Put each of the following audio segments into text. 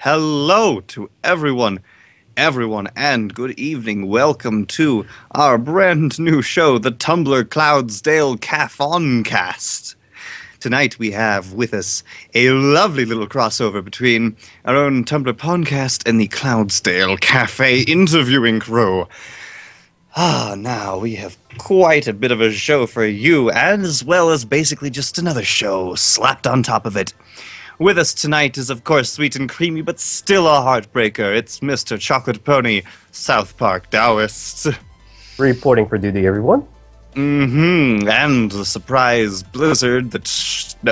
Hello to everyone, and good evening. Welcome to our brand new show, the TumblrCloudsDale CafeCast. Tonight we have with us a lovely little crossover between our own Tumblr podcast and the Cloudsdale Cafe interviewing crew. Now we have quite a bit of a show for you, as well as basically just another show slapped on top of it. With us tonight is, of course, sweet and creamy, but still a heartbreaker. It's Mr. Chocolate Pony, South Park Taoist. Reporting for duty, everyone. And the surprise blizzard that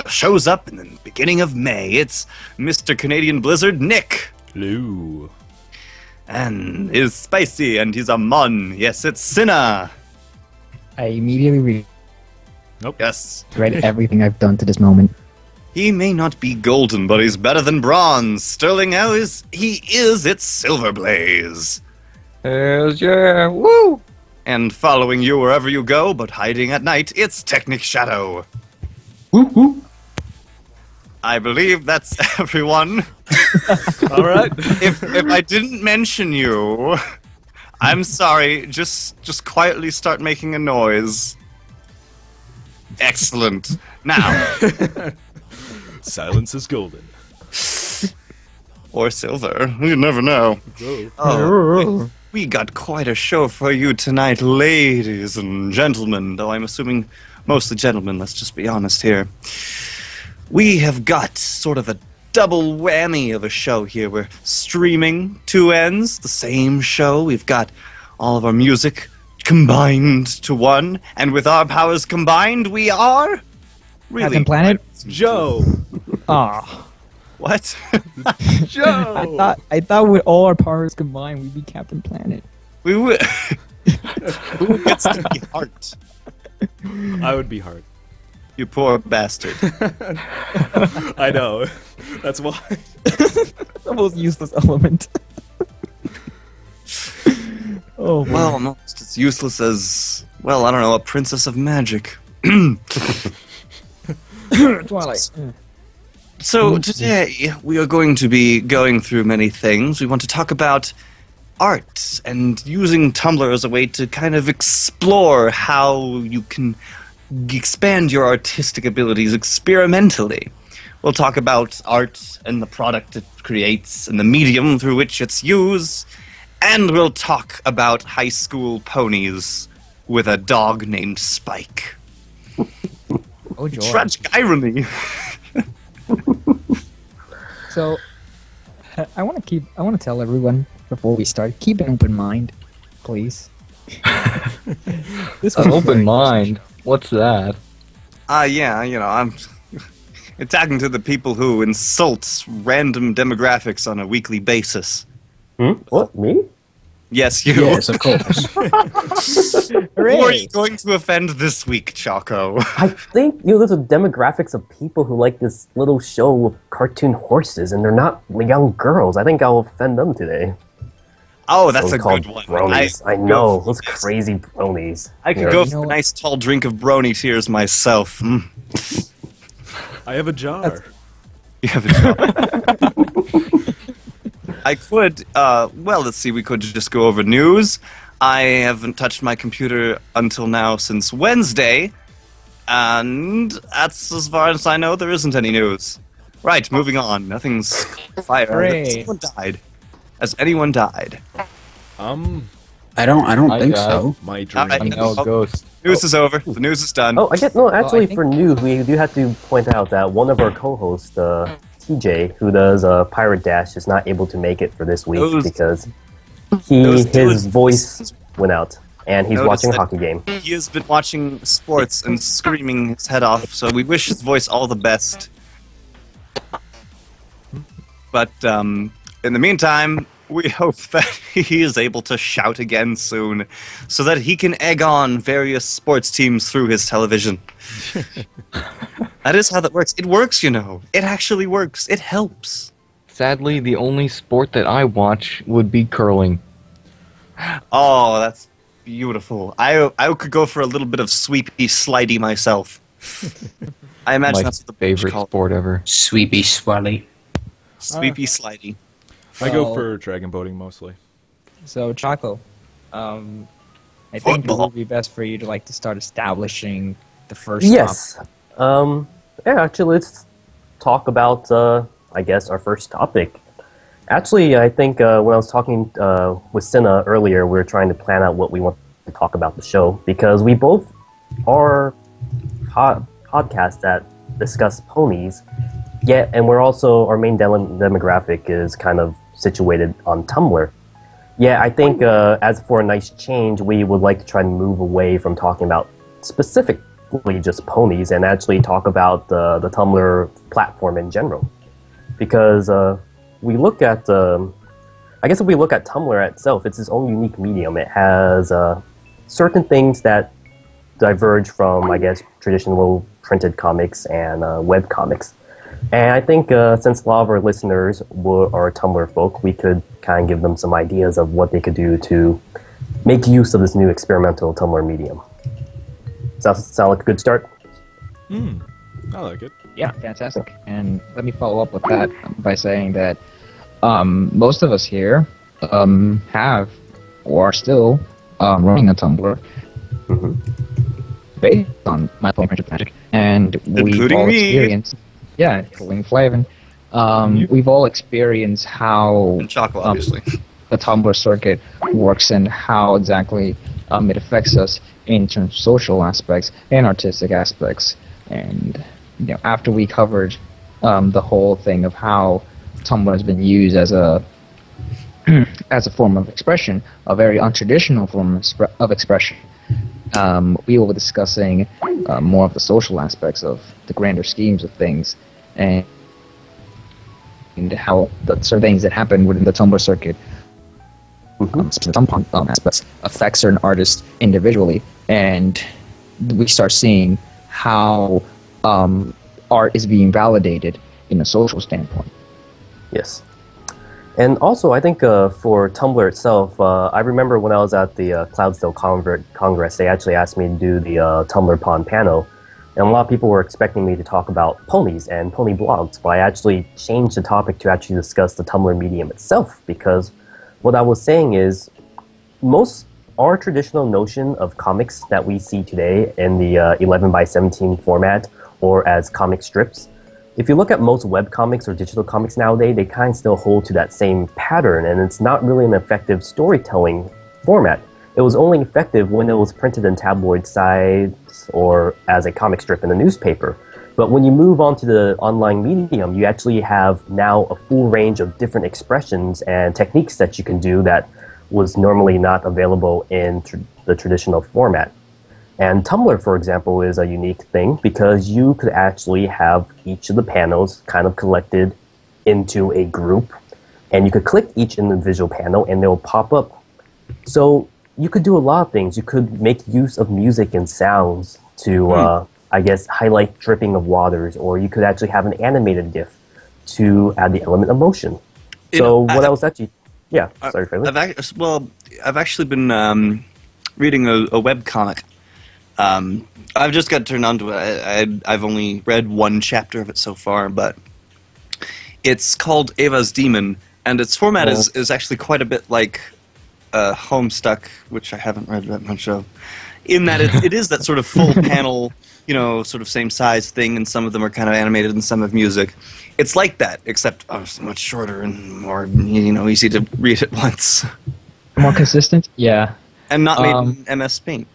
shows up in the beginning of May. It's Mr. TheCanadianBlizzard, Nick. Hello. And is spicy, and he's a mon. Yes, it's Cinna. I immediately Yes. regret everything I've done to this moment. He may not be golden, but he's better than bronze. Sterling how is he is, it's SilverBlaze. Hells yeah, woo! And following you wherever you go, but hiding at night, it's Technic Shadow. Woo woo! I believe that's everyone. All right. If I didn't mention you, I'm sorry. Just quietly start making a noise. Excellent. Now. Silence is golden. Or silver. You never know. Oh, we got quite a show for you tonight, ladies and gentlemen. Though I'm assuming mostly gentlemen, let's just be honest here. We have got sort of a double whammy of a show here. We're streaming two ends, the same show. We've got all of our music combined to one. And with our powers combined, we are... really Captain Planet? Joe. Ah. What? Joe. I thought with all our powers combined, we'd be Captain Planet. We would... Who gets to be Heart? I would be hard. You poor bastard. I know. That's why. The most useless element. Oh, man. Well, almost as useless as, well, I don't know, a princess of magic. Twilight. So today we are going to be going through many things. We want to talk about art and using Tumblr as a way to kind of explore how you can expand your artistic abilities experimentally. We'll talk about art and the product it creates and the medium through which it's used. And we'll talk about high school ponies with a dog named Spike. Oh, joy. Tragic irony. So, I want to tell everyone before we start, keep an open mind, please. This An open mind? What's that? Yeah, you know, I'm attacking to the people who insult random demographics on a weekly basis. What, me? Yes, you. Yes, of course. Who are you going to offend this week, Choco? I think, there's a demographics of people who like this little show with cartoon horses, and they're not young girls. I think I'll offend them today. Oh, that's a So-called good one. Bronies. I know, those crazy bronies. I could Yeah. go You for know a what? nice tall drink of brony tears myself. I have a jar. You have a job. I could, well, let's see, we could just go over news. I haven't touched my computer until now since Wednesday, and that's as far as I know, there isn't any news. Right, moving on. Nothing's fire. Hooray. Has anyone died? Has anyone died? I don't think died. so. My dream. Alright. I know a ghost. News is over. The news is done. Oh, I guess no. Actually, think- for news, we do have to point out that one of our co-hosts, TJ, who does Pirate Dash, is not able to make it for this week Those- because those his dudes- voice went out, and he's Notice watching a that- hockey game. He has been watching sports and screaming his head off, so we wish his voice all the best. But in the meantime, we hope that he is able to shout again soon, so that he can egg on various sports teams through his television. That is how that works. It works, you know. It actually works. It helps. Sadly, the only sport that I watch would be curling. Oh, that's beautiful. I could go for a little bit of sweepy slidey myself. I imagine My that's what the British favorite call it. sport ever. Sweepy swelly. Sweepy slidey. I go Well- for dragon boating mostly. So, Choco, I think it Football. would be best for you to like to start establishing the first Yes. Yeah. Actually, let's talk about I guess our first topic. Actually, I think when I was talking with Cinna earlier, we were trying to plan out what we want to talk about the show because we both are podcasts that discuss ponies. Yet, and we're also our main demographic is kind of situated on Tumblr. Yeah, I think as for a nice change, we would like to try and move away from talking about specifically just ponies and actually talk about the Tumblr platform in general. Because we look at, I guess if we look at Tumblr itself, it's its own unique medium. It has certain things that diverge from, I guess, traditional printed comics and web comics. And I think since a lot of our listeners are Tumblr folk, we could kind of give them some ideas of what they could do to make use of this new experimental Tumblr medium. Does that sound like a good start? I like it. Yeah, fantastic. And let me follow up with that by saying that most of us here have or are still running a Tumblr based on My Pony Friendship Magic, and we've Including all me. experienced, yeah, including Flavin. We've all experienced how And Choco, obviously. the Tumblr circuit works and how exactly it affects us in terms of social aspects and artistic aspects. And after we covered the whole thing of how Tumblr has been used as a as a form of expression, a very untraditional form of expression, we will be discussing more of the social aspects of the grander schemes of things and how the sort of things that happen within the Tumblr circuit, some aspects, affect certain artists individually, and we start seeing how art is being validated in a social standpoint. Yes. And also, I think for Tumblr itself, I remember when I was at the Cloudsdale Congress, they actually asked me to do the Tumblr Pond panel. And a lot of people were expecting me to talk about ponies and pony blogs, but I actually changed the topic to actually discuss the Tumblr medium itself, because what I was saying is our traditional notion of comics that we see today in the 11 by 17 format or as comic strips, if you look at most web comics or digital comics nowadays, they kind of still hold to that same pattern, and it's not really an effective storytelling format. It was only effective when it was printed in tabloid sites or as a comic strip in a newspaper. But when you move on to the online medium, you actually have now a full range of different expressions and techniques that you can do that was normally not available in the traditional format. And Tumblr, for example, is a unique thing because you could actually have each of the panels kind of collected into a group, and you could click each individual panel and they'll pop up. So you could do a lot of things. You could make use of music and sounds to, I guess, highlight dripping of waters, or you could actually have an animated GIF to add the element of motion. So what I was actually... Yeah, sorry, Fairly. I've actually been reading a webcomic I've just got turned on to it. I've only read one chapter of it so far, but it's called Ava's Demon, and its format is actually quite a bit like Homestuck, which I haven't read that much of, in that it is that sort of full panel, sort of same size thing, and some of them are kind of animated and some have music. It's like that, except so much shorter and more, easy to read at once. More consistent? Yeah. And not made in MS Paint.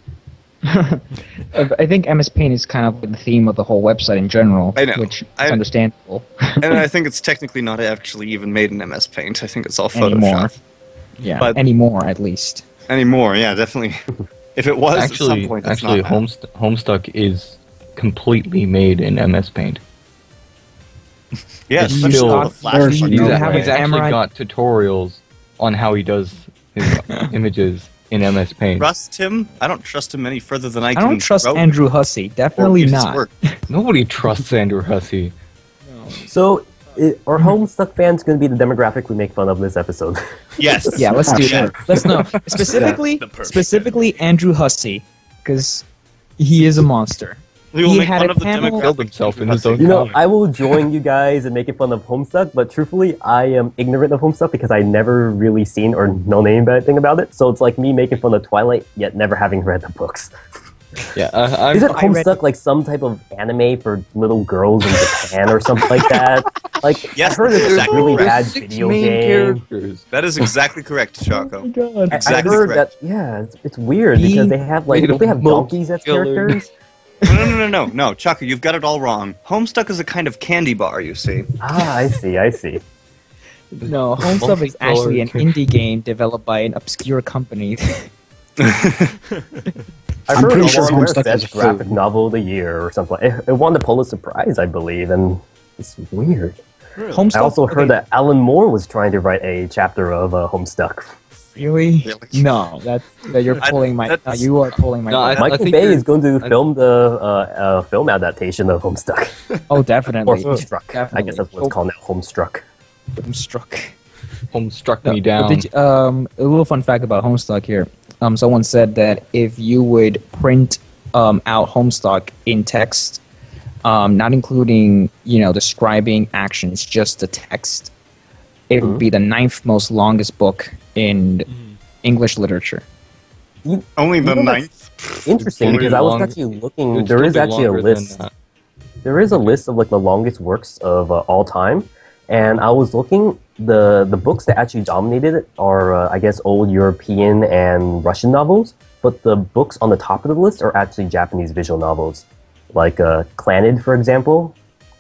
I think MS Paint is kind of the theme of the whole website in general, I know. which is understandable. And I think it's technically not actually even made in MS Paint. I think it's all Photoshop. Anymore. Yeah, but anymore at least. Anymore, yeah, definitely. If it was at some point, it's not. Homestuck is completely made in MS Paint. Yeah, It's especially still- all the flash. He's He's have a actually camera- got tutorials on how he does his images in MS Paint. Trust him? I don't trust him any further than I I can. don't trust throw Andrew Hussey. or Definitely read his not. work. Nobody trusts Andrew Hussey. So, are Homestuck fans going to be the demographic we make fun of this episode? Yes. Yeah, let's do Sure. that. Let's know specifically, The perfect specifically Andrew Hussey, because he is a monster. We will He make had fun a of the panel- Killed demographic. himself in his own You know, comic. I will join you guys in making fun of Homestuck, but truthfully, I am ignorant of Homestuck because I never really seen or known anything about it. So it's like me making fun of Twilight, yet never having read the books. Yeah, Isn't I read- Homestuck like some type of anime for little girls in Japan or something like that? Like, Yes, I heard it's that's a exactly really correct. bad 6 video main game. characters. That is exactly correct, Chaco. I Exactly heard correct. that, yeah, it's weird because they have like, made don't they have a milk donkeys as killer. characters? No, Chaco, you've got it all wrong. Homestuck is a kind of candy bar, you see. Ah, I see. No, Homestuck is actually an indie game developed by an obscure company. I I'm heard pretty it sure won Homestuck best is a graphic food. novel of the year or something. It won the Pulitzer Prize, I believe, and it's weird. Homestuck. I also heard that Alan Moore was trying to write a chapter of Homestuck. Really? Really? No, you're pulling my. that's- you are pulling my. No, leg. Michael think Bay you're- is going to film the film adaptation of Homestuck. Oh, Or definitely. Homestruck. I Definitely. guess that's what it's called now, Homestruck. Homestruck. Home struck me But down. a little fun fact about Homestuck here. Someone said that if you would print out Homestuck in text, not including describing actions, just the text, it would be the 9th most longest book in English literature. Only the You know, that's 9th. Interesting Pretty because I was long. actually looking. It'd There still is be actually a longer than list. that. There is a list of like the longest works of all time, and I was looking. The books that actually dominated it are, I guess, old European and Russian novels. But the books on the top of the list are actually Japanese visual novels, like Clanid, for example,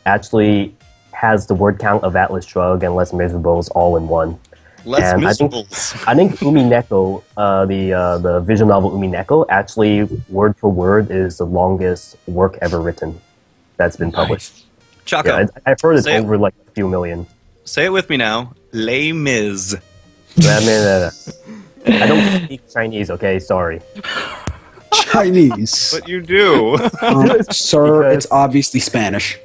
actually has the word count of Atlas Shrugged and Les Miserables all in one. Less And I think- miserables. I think Umineko, the visual novel Umineko, actually word for word is the longest work ever written that's been published. Chaco, Yeah, I've heard it's Say it. over like a few million. say it with me now. Les Mis. I don't speak Chinese, okay? Sorry. Chinese. But you do. Sir, Because- it's obviously Spanish.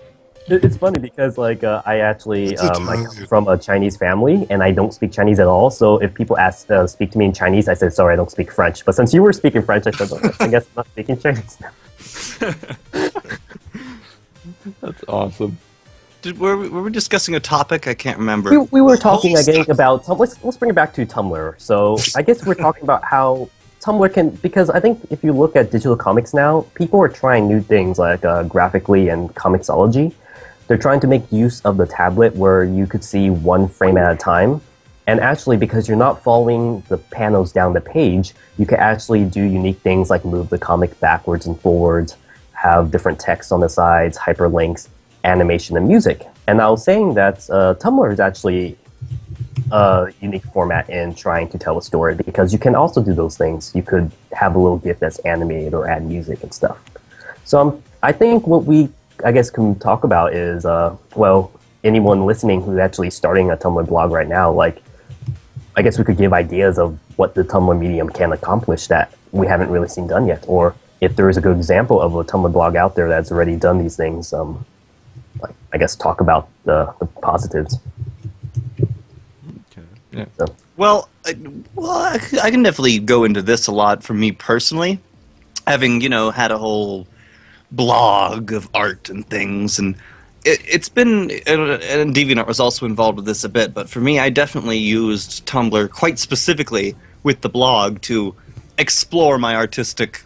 It's funny because like I actually I come from a Chinese family and I don't speak Chinese at all. So if people ask speak to me in Chinese, I said sorry, I don't speak French. But since you were speaking French, I said I guess I'm not speaking Chinese now. That's awesome. Were we discussing a topic? I can't remember. We were talking Homestuck. again about let's bring it back to Tumblr. So I guess we're talking about how Tumblr can, because I think if you look at digital comics now, people are trying new things like graphically and comicsology. They're trying to make use of the tablet where you could see one frame at a time. And actually, because you're not following the panels down the page, you can actually do unique things like move the comic backwards and forwards, have different text on the sides, hyperlinks, animation, and music. And I was saying that Tumblr is actually a unique format in trying to tell a story because you can also do those things. You could have a little GIF that's animated or add music and stuff. So I think what we, I guess, can talk about is, well, anyone listening who's actually starting a Tumblr blog right now, like, I guess we could give ideas of what the Tumblr medium can accomplish that we haven't really seen done yet. Or if there is a good example of a Tumblr blog out there that's already done these things, like, I guess talk about the positives. Okay. Yeah. So, Well, I can definitely go into this a lot for me personally. having had a whole blog of art and things, and it's been, and DeviantArt was also involved with this a bit, but for me, I definitely used Tumblr quite specifically with the blog to explore my artistic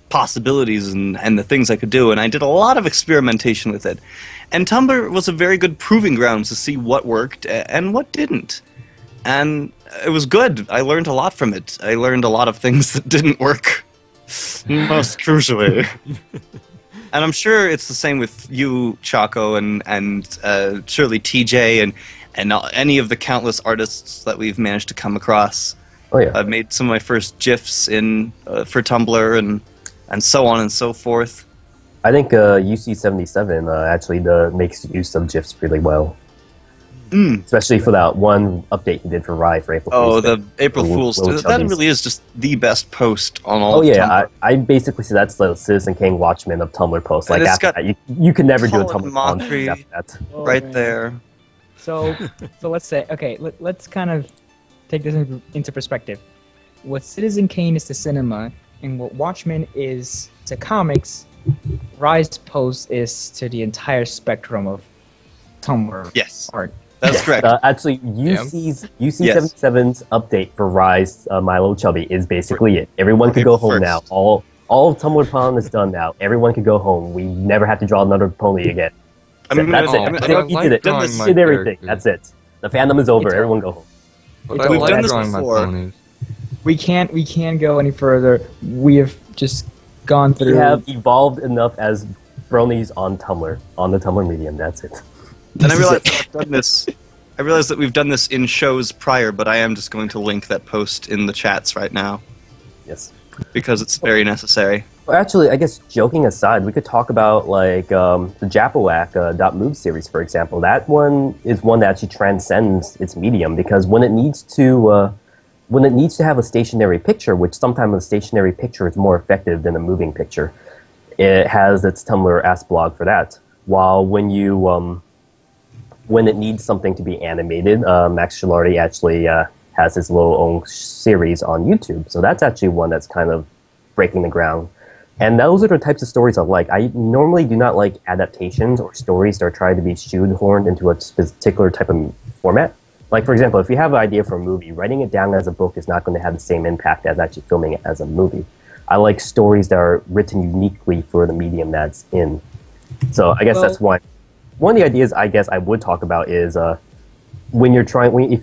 possibilities and the things I could do, and I did a lot of experimentation with it. And Tumblr was a very good proving ground to see what worked and what didn't. And it was good. I learned a lot from it. I learned a lot of things that didn't work, most crucially. And I'm sure it's the same with you, Chaco, and surely TJ, and any of the countless artists that we've managed to come across. Oh yeah. I've made some of my first GIFs for Tumblr and so on and so forth. I think UC77 actually makes use of GIFs really well. Especially for that one update he did for Rye for April Fool's. Oh, the April Fool's. That really is just the best post on all of yeah, Tumblr. I basically say that's the Citizen King Watchmen of Tumblr posts. Like, after that, you can never do a Colin Tumblr Montry after that. Oh, right man. there. So let's say, okay, let's kind of take this into perspective. What Citizen Kane is to cinema, and what Watchmen is to comics, Rise Post is to the entire spectrum of Tumblr Yes, art. that's correct. Actually, UC77's update for Rise, Milo Chubby, is basically it. Everyone could go April home 1st. now. All of Tumblr Pond is done now. Everyone could go home. We never have to draw another pony again. I mean, That's I it. mean, I think he did it. done He this- did everything. That's it. The fandom is over. It's- Everyone go home. But I We've like done this drawing my before. ponies. We can't go any further. We have just gone We through. have evolved enough as bronies on Tumblr, on the Tumblr medium. That's it. And I realized that I've done this. I realized that we've done this in shows prior, but I am just going to link that post in the chats right now Yes. because it's very necessary. Well, actually, I guess joking aside, we could talk about like the Japawak .move series, for example. That one is one that actually transcends its medium because when it needs to have a stationary picture, which sometimes a stationary picture is more effective than a moving picture, it has its Tumblr Ask blog for that. While when it needs something to be animated, Max Gilardi actually has his little own series on YouTube. So that's actually one that's kind of breaking the ground. And those are the types of stories I like. I normally do not like adaptations or stories that are trying to be shoehorned into a particular type of format. Like, for example, if you have an idea for a movie, writing it down as a book is not going to have the same impact as actually filming it as a movie. I like stories that are written uniquely for the medium that's in. So I guess that's one. One of the ideas I guess I would talk about is if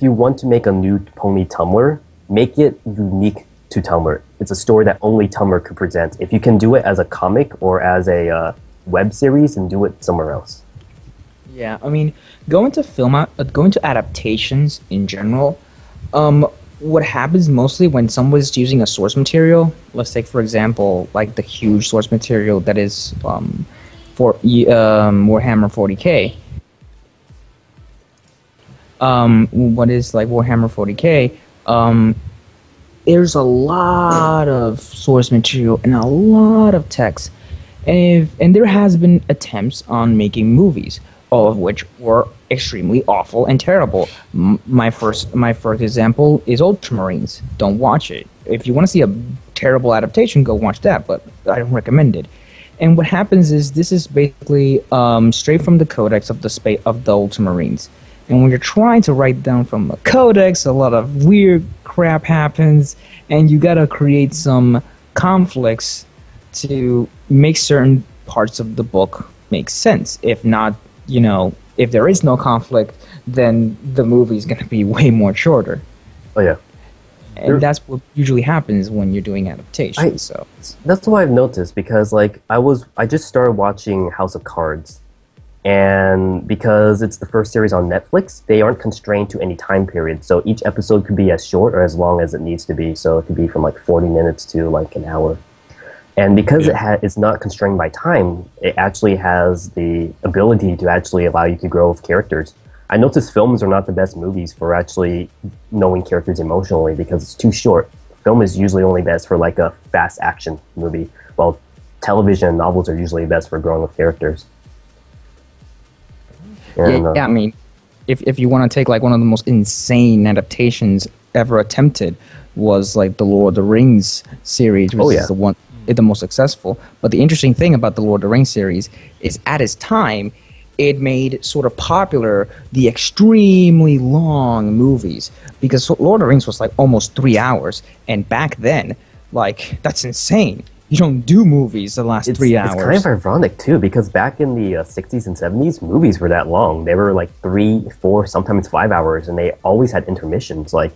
you want to make a new pony Tumblr, make it unique to Tumblr. It's a story that only Tumblr could present. If you can do it as a comic or as a web series, then do it somewhere else. Yeah, I mean, going to adaptations in general, what happens mostly when someone's using a source material, let's take for example, like the huge source material that is for Warhammer 40k. What is like Warhammer 40k? There's a lot of source material and a lot of text, and there has been attempts on making movies, all of which were extremely awful and terrible. My first example is Ultramarines. Don't watch it. If you want to see a terrible adaptation, go watch that, but I don't recommend it. And what happens is this is basically straight from the codex of the Ultramarines. And when you're trying to write down from a codex, a lot of weird crap happens, and you gotta create some conflicts to make certain parts of the book make sense. If not, if there is no conflict, then the movie's gonna be way more shorter. Oh yeah. And that's what usually happens when you're doing adaptations. That's what I've noticed because like I just started watching House of Cards. And because it's the first series on Netflix, they aren't constrained to any time period. So each episode could be as short or as long as it needs to be. So it could be from like 40 minutes to like an hour. And because it's not constrained by time, it actually has the ability to actually allow you to grow with characters. I noticed films are not the best movies for actually knowing characters emotionally because it's too short. Film is usually only best for like a fast action movie, while television and novels are usually best for growing with characters. And, yeah, I mean, if you want to take like one of the most insane adaptations ever attempted was like the Lord of the Rings series, which is the one the most successful. But the interesting thing about the Lord of the Rings series is at its time, it made sort of popular the extremely long movies, because Lord of the Rings was like almost 3 hours, and back then, like, that's insane. You don't do movies the last 3 hours. It's kind of ironic too, because back in the 60s and 70s, movies were that long. They were like 3, 4, sometimes 5 hours, and they always had intermissions. Like,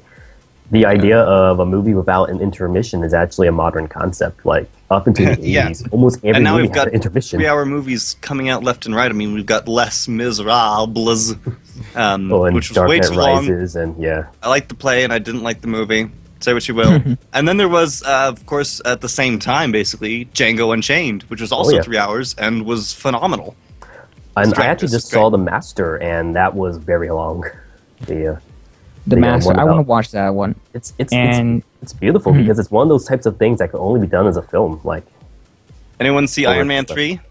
the idea of a movie without an intermission is actually a modern concept. Like, up into the 80s, almost every and now movie we've had got an intermission. 3-hour movies coming out left and right. I mean, we've got Les Miserables, and which was Dark way Knight too long. Rises, and yeah. I liked the play, and I didn't like the movie. Say what you will. And then there was, of course, at the same time, basically, Django Unchained, which was also 3 hours and was phenomenal. And I actually just saw The Master, and that was very long. The Master. I want to watch that one. It's beautiful because it's one of those types of things that can only be done as a film. Like, anyone see Iron Man 3?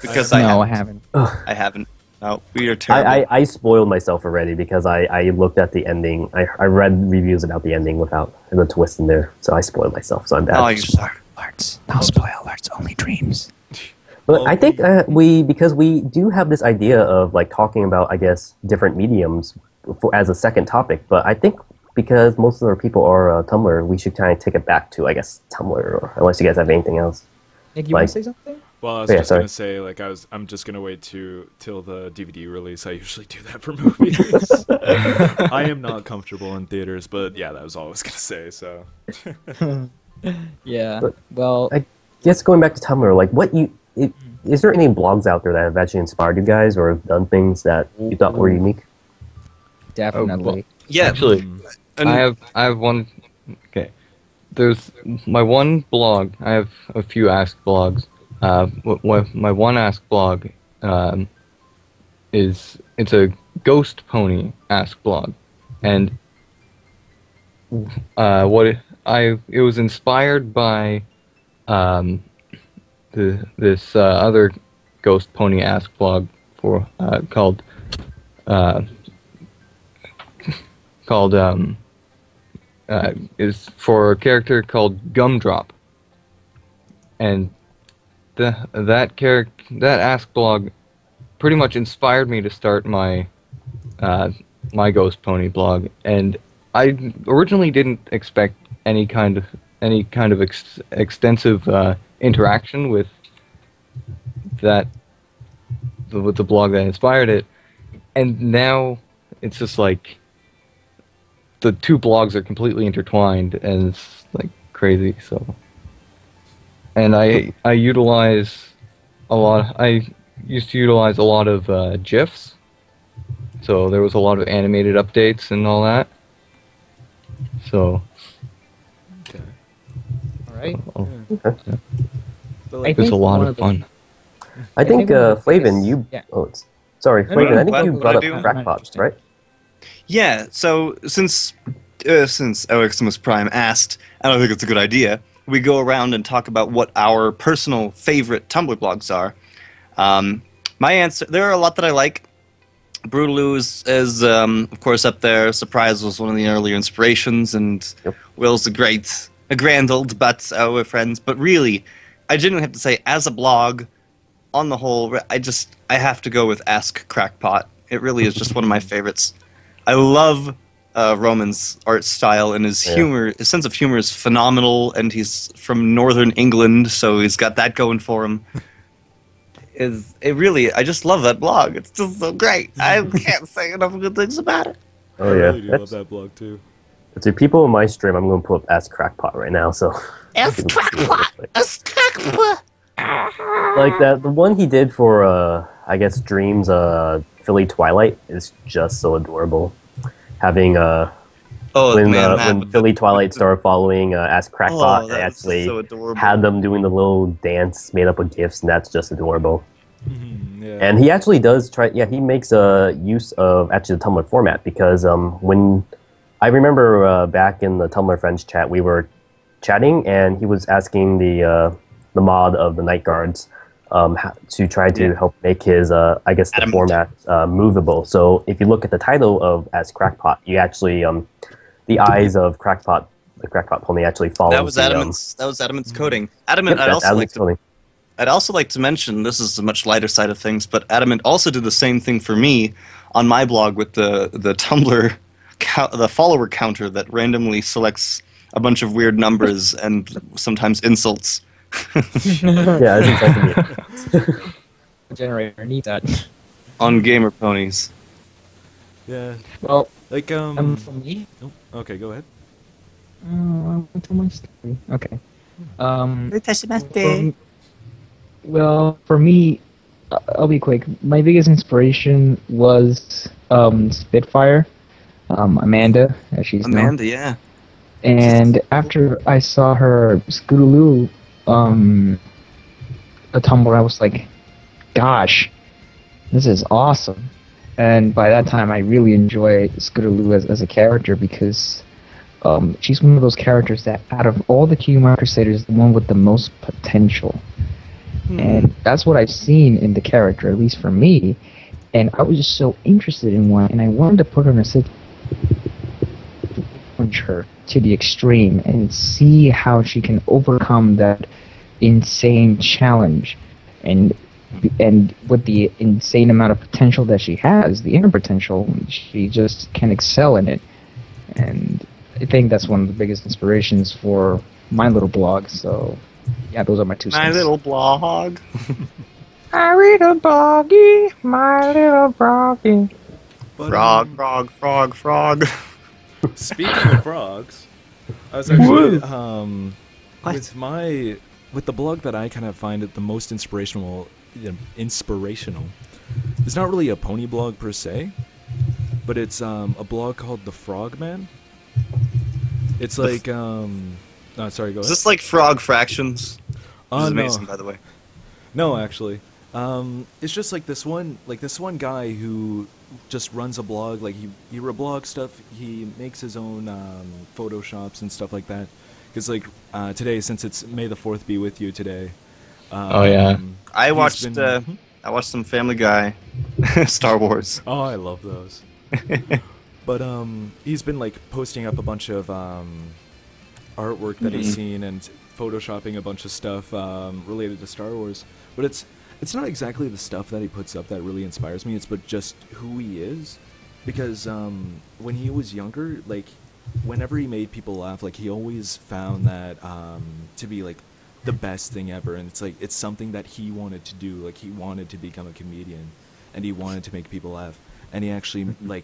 Because I haven't. I haven't. No, we are terrible. I spoiled myself already because I looked at the ending. I read reviews about the ending without the twist in there, so I spoiled myself. So I'm bad. Oh, you're sorry. No spoil alerts, only dreams. But I think because we do have this idea of like talking about, I guess, different mediums as a second topic. But I think because most of our people are Tumblr, we should kind of take it back to, I guess, Tumblr. Or unless you guys have anything else. Nick, you want to say something? Well, I was just gonna say, like, I'm just gonna wait till the DVD release. I usually do that for movies. I am not comfortable in theaters, but yeah, that was all I was gonna say. So. Yeah. But well, I guess going back to Tumblr, like, is there any blogs out there that have actually inspired you guys or have done things that you thought were unique? definitely. Yeah, Actually, I have one. Okay, there's my one blog. I have a few Ask blogs. My one Ask blog it's a ghost pony Ask blog, and it was inspired by this other ghost pony Ask blog called is for a character called Gumdrop, and that Ask blog pretty much inspired me to start my ghost pony blog. And I originally didn't expect any kind of extensive interaction with the blog that inspired it, and now it's just like the two blogs are completely intertwined, and it's like crazy. So, and I utilize a lot. I used to utilize a lot of GIFs, so there was a lot of animated updates and all that. So, All right. Okay. it was a lot of fun. I think, Flavin, you... Yeah. Oh, sorry, Flavin, I think you brought up do? crackpots, right? Yeah, so since Aleximus Prime asked, I don't think it's a good idea, we go around and talk about what our personal favorite Tumblr blogs are. My answer, there are a lot that I like. Brutaloo is of course, up there. Surprise was one of the earlier inspirations, and Will's a grand old butt, we're friends. But really, I genuinely have to say, as a blog, on the whole, I have to go with Ask Crackpot. It really is just one of my favorites. I love Roman's art style, and his humor, his sense of humor is phenomenal, and he's from northern England, so he's got that going for him. I just love that blog. It's just so great. I can't say enough good things about it. Oh, I yeah. really do love that blog too. To people in my stream, I'm going to pull up Ask Crackpot right now, so... Ask Crackpot! Ask Crackpot! Like, the one he did for, I guess, Dreams, Philly Twilight is just so adorable. Having, when Philly Twilight started following Ask Crackpot, they actually had them doing the little dance made up of GIFs, and that's just adorable. Yeah. And he actually does he makes use of actually the Tumblr format, because when I remember back in the Tumblr Friends chat, we were chatting, and he was asking the mod of the Night Guards to try to help make his, I guess, the format movable. So if you look at the title of Ask Crackpot, you actually, the eyes of Crackpot the crackpot pony actually follows. That was Adamant's coding. Adamant, Yep, that's Adamant's coding. I'd also like to mention, this is a much lighter side of things, but Adamant also did the same thing for me on my blog with the Tumblr the follower counter that randomly selects a bunch of weird numbers and sometimes insults. Yeah, that's exactly it. Generator, I need that. On Gamer Ponies. Yeah. Well, Like for me, oh, okay, go ahead. I'll tell my story. Okay. Well, for me, I'll be quick. My biggest inspiration was Spitfire, Amanda, as she's known. Amanda, yeah. And after I saw her Scootaloo a Tumblr, I was like, gosh, this is awesome. And by that time, I really enjoy Scootaloo as a character because she's one of those characters that, out of all the Q Crusaders, is the one with the most potential. And that's what I've seen in the character, at least for me. And I was just so interested in one, and I wanted to put her in a situation push her to the extreme and see how she can overcome that insane challenge. And with the insane amount of potential that she has, the inner potential, she just can excel in it. And I think that's one of the biggest inspirations for my little blog. So, yeah, those are my 2 cents. My little blog. I read a bloggy, my little bloggy. But, Frog. Speaking of frogs, I was actually What? with the blog that I kind of find it the most inspirational. It's not really a pony blog per se, but it's a blog called The Frogman. It's like oh, sorry, go ahead. Is this like Frog Fractions? This is amazing, no. by the way. No, actually. It's just like this one guy who just runs a blog. Like he reblogs stuff. He makes his own photoshops and stuff like that. Because like today, since it's May the 4th be with you today. Oh, yeah. I watched some Family Guy, Star Wars. Oh, I love those. But he's been like posting up a bunch of artwork that he's seen and photoshopping a bunch of stuff related to Star Wars. But it's not exactly the stuff that he puts up that really inspires me. It's but just who he is. Because when he was younger, like whenever he made people laugh, like he always found that to be like the best thing ever. And it's like it's something that he wanted to do. Like he wanted to become a comedian, and he wanted to make people laugh. And he actually like,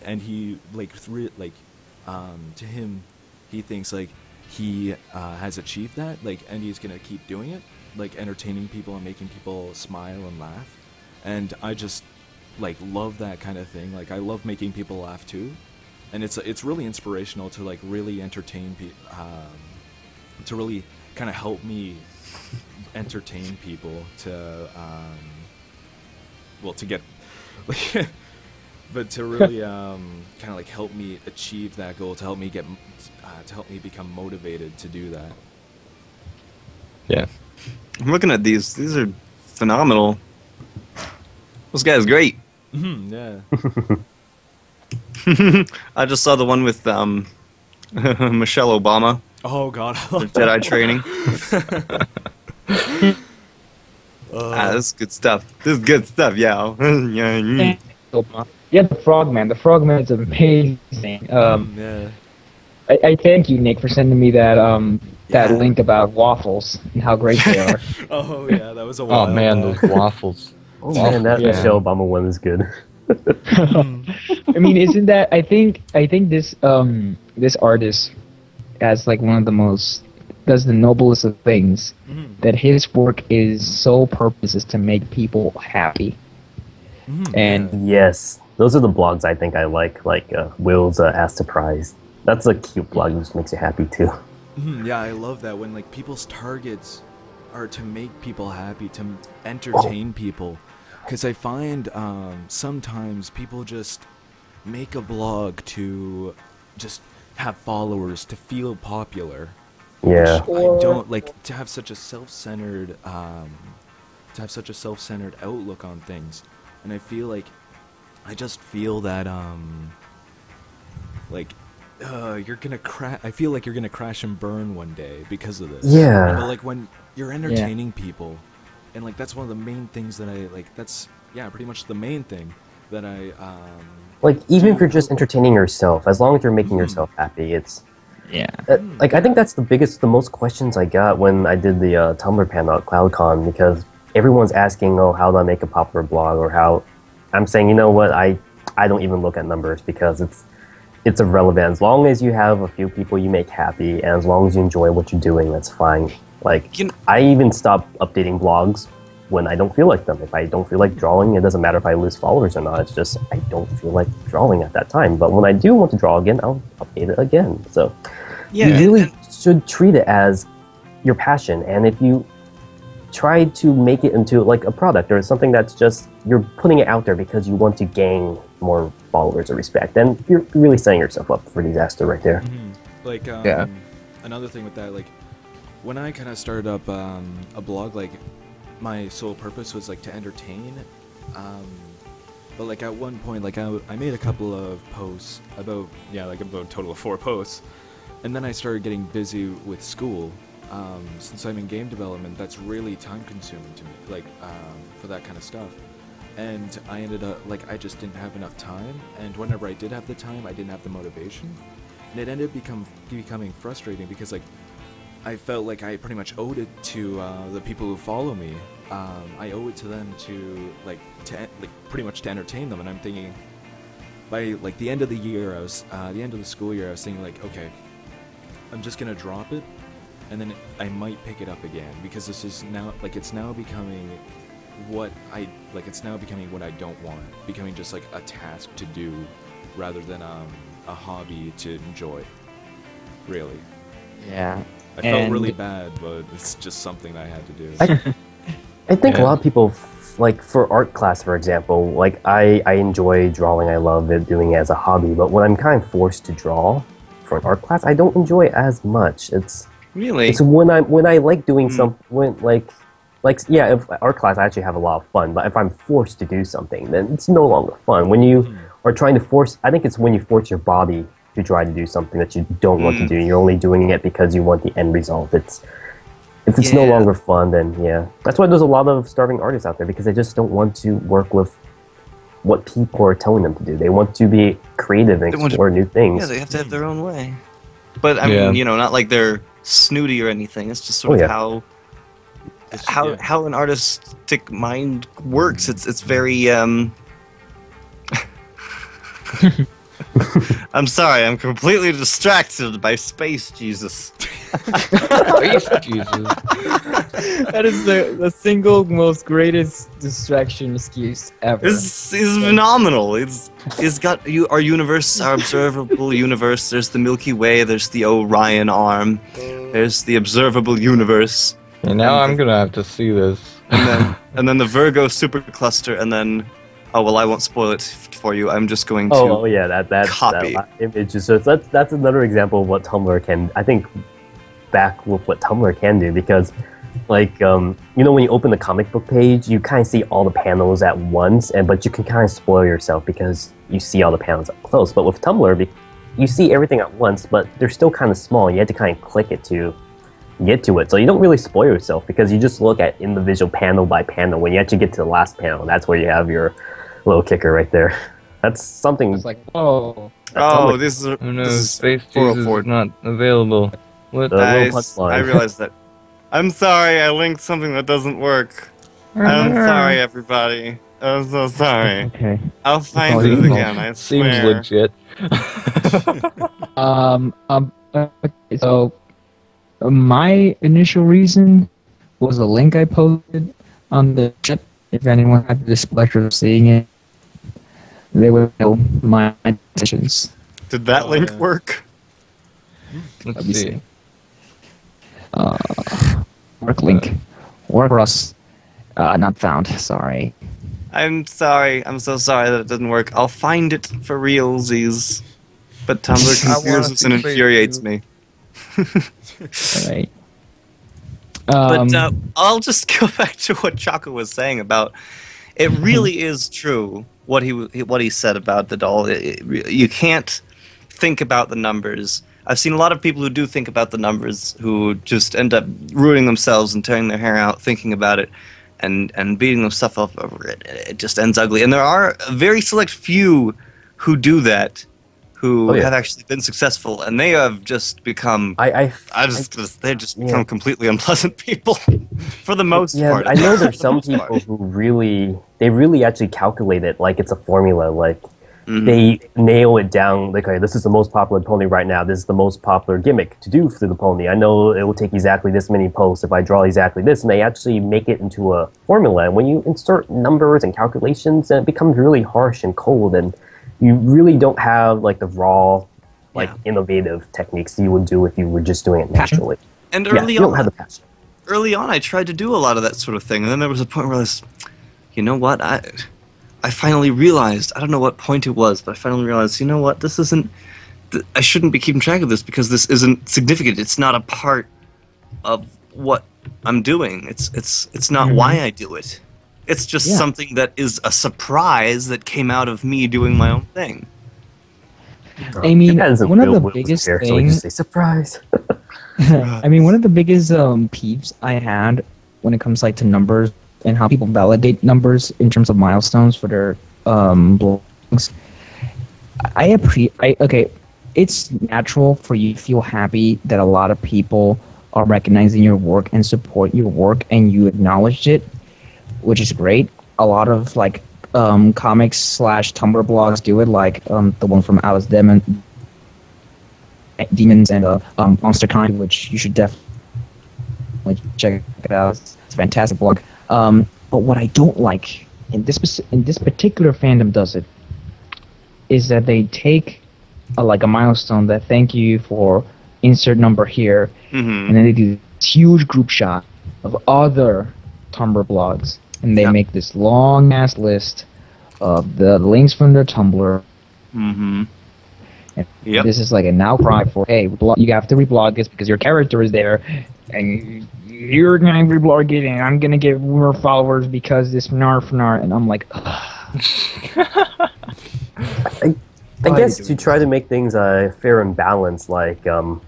and he like to him, he thinks like he has achieved that. Like, and he's gonna keep doing it. Like entertaining people and making people smile and laugh. And I just like love that kind of thing. Like I love making people laugh too. And it's really inspirational to like really entertain to really kind of help me entertain people to to get but to really kind of like help me achieve that goal, to help me become motivated to do that. Yeah. I'm looking at these. These are phenomenal. This guy's great. Yeah. I just saw the one with Michelle Obama. Oh God. Jedi training. This is good stuff. This is good stuff, yeah. Yeah, the Frogman. The Frogman is amazing. Yeah. I thank you, Nick, for sending me that link about waffles and how great they are. Oh yeah, that was a while. Oh man, those waffles. Oh man, that Yeah. Michelle Obama one is good. I mean, isn't that? I think this this artist has like one of the most does the noblest of things. That his work is sole purpose is to make people happy. And Yes, those are the blogs I think I like Will's Ask to Prize. That's a cute blog that just makes you happy too. Yeah, I love that when like people's targets are to make people happy, to entertain people. Because I find sometimes people just make a blog to just have followers, to feel popular. Yeah. Which I don't like to have such a self-centered outlook on things. And I feel like I just feel that like you're gonna crash. I feel like you're gonna crash and burn one day because of this. Yeah. But like when you're entertaining people, and like that's one of the main things that I like. That's pretty much the main thing that I Like, even if you're just entertaining yourself, as long as you're making yourself happy, it's... Yeah. Like, I think that's the most questions I got when I did the Tumblr panel at CloudCon, because everyone's asking, oh, how do I make a popular blog, or how... I'm saying, you know what, I don't even look at numbers, because it's irrelevant. As long as you have a few people you make happy, and as long as you enjoy what you're doing, that's fine. Like, I even stop updating blogs when I don't feel like them. If I don't feel like drawing, it doesn't matter if I lose followers or not. It's just I don't feel like drawing at that time. But when I do want to draw again, I'll update it again. So you really should treat it as your passion. And if you try to make it into like a product or something that's just you're putting it out there because you want to gain more followers or respect, then you're really setting yourself up for disaster right there. Like another thing with that, like when I kind of started up a blog, like my sole purpose was like to entertain, but like at one point, like I made a couple of posts about a total of 4 posts, and then I started getting busy with school. Since I'm in game development, that's really time consuming to me, like for that kind of stuff, and I ended up like I just didn't have enough time, and whenever I did have the time, I didn't have the motivation, and it ended up becoming frustrating because like I felt like I pretty much owed it to the people who follow me. I owe it to them to pretty much to entertain them. And I'm thinking, by like the end of the year, the end of the school year, I was thinking like, okay, I'm just gonna drop it, and then I might pick it up again because this is now it's now becoming what I like. It's now becoming what I don't want, becoming just like a task to do rather than a hobby to enjoy. Really. Yeah. I felt really bad, but it's just something that I had to do. I think a lot of people, like for art class, for example, like I enjoy drawing. I love it, doing it as a hobby. But when I'm kind of forced to draw for an art class, I don't enjoy it as much. It's when I like doing something if art class I actually have a lot of fun. But if I'm forced to do something, then it's no longer fun. When you are trying to force, I think it's when you force your body to try to do something that you don't want to do. You're only doing it because you want the end result. If it's no longer fun, then that's why there's a lot of starving artists out there, because they just don't want to work with what people are telling them to do. They want to be creative and explore new things. Yeah, they have to have their own way. But I mean, not like they're snooty or anything. It's just sort of how an artistic mind works. It's very I'm sorry, I'm completely distracted by Space Jesus. Space Jesus. That is the single most greatest distraction excuse ever. This is phenomenal. It's got our universe, our observable universe. There's the Milky Way. There's the Orion Arm. There's the observable universe. And now I'm gonna have to see this. And then the Virgo supercluster, and then. Oh well, I won't spoil it for you. I'm just going to that copy. That image is just that's another example of what Tumblr can. I think back with what Tumblr can do, because like when you open the comic book page, you kind of see all the panels at once, but you can kind of spoil yourself because you see all the panels up close. But with Tumblr, you see everything at once, but they're still kind of small. You have to kind of click it to get to it, so you don't really spoil yourself because you just look at individual panel by panel. When you actually get to the last panel, that's where you have your little kicker right there. That's something. It's like, oh, this is Space Jesus is not available. What? I realized that. I'm sorry, I linked something that doesn't work. I'm sorry, everybody. I'm so sorry. Okay. I'll find it again. I Seems swear. legit. Okay, so my initial reason was a link I posted on the chat. If anyone had the pleasure of seeing it, they would know my decisions. Did that link work? Let's me see. Work link. Work Russ. Not found. Sorry. I'm sorry. I'm so sorry that it didn't work. I'll find it for realsies. But Tumblr confuses and infuriates me. Alright. But I'll just go back to what Chaka was saying about. It really is true what he said about the doll. You can't think about the numbers. I've seen a lot of people who do think about the numbers who just end up ruining themselves and tearing their hair out thinking about it and beating themselves up over it. It just ends ugly. And there are a very select few who do that, who have actually been successful, and they have just become they just become completely unpleasant people for the most part. I know there's some people who really actually calculate it like it's a formula, like they nail it down, like, okay, this is the most popular pony right now, this is the most popular gimmick to do for the pony. I know it will take exactly this many posts if I draw exactly this, and they actually make it into a formula. And when you insert numbers and calculations, then it becomes really harsh and cold, and you really don't have like the raw, innovative techniques you would do if you were just doing it naturally. And you don't have the passion. Early on, I tried to do a lot of that sort of thing, and then there was a point where I was, you know what, I finally realized, I don't know what point it was, but I finally realized, you know what, this isn't, I shouldn't be keeping track of this because this isn't significant. It's not a part of what I'm doing. It's not why I do it. It's just something that is a surprise that came out of me doing my own thing. I mean, one of the biggest things... So surprise. I mean, one of the biggest peeves I had when it comes to numbers and how people validate numbers in terms of milestones for their blogs. Okay, it's natural for you to feel happy that a lot of people are recognizing your work and support your work, and you acknowledged it, which is great. A lot of comics/Tumblr blogs do it, like the one from Alice Demons and MonsterCon, which you should definitely check it out. It's a fantastic blog. But what I don't like, in this particular fandom does it, is that they take a milestone that thank you for insert number here, and then they do this huge group shot of other Tumblr blogs, and they make this long ass list of the links from their Tumblr. And this is like an outcry for, hey, you have to reblog this because your character is there, and you're gonna reblog it, and I'm gonna get more followers because this nar, and I'm like, I guess to try to make things fair and balanced, like I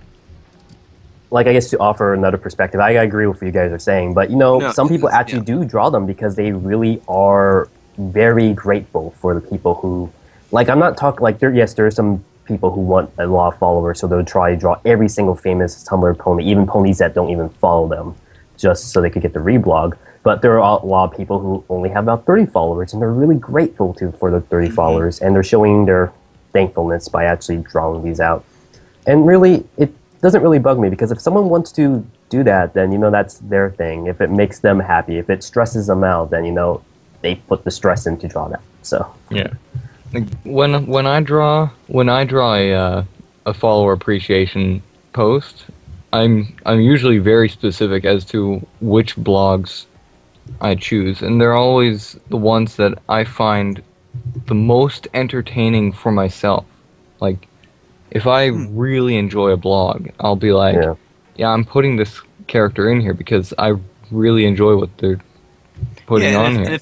guess to offer another perspective, I agree with what you guys are saying, but some people actually do draw them because they really are very grateful for the people who, I'm not talking there are some people who want a lot of followers, so they'll try to draw every single famous Tumblr pony, even ponies that don't even follow them, just so they could get the reblog. But there are a lot of people who only have about 30 followers, and they're really grateful for the 30 followers, and they're showing their thankfulness by actually drawing these out. And really, it doesn't really bug me, because if someone wants to do that, then that's their thing. If it makes them happy, if it stresses them out, then they put the stress in to draw that. So yeah. When I draw a follower appreciation post, I'm usually very specific as to which blogs I choose, and they're always the ones that I find the most entertaining for myself. Like, if I really enjoy a blog, I'll be like, yeah, I'm putting this character in here because I really enjoy what they're putting on here.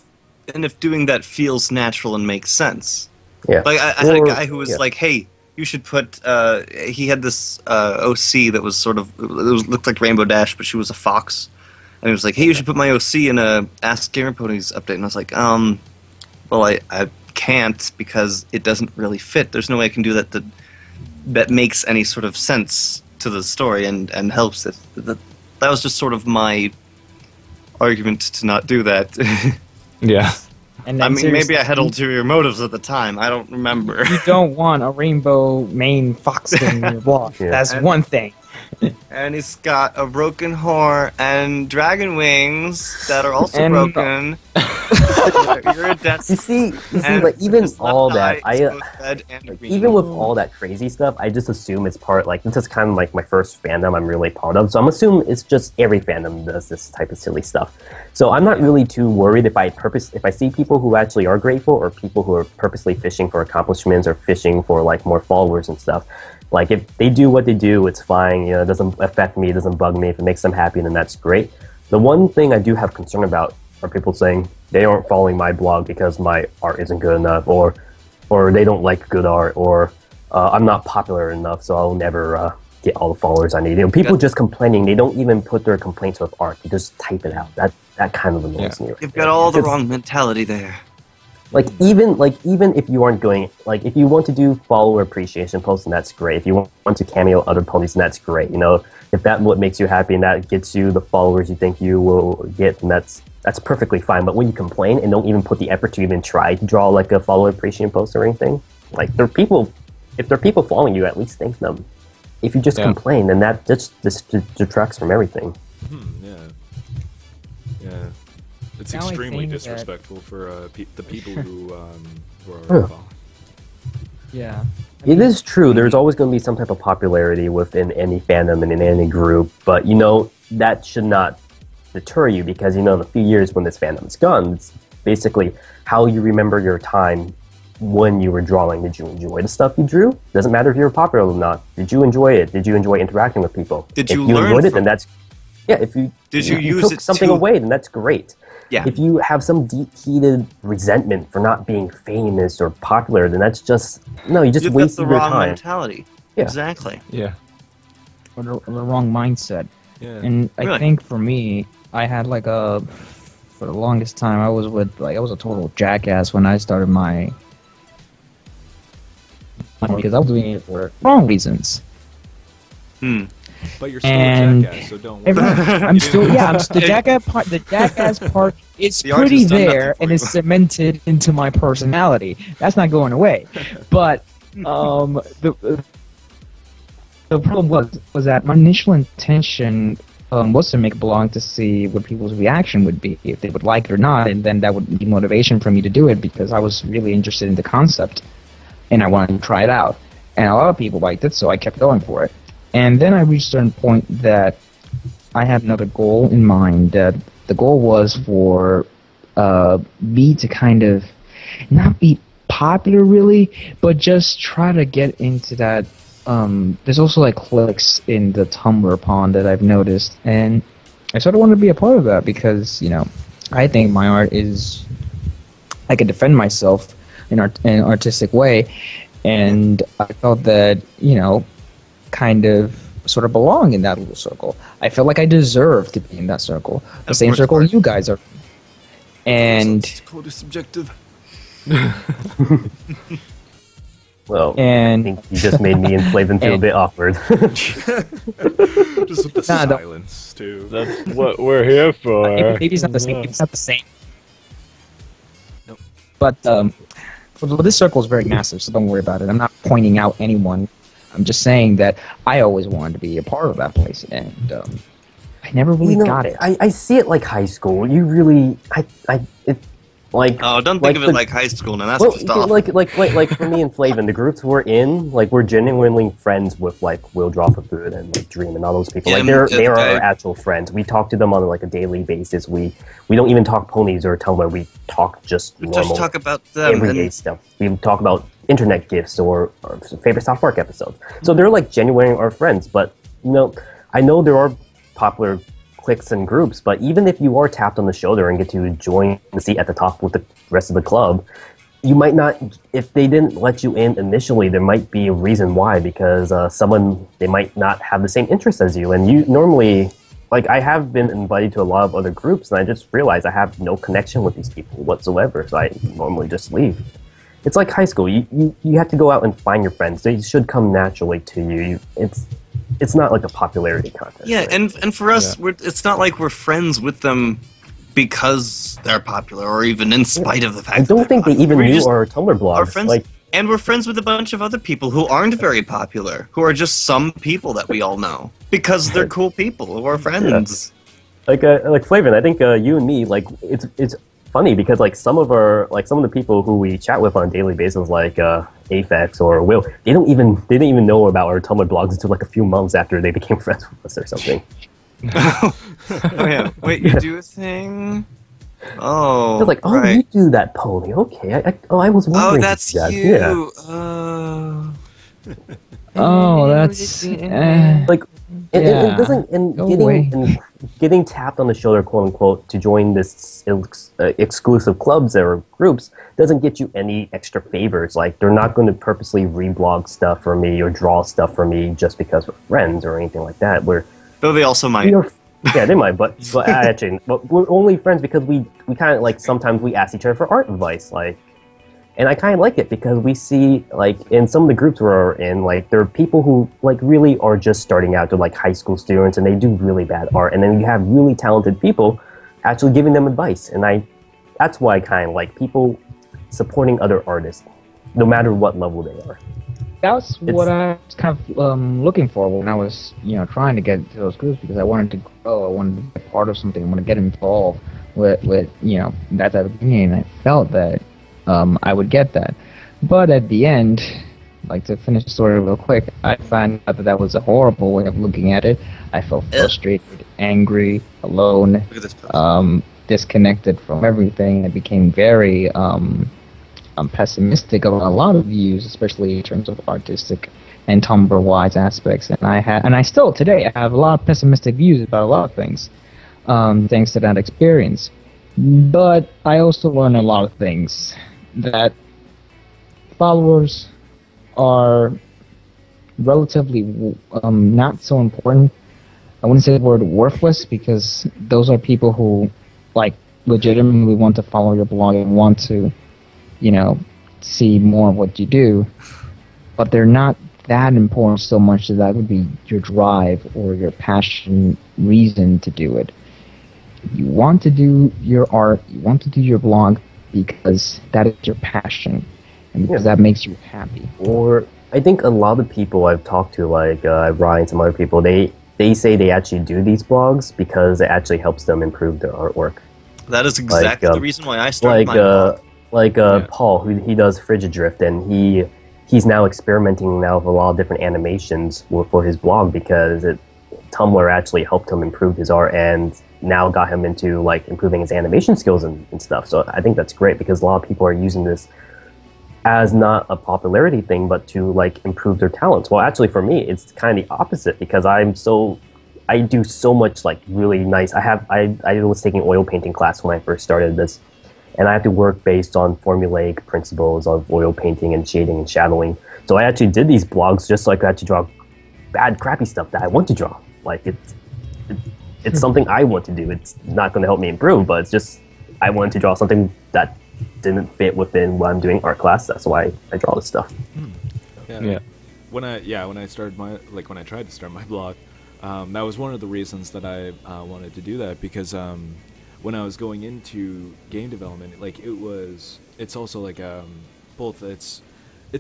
And if doing that feels natural and makes sense. Yeah. Like, I had a guy who was like, hey, you should put, he had this OC that was sort of, looked like Rainbow Dash, but she was a fox. And he was like, hey, you should put my OC in a Ask Gamer Ponies update. And I was like, well, I can't because it doesn't really fit. There's no way I can do that that makes any sort of sense to the story and helps it. That was just sort of my argument to not do that. Yeah. And I mean, maybe I had ulterior motives at the time. I don't remember. You don't want a rainbow mane fox in your blog. That's one thing. And he's got a broken horn and dragon wings that are also broken. You're a death. You see, like even all that, even with all that crazy stuff, I just assume it's part. Like, this is kind of like my first fandom I'm really part of, so I'm assuming it's just every fandom does this type of silly stuff. So I'm not really too worried if I see people who actually are grateful or people who are purposely fishing for accomplishments or fishing for like more followers and stuff. Like, if they do what they do, it's fine. It doesn't affect me. It doesn't bug me. If it makes them happy, then that's great. The one thing I do have concern about are people saying they aren't following my blog because my art isn't good enough, or they don't like good art, or I'm not popular enough, so I'll never get all the followers I need. You know, people just complaining. They don't even put their complaints with art. They just type it out. That kind of annoys me. You've got all the wrong mentality there. Like even if you aren't going, like if you want to do follower appreciation posts, and that's great. If you want to cameo other ponies, and that's great. You know, if that what makes you happy and that gets you the followers you think you will get, then that's perfectly fine. But when you complain and don't even put the effort to even try to draw like a follower appreciation post or anything, like if there are people following you, at least thank them. If you just complain, then that just detracts from everything. Yeah. It's Now I extremely think disrespectful for the people who are following. Yeah. It is true. There's always going to be some type of popularity within any fandom and in any group, but you know that should not deter you because you know in a few years when this fandom is gone, it's basically how you remember your time when you were drawing. Did you enjoy the stuff you drew? Doesn't matter if you were popular or not. Did you enjoy it? Did you enjoy interacting with people? Did you if you learn enjoyed it, from then that's if you use took it something to- away, then that's great. Yeah. If you have some deep-heated resentment for not being famous or popular, then that's just you just You've got wasted the your wrong time. mentality. Yeah. Exactly. Yeah. Or the wrong mindset. Yeah. And I Really? think for me, I had like for the longest time, I was a total jackass when I started my because I was doing it for wrong reasons. But you're still And a jackass, so don't worry. I'm still the jackass part. The jackass part is The art pretty has done nothing there for and you. is cemented into my personality. That's not going away. But the problem was that my initial intention was to make a blog to see what people's reaction would be, if they would like it or not, and then that would be motivation for me to do it because I was really interested in the concept and I wanted to try it out. And a lot of people liked it, so I kept going for it. And then I reached a certain point that I had another goal in mind. That the goal was for me to kind of not be popular really, but just try to get into that. There's also like cliques in the Tumblr pond that I've noticed, and I sort of want to be a part of that because I think my art is I can defend myself in an artistic way, and I felt that kind of sort of belong in that little circle. I felt like I deserve to be in that circle, the same course, circle Mark. you guys are. And It's totally subjective. Well, I and think you just made me and Flavin feel a bit awkward. Just with the Nah, don't- silence, too. That's what we're here for. maybe it's not the same. It's not the same. Nope. But this circle is very massive, so don't worry about it. I'm not pointing out anyone. I'm just saying that I always wanted to be a part of that place, and I never really got it. I see it like high school. You really, like. Oh, don't think of it like high school now. That's Well, just awful. like for me and Flavin, the groups we're in, like we're genuinely friends with like Will Draw for Food and like Dream and all those people. Like they are our actual friends. We talk to them on like a daily basis. We don't even talk ponies or Tumblr. We talk just normal Just talk about them. everyday And stuff. We talk about internet gifts or favorite South Park episodes. So they're like genuinely our friends. But I know there are popular cliques and groups, but even if you are tapped on the shoulder and get to join the seat at the top with the rest of the club, you might not, if they didn't let you in initially, there might be a reason why, because they might not have the same interests as you. And you normally, like I have been invited to a lot of other groups and I just realized I have no connection with these people whatsoever, so I normally just leave. It's like high school. You have to go out and find your friends. They should come naturally to you. It's not like a popularity contest. yeah, right? and for us, it's not like we're friends with them because they're popular or even in spite of the fact I don't that think they they're even popular. We knew just our Tumblr blogs. are friends. Like, And we're friends with a bunch of other people who aren't very popular, who are just some people that we all know because they're cool people who are friends. like Flavin, I think you and me, like it's funny because like some of the people who we chat with on a daily basis, like Aphex or Will, they didn't even know about our Tumblr blogs until like a few months after they became friends with us or something. Oh yeah, wait, you do a thing? Oh, They're like, oh, right. you do that pony? Okay, I was wondering. Oh, that's if you. Yeah. Oh, that's Like It doesn't. And Go away. getting tapped on the shoulder, quote unquote, to join this exclusive clubs or groups doesn't get you any extra favors. Like they're not going to purposely reblog stuff for me or draw stuff for me just because we're friends or anything like that. Though they also might. Yeah, they might, but actually, but we're only friends because we kind of like sometimes we ask each other for art advice, like. And I kind of like it because we see, like, in some of the groups we're in, like, there are people who, like, really are just starting out. They're, like, high school students, and they do really bad art. And then you have really talented people actually giving them advice. And that's why I kind of like people supporting other artists, no matter what level they are. That's what I was kind of looking for when I was, trying to get to those groups, because I wanted to grow, I wanted to be a part of something, I wanted to get involved with that type of community, and I felt that I would get that. But at the end, like to finish the story real quick, I found out that was a horrible way of looking at it. I felt frustrated, angry, alone, disconnected from everything. I became very pessimistic about a lot of views, especially in terms of artistic and Tumblr-wise aspects. And I still today have a lot of pessimistic views about a lot of things, thanks to that experience. But I also learned a lot of things, that followers are relatively not so important. I wouldn't say the word worthless, because those are people who, like, legitimately want to follow your blog and want to, see more of what you do. But they're not that important so much that would be your drive or your passion reason to do it. You want to do your art, you want to do your blog because that is your passion and because that makes you happy. Or I think a lot of people I've talked to, like Ryan and some other people, they say they actually do these blogs because it actually helps them improve their artwork. That is exactly the reason why I started my blog. Paul, who he does Frigidrift, and he's now experimenting now with a lot of different animations for his blog because Tumblr actually helped him improve his art and now got him into like improving his animation skills and stuff. So I think that's great because a lot of people are using this as not a popularity thing, but to like improve their talents. Well, actually for me, it's kind of the opposite because I do so much like really nice. I was taking oil painting class when I first started this, and I have to work based on formulaic principles of oil painting and shading and shadowing. So I actually did these blogs just so I could actually draw bad, crappy stuff that I want to draw. Like it's something I want to do. It's not going to help me improve, but it's just I wanted to draw something that didn't fit within what I'm doing art class. That's why I draw this stuff. Yeah. When I started when I tried to start my blog, that was one of the reasons that I wanted to do that, because when I was going into game development, like it's also like it's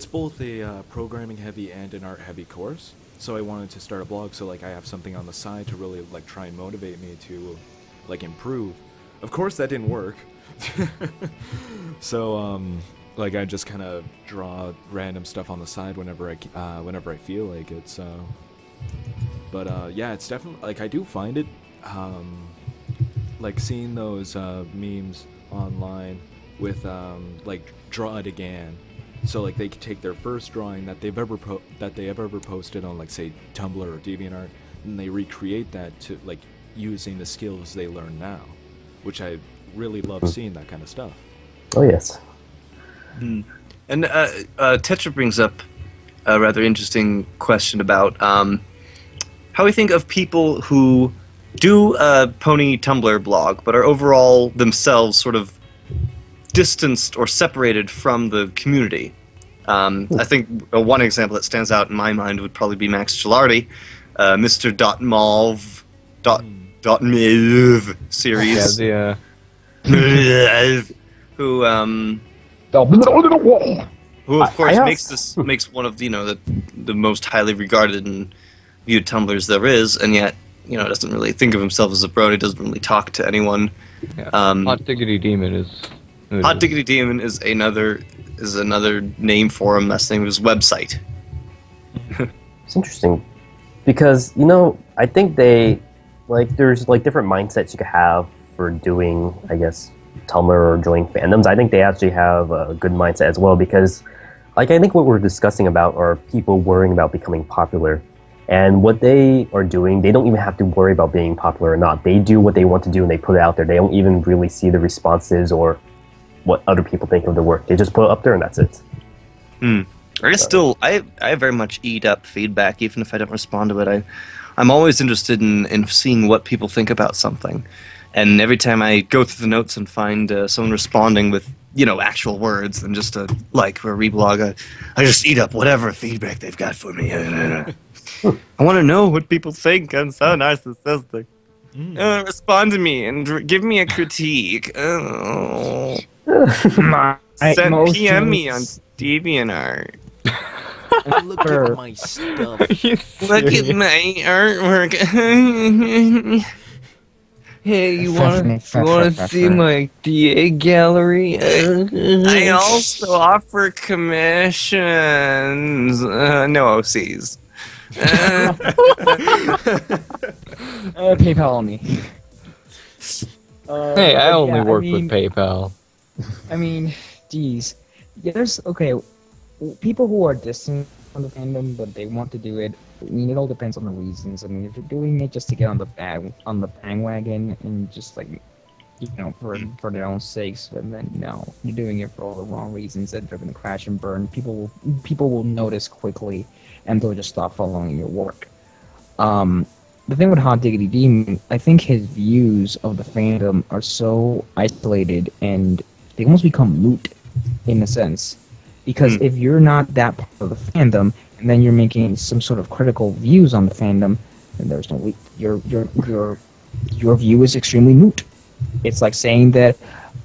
both a programming heavy and an art heavy course. So I wanted to start a blog so like I have something on the side to really like try and motivate me to like improve. Of course that didn't work. So like I just kind of draw random stuff on the side whenever I feel like it. So but yeah, it's definitely like I do find it like seeing those memes online with like draw it again. So like they could take their first drawing that they've ever posted on like say Tumblr or DeviantArt, and they recreate that to like using the skills they learn now, which I really love seeing that kind of stuff. Oh yes. And Tetra brings up a rather interesting question about how we think of people who do a pony Tumblr blog but are overall themselves sort of distanced or separated from the community. I think one example that stands out in my mind would probably be Max Gilardi, Mr. Mauve series. Yeah, who of course makes one of the most highly regarded and viewed Tumblrs there is, and yet doesn't really think of himself as a brony, doesn't really talk to anyone. Yeah. Hot Diggity Demon is. Hot Diggity Demon is another name for him. That's the name of his website. It's interesting because I think there's like different mindsets you could have for doing, I guess, Tumblr or joining fandoms. I think they actually have a good mindset as well because, like, I think what we're discussing about are people worrying about becoming popular, And what they are doing, they don't even have to worry about being popular or not. They do what they want to do and they put it out there. They don't even really see the responses or what other people think of the work. They just put it up there and that's it. I very much eat up feedback, even if I don't respond to it. I'm always interested in seeing what people think about something. And every time I go through the notes and find someone responding with, actual words than just a like or a reblog, I just eat up whatever feedback they've got for me. I want to know what people think. I'm so narcissistic. Respond to me and give me a critique. Oh. PM me on DeviantArt. Look at my stuff. Look at my artwork. Hey, you wanna see my DA gallery? I also offer commissions. No OCs. PayPal me. Hey, I only work with PayPal. I mean, geez. Yeah, there's people who are distant from the fandom, but they want to do it. I mean, it all depends on the reasons. I mean, if you're doing it just to get on the bandwagon and just for their own sakes, and then you're doing it for all the wrong reasons that they're gonna crash and burn. People will notice quickly, and they'll just stop following your work. The thing with Hot Diggity Demon, I think his views of the fandom are so isolated and they almost become moot in a sense. Because if you're not that part of the fandom, and then you're making some sort of critical views on the fandom, then there's no your view is extremely moot. It's like saying that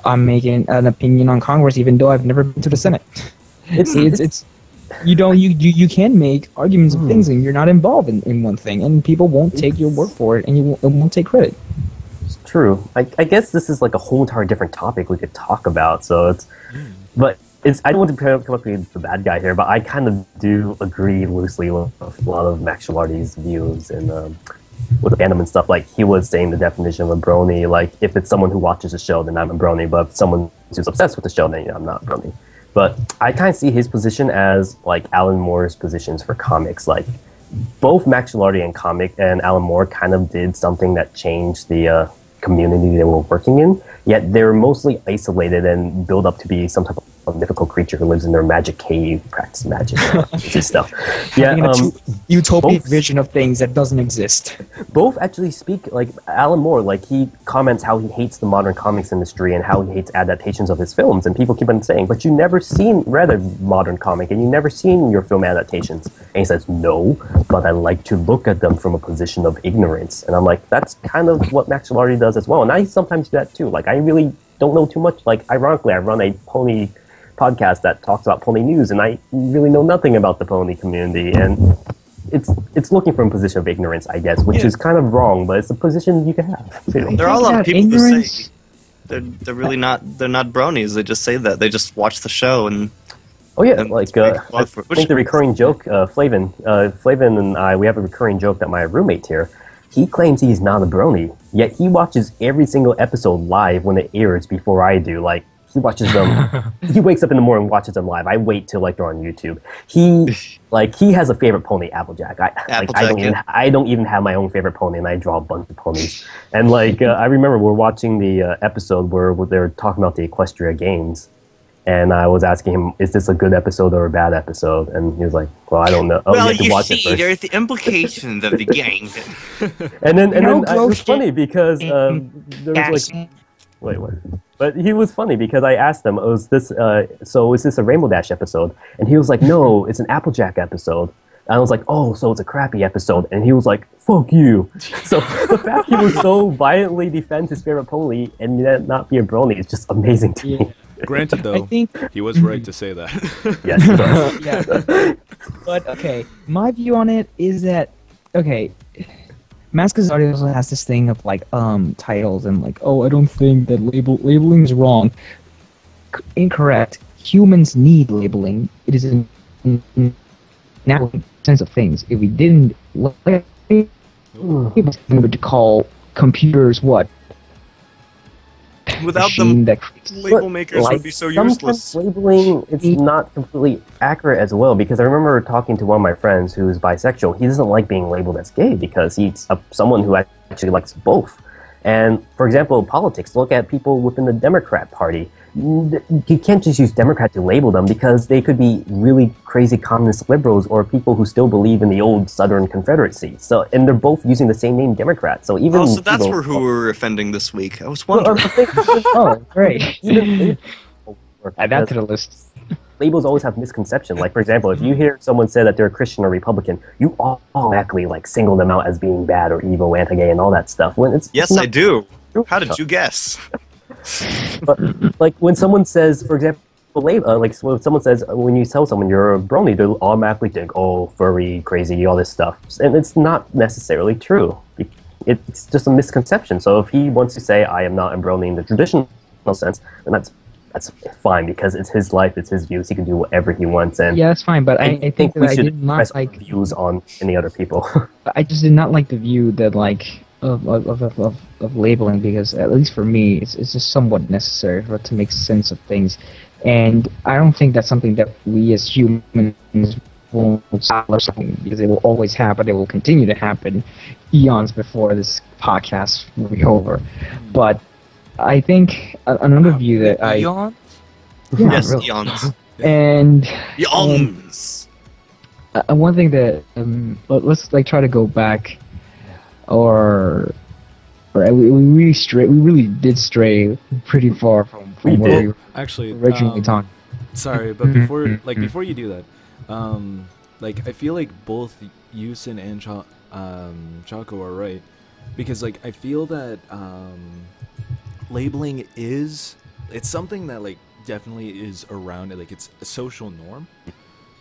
I'm making an opinion on Congress even though I've never been to the Senate. It's you can make arguments of things and you're not involved in one thing, and people won't take your word for it, and you won't take credit. It's true. I guess this is like a whole entire different topic we could talk about. So but I don't want to come up with the bad guy here, but I kind of do agree loosely with a lot of Max Gilardi's views and with the fandom and stuff. Like, he was saying the definition of a brony, like, if it's someone who watches the show, then I'm a brony, but if someone who's obsessed with the show, then I'm not a brony. But I kind of see his position as, like, Alan Moore's positions for comics. Like, both Max Gilardi and Alan Moore kind of did something that changed the community they were working in, yet they were mostly isolated and built up to be some type of mythical creature who lives in their magic cave, practice magic, and stuff. Yeah, utopic vision of things that doesn't exist. Both actually speak, like, Alan Moore, like, he comments how he hates the modern comics industry and how he hates adaptations of his films, and people keep on saying, but you never read a modern comic, and you never seen your film adaptations. And he says, no, but I like to look at them from a position of ignorance. And I'm like, that's kind of what Max Gilardi does as well, and I sometimes do that too. Like, I really don't know too much. Like, ironically, I run a pony podcast that talks about pony news, and I really know nothing about the pony community, and it's looking from a position of ignorance, I guess, which is kind of wrong, but it's a position you can have too. There are a lot of people who say they're really not bronies. They just say that they just watch the show and like I think the recurring joke, Flavin and I, we have a recurring joke that my roommate here, he claims he's not a brony, yet he watches every single episode live when it airs before I do. Like, he watches them. He wakes up in the morning and watches them live. I wait till they're on YouTube. He has a favorite pony, Applejack. I don't even have my own favorite pony, and I draw a bunch of ponies. And I remember we're watching the episode where they were talking about the Equestria Games, and I was asking him, "Is this a good episode or a bad episode?" And he was like, "Well, I don't know." Well, you see, there's the implications of the game. and then it was funny because there was like. Wait, what? But he was funny because I asked him, is this a Rainbow Dash episode? And he was like, no, it's an Applejack episode. And I was like, oh, so it's a crappy episode. And he was like, fuck you. So the fact he would so violently defend his favorite pony and yet not be a brony is just amazing to me. Granted, though, he was right to say that. Yes, he was. Yeah. But, okay, my view on it is that, okay, Max Gilardi also has this thing of titles and I don't think that labeling is wrong. Incorrect. Humans need labeling. It is in natural sense of things. If we didn't we would call computers what? Without machine them, that creates label makers would be so useless. Sometimes labeling it's not completely accurate as well, because I remember talking to one of my friends who's bisexual. He doesn't like being labeled as gay because he's someone who actually likes both. And for example, politics, look at people within the Democrat Party. You can't just use Democrat to label them because they could be really crazy communist liberals or people who still believe in the old Southern Confederacy. So, and they're both using the same name, Democrat. So even so that's who we're offending this week. I was Well, wondering. Oh, great. even Add that to the list. labels always have misconception. Like, for example, if you hear someone say that they're a Christian or Republican, you automatically like single them out as being bad or evil, anti-gay, and all that stuff. When it's Yes, not I do. true. How did you guess? But, like when someone says, for example, like when someone says when you tell someone you're a brony, they'll automatically think, oh, furry, crazy, all this stuff, and it's not necessarily true. It's just a misconception. So if he wants to say I am not a brony in the traditional sense, then that's fine because it's his life, it's his views. He can do whatever he wants, and Yeah, that's fine, but I think that we I should did not express our like. views on any other people. I just did not like the view that of labeling, because at least for me, it's just somewhat necessary for it to make sense of things, and I don't think that's something that we as humans will stop or something, because it will always happen. It will continue to happen eons before this podcast will be over. But I think another view that I Eon? yeah, Yes, really. eons. And Eons. one thing that let's like try to go back, or we really did stray pretty far from We where did. we were Actually, originally talking. sorry, but before you do that, like I feel like both Yusin and Chaco are right, because like I feel that labeling it's something that like definitely is around, like it's a social norm,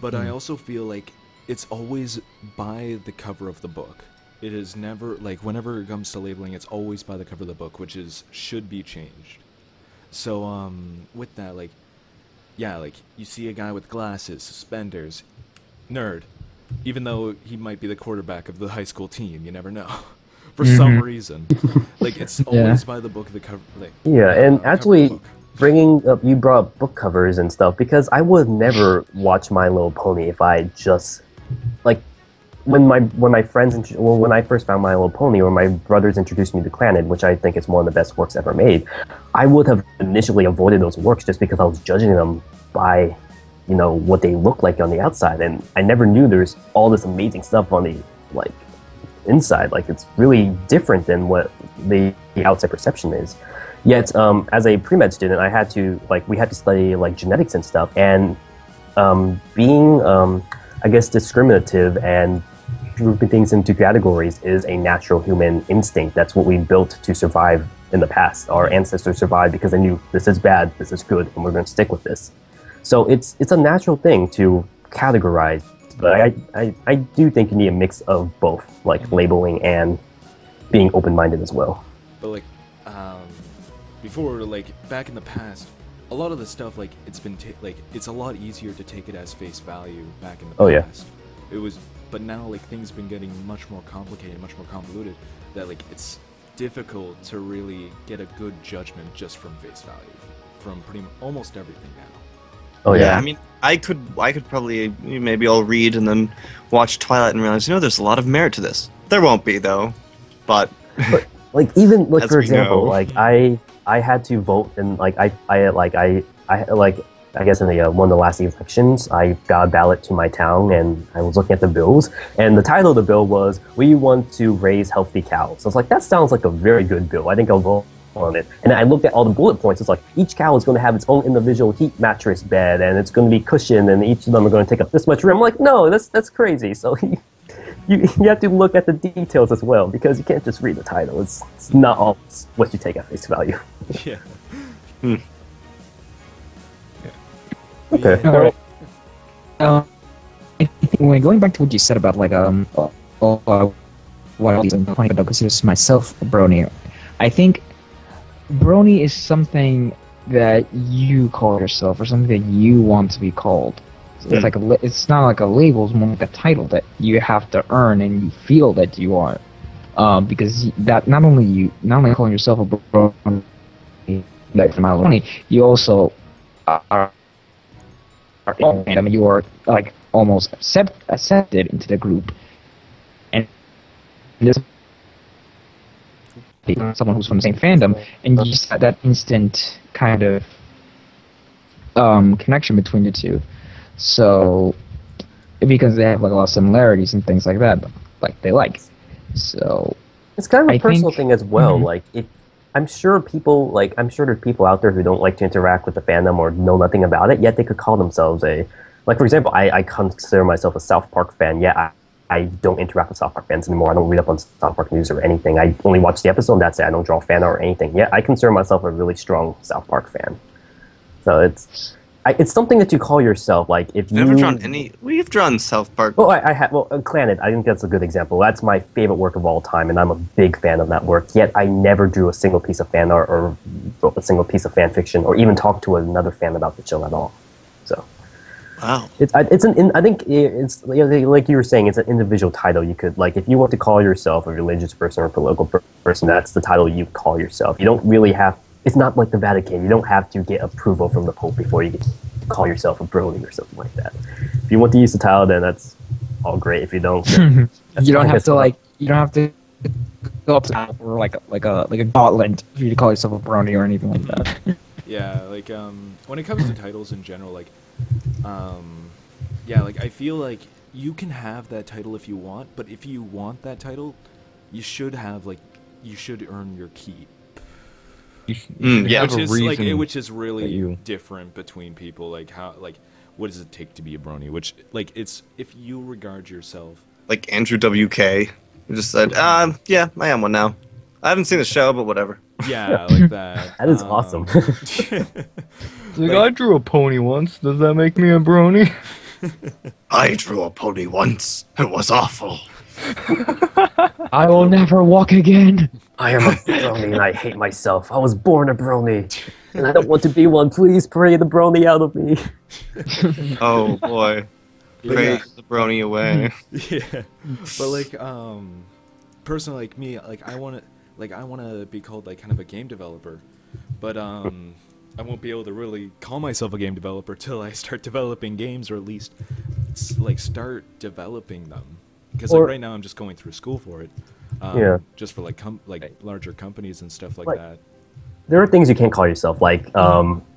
but I also feel like it's always by the cover of the book. It is never like, whenever it comes to labeling, it's always by the cover of the book, which should be changed. So with that, like, yeah, like you see a guy with glasses, suspenders, nerd, even though he might be the quarterback of the high school team, you never know. For some reason, like it's always by the book of the cover. Like, Yeah, and cover of the actually, book. bringing up, you brought up book covers and stuff, because I would never watch My Little Pony if I just, like, when my friends, when I first found My Little Pony, or my brothers introduced me to Clannad, which I think is one of the best works ever made, I would have initially avoided those works just because I was judging them by, you know, what they look like on the outside, and I never knew there's all this amazing stuff on the, like, inside. Like, it's really different than what the outside perception is. Yet, as a pre-med student, I had to, like, we had to study, like, genetics and stuff, and being, I guess, discriminative and grouping things into categories is a natural human instinct. That's what we built to survive in the past. Our ancestors survived because they knew this is bad, this is good, and we're going to stick with this. So it's a natural thing to categorize, but I do think you need a mix of both, like labeling and being open-minded as well. But like, before, like back in the past, a lot of the stuff, like it's been like it's a lot easier to take it as face value back in the Oh, yeah. past. It was, but now like things have been getting much more complicated, much more convoluted. That like it's difficult to really get a good judgment just from face value, from pretty much almost everything now. Oh yeah. I mean, I could probably, maybe I'll read and then watch Twilight and realize, there's a lot of merit to this. There won't be though, but Like, even, like, As for we example, know. like I had to vote, and like I guess in the one of the last elections, I got a ballot to my town, and I was looking at the bills, and the title of the bill was "We want to raise healthy cows." So I was like, that sounds like a very good bill. I think I'll vote on it. And I looked at all the bullet points. It's like each cow is going to have its own individual heat mattress bed, and it's going to be cushioned, and each of them are going to take up this much room. I'm like, no, that's crazy. So you have to look at the details as well, because you can't just read the title. It's not all what you take at face value. Yeah. Okay. All right. I think when going back to what you said about like what I was pointing out, considers myself a brony. I think brony is something that you call yourself, or something that you want to be called. It's like it's not like a label; it's more like a title that you have to earn, and you feel that you are. Because that not only calling yourself a brony, like amount of money, you also are I mean, you are like almost accepted into the group, and there's someone who's from the same fandom, and you just have that instant kind of connection between the two. So because they have like a lot of similarities and things like that, like they like. So it's kind of a personal think, thing as well. Mhm. Like I'm sure there's people out there who don't like to interact with the fandom or know nothing about it, yet they could call themselves like for example, I consider myself a South Park fan, yet I don't interact with South Park fans anymore. I don't read up on South Park news or anything. I only watch the episode and that's it. I don't draw fan art or anything. Yet I consider myself a really strong South Park fan. So it's something that you call yourself. Like if Never drawn any. We've drawn South Park. Well, I have. Well, Clannad, I think that's a good example. That's my favorite work of all time, and I'm a big fan of that work. Yet I never drew a single piece of fan art or wrote a single piece of fan fiction, or even talked to another fan about the show at all. So, Wow. I think it's like you were saying, it's an individual title. You could like if you want to call yourself a religious person or a political person, that's the title you call yourself. You don't really have. It's not like the Vatican. You don't have to get approval from the Pope before you get to call yourself a brony or something like that. If you want to use the title, then that's all great. If you don't, then You don't have to go up to or like a gauntlet for you to call yourself a brony or anything like that. Yeah, like when it comes to titles in general, like yeah, like I feel like you can have that title if you want, but if you want that title, you should earn your keep. Yeah. Which is really different between people. Like what does it take to be a brony? Which like it's if you regard yourself Like Andrew WK, who just said, yeah, I am one now. I haven't seen the show, but whatever. yeah, like that. that is awesome. Like, I drew a pony once. Does that make me a brony? I drew a pony once. It was awful. I will never walk again. I am a brony and I hate myself. I was born a brony, and I don't want to be one. Please pray the brony out of me. Oh boy. Pray the brony away. Yeah, but like personally, like me, like I want to be called like kind of a game developer, but I won't be able to really call myself a game developer till I start developing games, or at least like start developing them. Because like right now I'm just going through school for it. Yeah. Just for like larger companies and stuff like that. There are things you can't call yourself. Like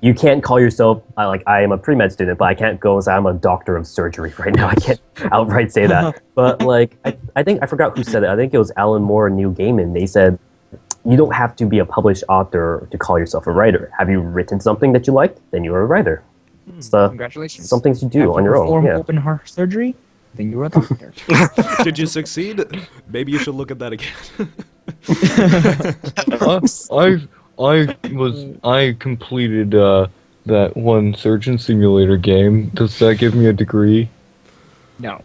you can't call yourself I am a pre-med student, but I can't go and say I'm a doctor of surgery right now. I can't outright say that. But like I think I forgot who said it. I think it was Alan Moore and Neil Gaiman. They said you don't have to be a published author to call yourself a writer. Have you written something that you like? Then you're a writer. It's Congratulations. some things you do on your own. Perform Yeah. open heart surgery, then you're a doctor. Did you succeed? Maybe you should look at that again. I completed that one surgeon simulator game. Does that give me a degree? No.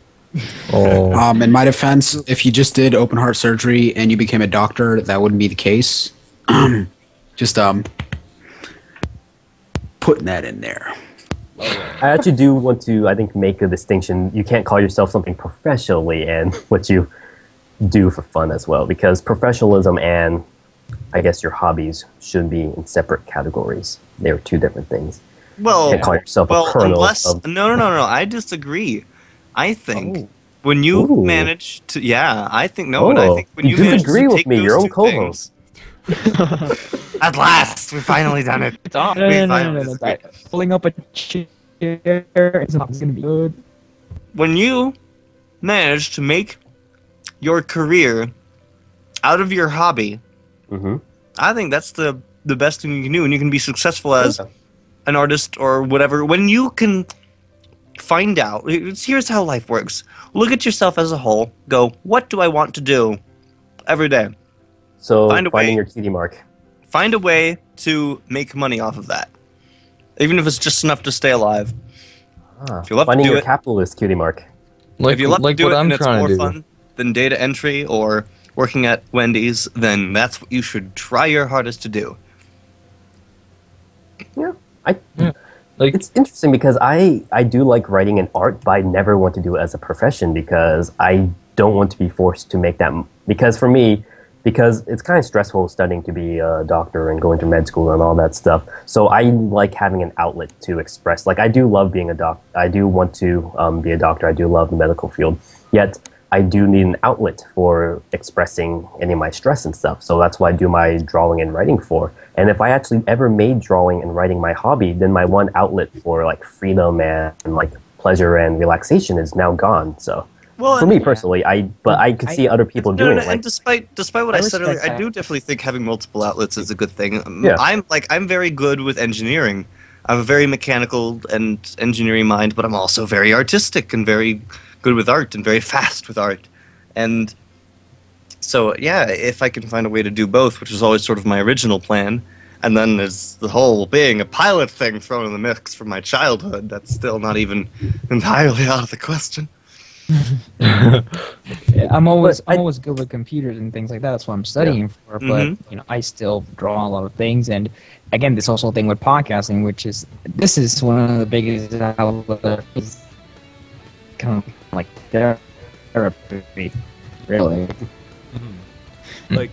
Oh. In my defense, if you just did open heart surgery and you became a doctor, that wouldn't be the case. Just putting that in there. I actually do want to, I think, make a distinction. You can't call yourself something professionally and what you do for fun as well, because professionalism and, I guess, your hobbies should be in separate categories. They're two different things. Well, You can't call yourself a colonel unless of... no, I disagree. I think when you Ooh. manage to, I think Oh, when you you manage disagree to with take me, those your own two co-host. things- At last, we've finally done it. No. Pulling up a chair is not gonna be good. When you manage to make your career out of your hobby, Mm-hmm. I think that's the best thing you can do, and you can be successful as Yeah. an artist or whatever. When you can find out, here's how life works. Look at yourself as a whole. Go, what do I want to do every day? So, Find a finding way. your cutie mark. Find a way to make money off of that, even if it's just enough to stay alive. If you love to Finding do your it, capitalist cutie mark. Like, if you love like to do what it I'm and it's trying more to do. fun than data entry or working at Wendy's, then that's what you should try your hardest to do. Yeah. Like, It's interesting because I do like writing and art, but I never want to do it as a profession because I don't want to be forced to make that. Because for me, because it's kind of stressful studying to be a doctor and going to med school and all that stuff. So I like having an outlet to express. Like I do love being a doc. I do want to be a doctor. I do love the medical field. Yet I do need an outlet for expressing any of my stress and stuff. So that's what I do my drawing and writing for. And if I actually ever made drawing and writing my hobby, then my one outlet for like freedom and like pleasure and relaxation is now gone. So. Well, for me personally, I could see other people doing it. And despite what I said earlier, I do definitely think having multiple outlets is a good thing. Yeah. I'm very good with engineering. I have a very mechanical and engineering mind, but I'm also very artistic and very good with art and very fast with art. And so, yeah, if I can find a way to do both, which was always sort of my original plan, and then there's the whole being a pilot thing thrown in the mix from my childhood, that's still not even entirely out of the question. I'm always good with computers and things like that. That's what I'm studying for. But I still draw a lot of things. And again, this also thing with podcasting, which is one of the biggest outlets, kind of like therapy, really. Like but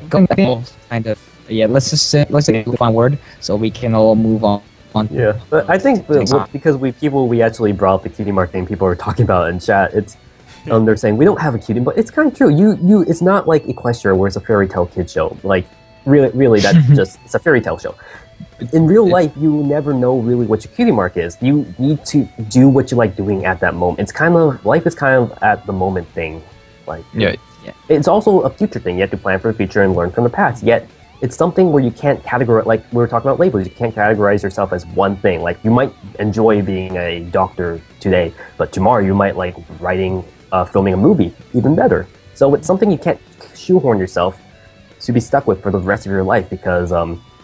going back, kind of let's say a fun word so we can all move on. Yeah, but I think because we actually brought up the cutie mark thing, people are talking about it in chat. It's they're saying we don't have a cutie, but it's kind of true. You it's not like Equestria where it's a fairy tale kid show. Like really that's just it's a fairy tale show. In real life, you never know really what your cutie mark is. You need to do what you like doing at that moment. It's kind of life is kind of at the moment thing. Like it's also a future thing. You have to plan for the future and learn from the past. Yet it's something where you can't categorize, like we were talking about labels, you can't categorize yourself as one thing. Like you might enjoy being a doctor today, but tomorrow you might like writing, filming a movie even better. So it's something you can't shoehorn yourself to be stuck with for the rest of your life because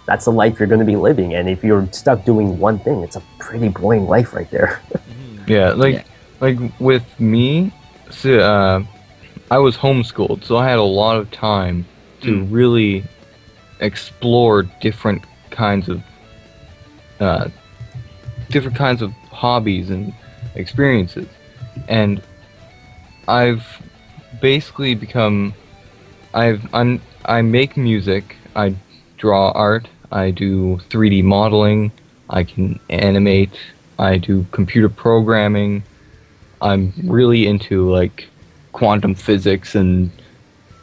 that's the life you're going to be living. And if you're stuck doing one thing, it's a pretty boring life right there. like with me, so, I was homeschooled, so I had a lot of time to really explore different kinds of hobbies and experiences, and I've basically become I make music, I draw art, I do 3D modeling, I can animate, I do computer programming, I'm really into like quantum physics and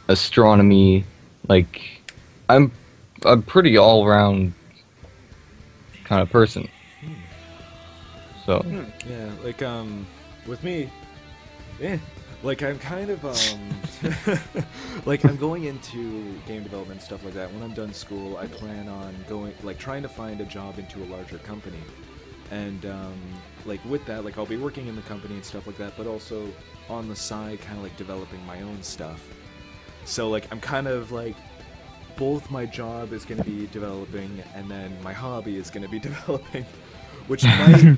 astronomy, like I'm a pretty all-around kind of person. So yeah, like with me, like I'm kind of like I'm going into game development stuff like that. When I'm done school, I plan on trying to find a job into a larger company, and like with that, like I'll be working in the company and stuff like that, but also on the side, kind of like developing my own stuff. So like I'm kind of like, both my job is going to be developing and then my hobby is going to be developing, which might,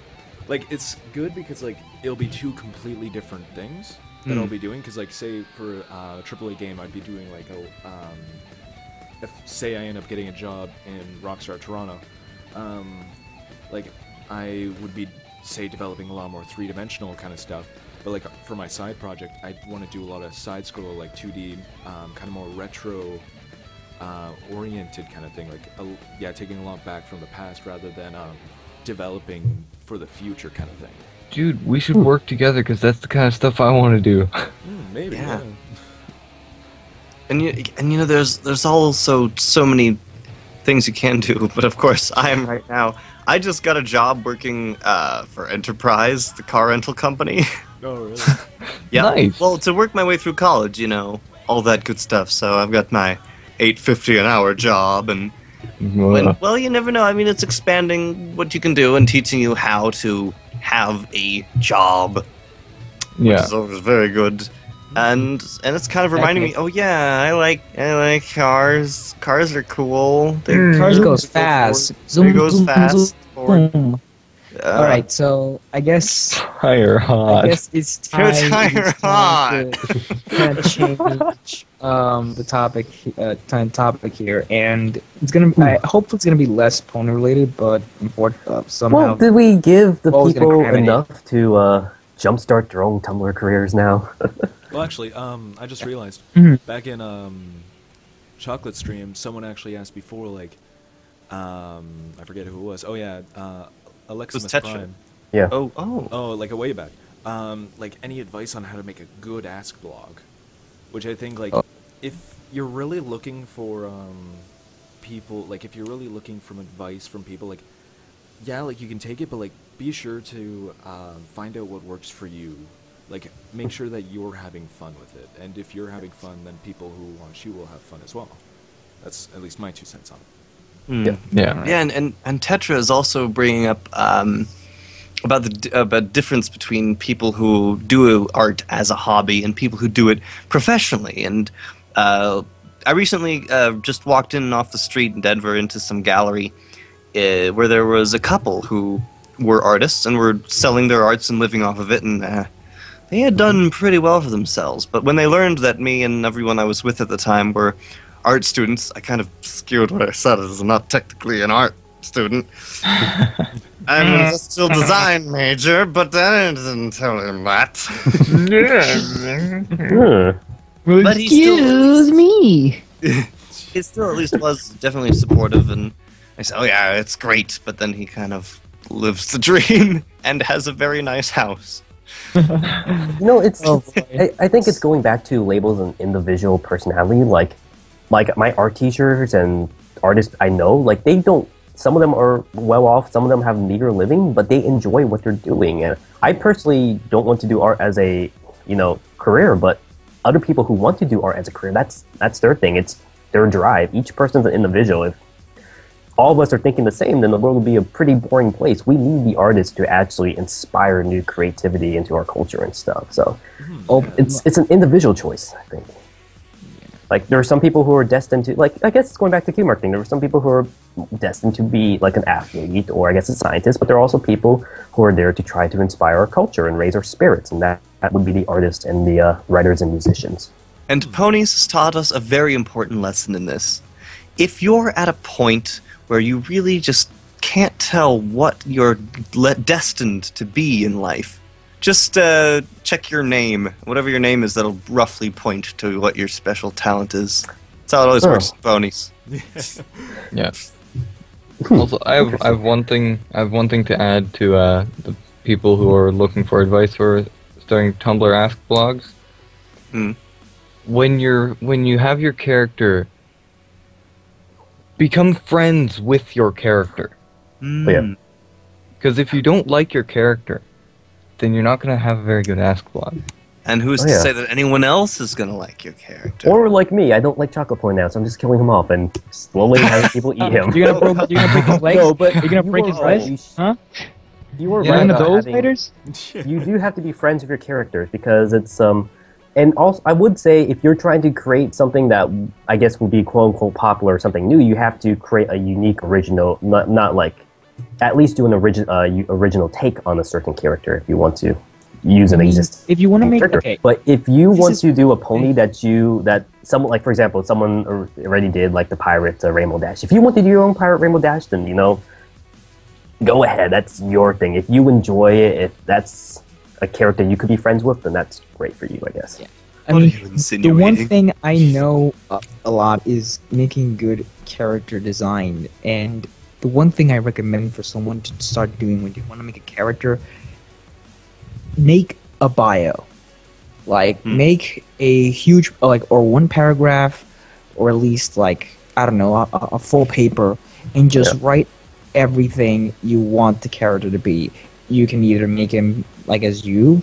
like, it's good because like it'll be two completely different things that I'll be doing. Because like say for a AAA game, I'd be doing like if say I end up getting a job in Rockstar Toronto, like I would be say developing a lot more three-dimensional kind of stuff. But like for my side project, I want to do a lot of side-scroller, like 2D, kind of more retro oriented kind of thing, like taking a lot back from the past rather than developing for the future kind of thing. Dude, we should work together because that's the kind of stuff I want to do. Maybe. Yeah. And you know, there's also so many things you can do, but of course I am right now. I just got a job working for Enterprise, the car rental company. Oh, really? Yeah. Nice. Well, to work my way through college, you know, all that good stuff. So I've got my $8.50 an hour job, and well, you never know. I mean, it's expanding what you can do and teaching you how to have a job. Yeah. Which is always very good. And it's kind of reminding me, oh yeah, I like cars. Cars are cool. Cars goes fast. It goes fast. Forward. All right, so I guess Tire hot. I guess it's time Tire hot. to change the topic here, and it's gonna. I hope it's gonna be less pony related, but somehow. Well, did we give the people enough to jumpstart their own Tumblr careers now? Well, actually, I just realized Mhm. back in Chocolate Stream, someone actually asked before, like, I forget who it was. Oh yeah, Aleximus Tetra. Prime. Yeah. Oh, like a way back. Like any advice on how to make a good Ask blog, which I think like Oh. if you're really looking for people, like if you're really looking from advice from people, like yeah, like you can take it, but like be sure to find out what works for you. Like make sure that you're having fun with it, and if you're having fun, then people who watch you will have fun as well. That's at least my 2 cents on it. Yeah. Yeah. Yeah, and Tetra is also bringing up about about difference between people who do art as a hobby and people who do it professionally. And I recently just walked in off the street in Denver into some gallery where there was a couple who were artists and were selling their arts and living off of it, and they had done pretty well for themselves. But when they learned that me and everyone I was with at the time were art students, I kind of skewed what I said as not technically an art student. I'm a still design major, but I didn't tell him that. But he still, me. he still at least was definitely supportive, and I said, "Oh yeah, it's great." But then he kind of lives the dream and has a very nice house. It's. Oh, boy. I think it's going back to labels and individual personality. Like my art teachers and artists I know, like they don't. Some of them are well off. Some of them have meager living, but they enjoy what they're doing. And I personally don't want to do art as a career, but other people who want to do art as a career, that's their thing. It's their drive. Each person's an individual. If all of us are thinking the same, then the world will be a pretty boring place. We need the artists to actually inspire new creativity into our culture and stuff. So, it's an individual choice, I think. Like, there are some people who are destined to, like, I guess it's going back to key marketing. There are some people who are destined to be, like, an athlete or, I guess, a scientist, but there are also people who are there to try to inspire our culture and raise our spirits, and that would be the artists and the writers and musicians. And Ponies has taught us a very important lesson in this. If you're at a point where you really just can't tell what you're destined to be in life, just check your name. Whatever your name is, that'll roughly point to what your special talent is. That's how it always works with Ponies. Yeah. Also, I have one thing. I have one thing to add to the people who are looking for advice for starting Tumblr Ask blogs. Hmm. When you have your character, become friends with your character. Yeah. Because if you don't like your character, then you're not going to have a very good Ask blog. And who's to say that anyone else is going to like your character? Or like me, I don't like chocolate corn now, so I'm just killing him off and slowly having people eat him. You're gonna break his legs? No, but You're gonna break his legs? Huh? You were You're right one of about those having, fighters? you do have to be friends with your characters because it's and also I would say if you're trying to create something that I guess would be quote unquote popular or something new, you have to create a unique original, not like at least do an original take on a certain character if you want to use an existing If you want to make character. okay, But if you This want is- to do a pony that someone like for example someone already did like the pirate Rainbow Dash. If you want to do your own pirate Rainbow Dash, then go ahead. That's your thing. If you enjoy it, if that's a character you could be friends with, then that's great for you, I guess. Yeah. What are you The one insinuating? thing I know a lot is making good character design, and the one thing I recommend for someone to start doing when you want to make a character, make a bio. Like, make a huge, or one paragraph, or at least, I don't know, a full paper, and just write everything you want the character to be. You can either make him as you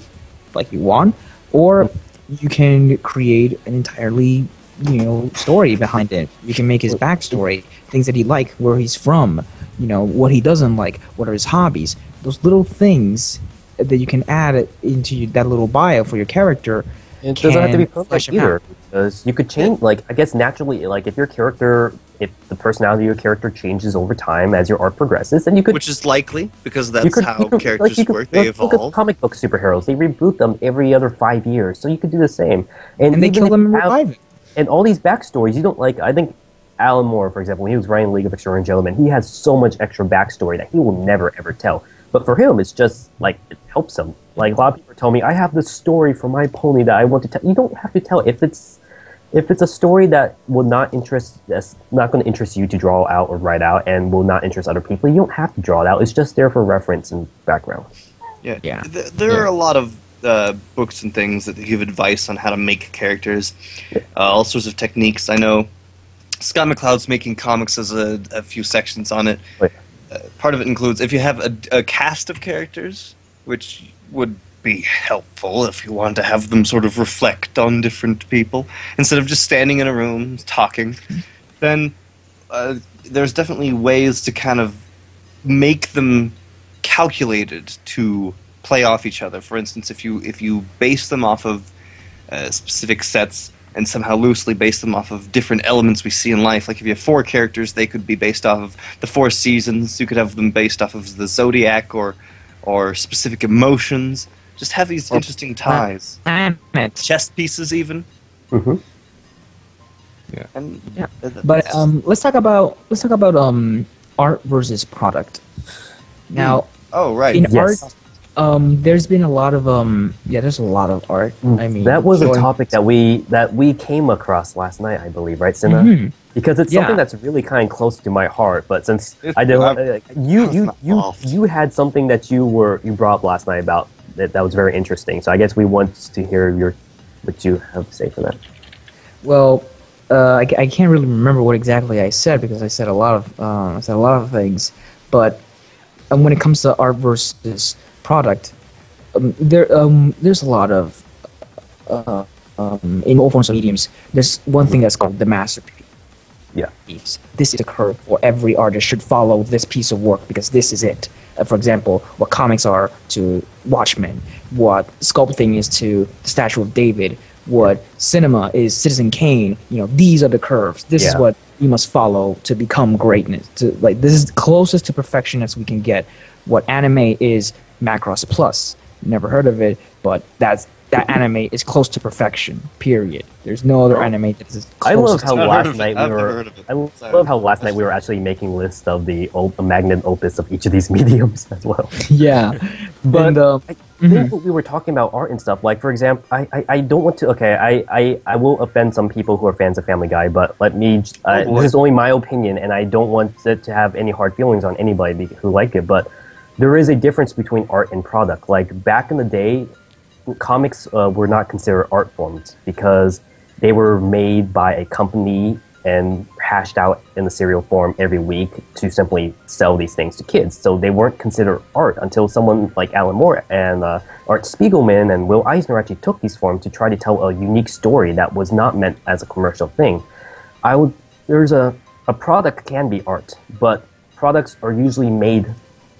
want, or you can create an entirely, story behind it. You can make his backstory, things that he like, where he's from, what he doesn't like, what are his hobbies. Those little things that you can add into that little bio for your character. It doesn't have to be flesh perfect him out. either, because you could change, I guess naturally, if your character, if the personality of your character changes over time as your art progresses, then you could... Which is likely, because you that's could- how you could- characters you could- work. They look at evolve. comic book superheroes. They reboot them every other 5 years, so you could do the same. And they even kill if them and you have- revive it. And all these backstories, you don't I think Alan Moore, for example, when he was writing League of Extraordinary Gentlemen, he has so much extra backstory that he will never, ever tell. But for him, it's just like it helps him. Like a lot of people tell me, I have this story for my pony that I want to tell. You don't have to tell it. If it's a story that will not interest, that's not going to interest you to draw out or write out, and will not interest other people, you don't have to draw it out. It's just there for reference and background. Yeah. There are a lot of books and things that give advice on how to make characters, all sorts of techniques. I know Scott McCloud's Making Comics has a few sections on it. Part of it includes if you have a cast of characters, which would be helpful if you want to have them sort of reflect on different people instead of just standing in a room talking, then there's definitely ways to kind of make them calculated to play off each other. For instance, if you base them off of specific sets and somehow loosely base them off of different elements we see in life, like if you have 4 characters, they could be based off of the 4 seasons. You could have them based off of the zodiac or specific emotions. Just have these interesting ties. Chess pieces, even. Mm-hmm. Yeah. And But let's talk about art versus product. Now, oh right, in Yes. art, there's been a lot of there's a lot of art. I mean, that was a showing- topic that we came across last night, I believe, right, Sina? Mhm. Because it's Yeah. something that's really kind of close to my heart. But since It's I didn't, not- you had something that you brought up last night about that was very interesting. So I guess we want to hear what you have to say for that. Well, I can't really remember what exactly I said because I said a lot of things. But when it comes to art versus product, there's a lot of in all forms of mediums. There's one thing that's called the masterpiece. Yeah. This is a curve where every artist should follow this piece of work because this is it. For example, what comics are to Watchmen, what sculpting is to the Statue of David, what cinema is Citizen Kane. These are the curves. This is Yeah. what you must follow to become greatness. This is closest to perfection as we can get. What anime is Macross Plus. Never heard of it, but that anime is close to perfection. Period. There's no other anime that is close. I love how I've heard last of it. night I've we never were. heard of it. I Sorry. love how last night we were actually making lists of the magnum opus of each of these mediums as well. Yeah, But and, I think what we were talking about art and stuff. Like for example, I don't want to. Okay, I will offend some people who are fans of Family Guy, but let me. boy. This is only my opinion, and I don't want it to have any hard feelings on anybody who like it. But there is a difference between art and product. Like back in the day, comics were not considered art forms because they were made by a company and hashed out in the serial form every week to simply sell these things to kids. So they weren't considered art until someone like Alan Moore and Art Spiegelman and Will Eisner actually took these forms to try to tell a unique story that was not meant as a commercial thing. There's a product can be art, but products are usually made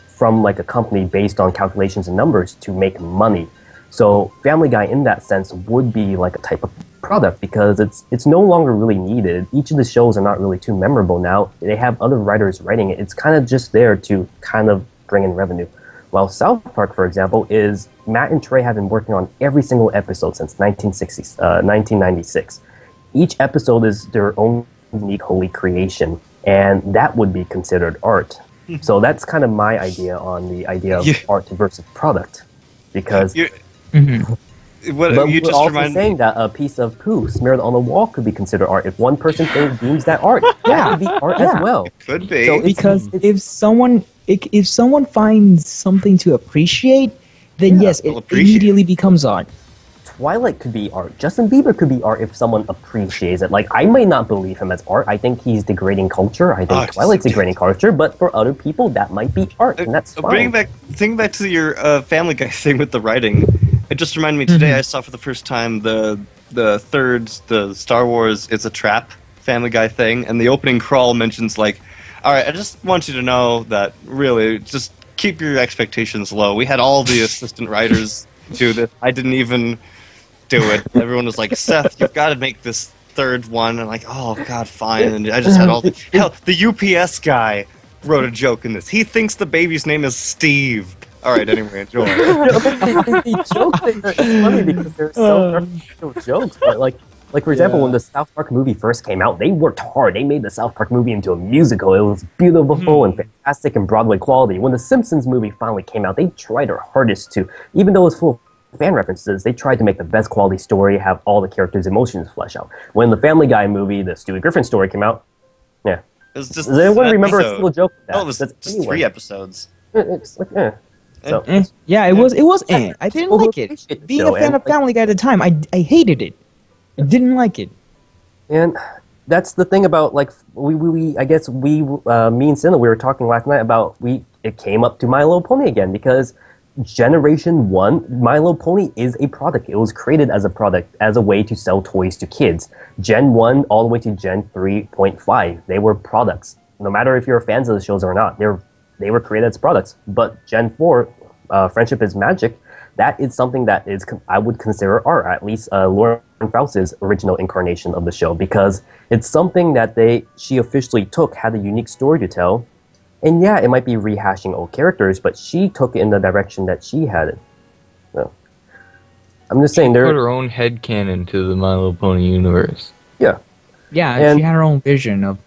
from like a company based on calculations and numbers to make money. So Family Guy in that sense would be like a type of product because it's no longer really needed. Each of the shows are not really too memorable now. They have other writers writing it. It's kind of just there to kind of bring in revenue. While South Park, for example, is Matt and Trey have been working on every single episode since 1996. Each episode is their own unique holy creation, and that would be considered art. So that's kind of my idea on the idea of art versus product, because What but you we're just also remind saying that a piece of poo smeared on a wall could be considered art. If one person deems that art, that could be art as well. could be. So because if someone finds something to appreciate, then yes, it they'll appreciate immediately becomes art. Twilight could be art. Justin Bieber could be art if someone appreciates it. Like, I might not believe him as art. I think he's degrading culture. I think Twilight's degrading culture. But for other people, that might be art, and that's fine. Thinking back to your Family Guy thing with the writing, it just reminded me today I saw for the first time the Star Wars It's a Trap Family Guy thing, and the opening crawl mentions like, all right, I just want you to know that really just keep your expectations low. We had all the assistant writers do this. I didn't even do it. Everyone was like, Seth, you've got to make this third one. And like, oh god, fine. And I just had all the UPS guy wrote a joke in this. He thinks the baby's name is Steve. All right, anyway, enjoy. They joke. It's funny because they're so jokes, but like Like, for example, Yeah. when the South Park movie first came out, they worked hard. They made the South Park movie into a musical. It was beautiful and fantastic and Broadway quality. When the Simpsons movie finally came out, they tried their hardest to, even though it was full of fan references, they tried to make the best quality story, have all the characters' emotions flesh out. When the Family Guy movie, the Stewie Griffin story came out, yeah. It was just Does anyone an remember a episode. single joke? With that? Oh, it was That's just anyway. 3 episodes. It's like, So, Yeah, it was. I didn't People who like it. appreciate the Being show a fan and, of like, Family Guy at the time, I hated it. I didn't like it. And that's the thing about, like, me and Cinna, we were talking last night about it came up to My Little Pony again because Generation 1, My Little Pony is a product. It was created as a product, as a way to sell toys to kids. Gen 1 all the way to Gen 3.5, they were products. No matter if you're fans of the shows or not, they were created as products. But Gen 4, Friendship is Magic, that is something that I would consider art, at least Lauren Faust's original incarnation of the show, because it's something that she officially had a unique story to tell. And yeah, it might be rehashing old characters, but she took it in the direction that she had it. So, I'm just saying, Put her own headcanon to the My Little Pony universe. yeah. Yeah, And- she had her own vision of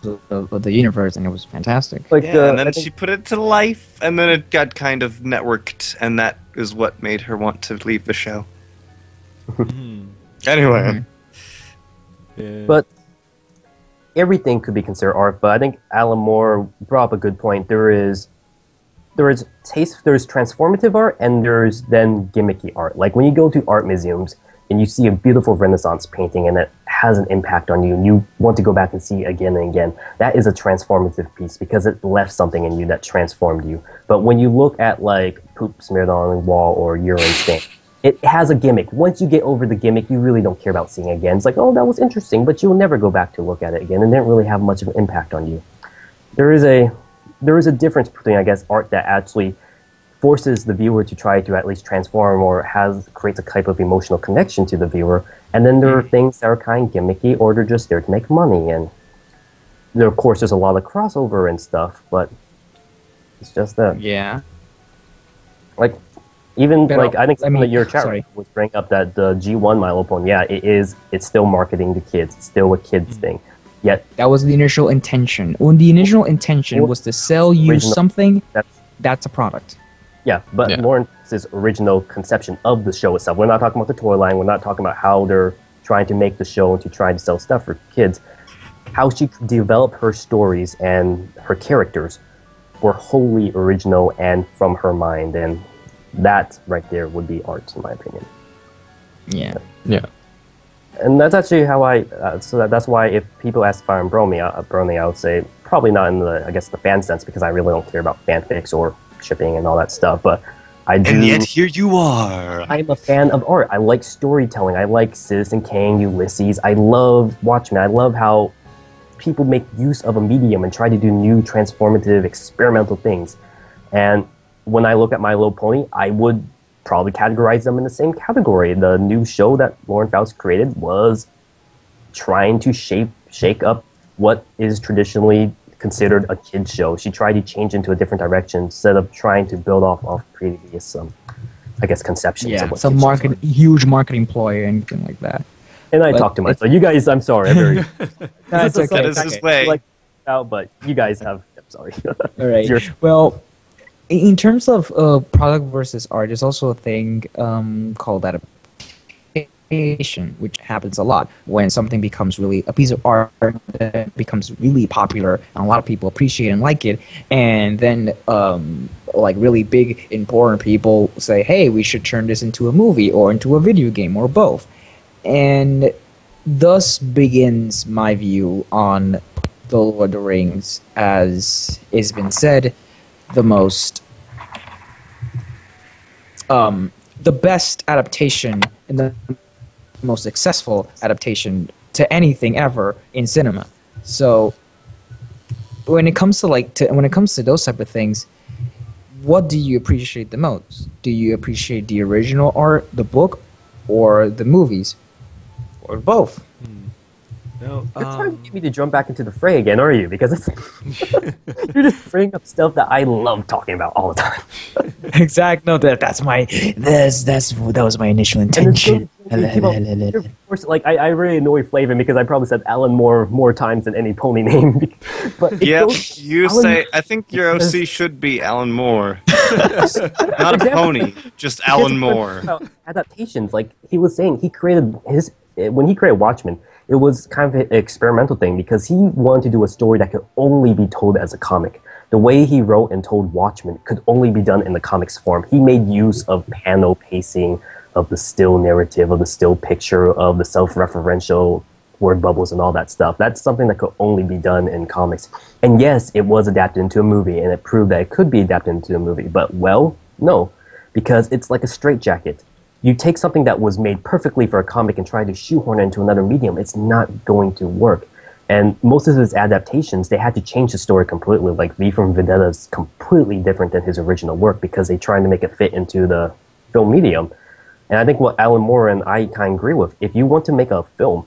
the universe, and it was fantastic. Like, Yeah, and then I think- she put it to life, and then it got kind of networked, and that is what made her want to leave the show. Anyway, Yeah. But everything could be considered art, but I think Alan Moore brought up a good point. There is taste, there's transformative art, and there's then gimmicky art. Like when you go to art museums and you see a beautiful Renaissance painting and it has an impact on you and you want to go back and see it again and again, that is a transformative piece because it left something in you that transformed you. But when you look at like poop smeared on the wall or urine stain, it has a gimmick. Once you get over the gimmick, you really don't care about seeing it again. It's like, oh, that was interesting, but you'll never go back to look at it again. It didn't really have much of an impact on you. There is a difference between, I guess, art that actually forces the viewer to try to at least transform or creates a type of emotional connection to the viewer. And then there are things that are kind of gimmicky or they're just there to make money. And there, of course, there's a lot of crossover and stuff, but it's just that. Yeah. Like, even, But, like, I think I mean, that your chat sorry. was bring up that the G1 My Little Pony, yeah, it's still marketing to kids. It's still a kids thing. Yet, That was the initial intention. When the initial intention was to sell you Original- something, that's that's a product. Yeah, but Yeah. Lawrence's original conception of the show itself. We're not talking about the toy line. We're not talking about how they're trying to make the show and to try to sell stuff for kids. How she developed her stories and her characters were wholly original and from her mind, and that right there would be art, in my opinion. Yeah. Yeah. And that's actually how that's why if people ask if I'm Bromy, I would say probably not in the, I guess, the fan sense, because I really don't care about fanfics or shipping and all that stuff, but I do. and yet here you are. I'm a fan of art. I like storytelling. I like Citizen Kane, Ulysses. I love Watchmen. I love how people make use of a medium and try to do new, transformative, experimental things. And when I look at My Little Pony, I would probably categorize them in the same category. The new show that Lauren Faust created was trying to shake up what is traditionally considered a kid's show. She tried to change into a different direction instead of trying to build off of previous, I guess, conceptions. Yeah. of what Some kids shows are. huge marketing ploy or anything like that. And I but talk too much. it's- So you guys, I'm sorry. I'm very. No, it's This is okay. That is something his I way. like out, but you guys have. I'm sorry. All right. Your- Well, in terms of product versus art, there's also a thing called adaptation, which happens a lot when something becomes really a piece of art that becomes really popular and a lot of people appreciate and like it, and then like really big important people say, "Hey, we should turn this into a movie or into a video game or both," and thus begins my view on the Lord of the Rings, as has been said, the best adaptation and the most successful adaptation to anything ever in cinema. So when it comes to those type of things, what do you appreciate the most? Do you appreciate the original art, the book, or the movies, or both? No, You're trying to get me to jump back into the fray again, are you? Because it's you're just bringing up stuff that I love talking about all the time. Exact. No, that was my initial And then intention. of course, like I really annoy Flavin because I probably said Alan more times than any pony name. But it Yeah, goes- you Alan- say, I think your OC should be Alan Moore. Not a pony, just Here's Alan the Moore. part about adaptations, like he was saying, when he created Watchmen, it was kind of an experimental thing because he wanted to do a story that could only be told as a comic. The way he wrote and told Watchmen could only be done in the comics form. He made use of panel pacing, of the still narrative, of the still picture, of the self-referential word bubbles and all that stuff. That's something that could only be done in comics. And yes, it was adapted into a movie, and it proved that it could be adapted into a movie. But, well, no, because it's like a straitjacket. You take something that was made perfectly for a comic and try to shoehorn it into another medium, it's not going to work. And most of his adaptations, they had to change the story completely. Like V from Vendetta is completely different than his original work because they tried to make it fit into the film medium. And I think what Alan Moore and I kind of agree with, if you want to make a film,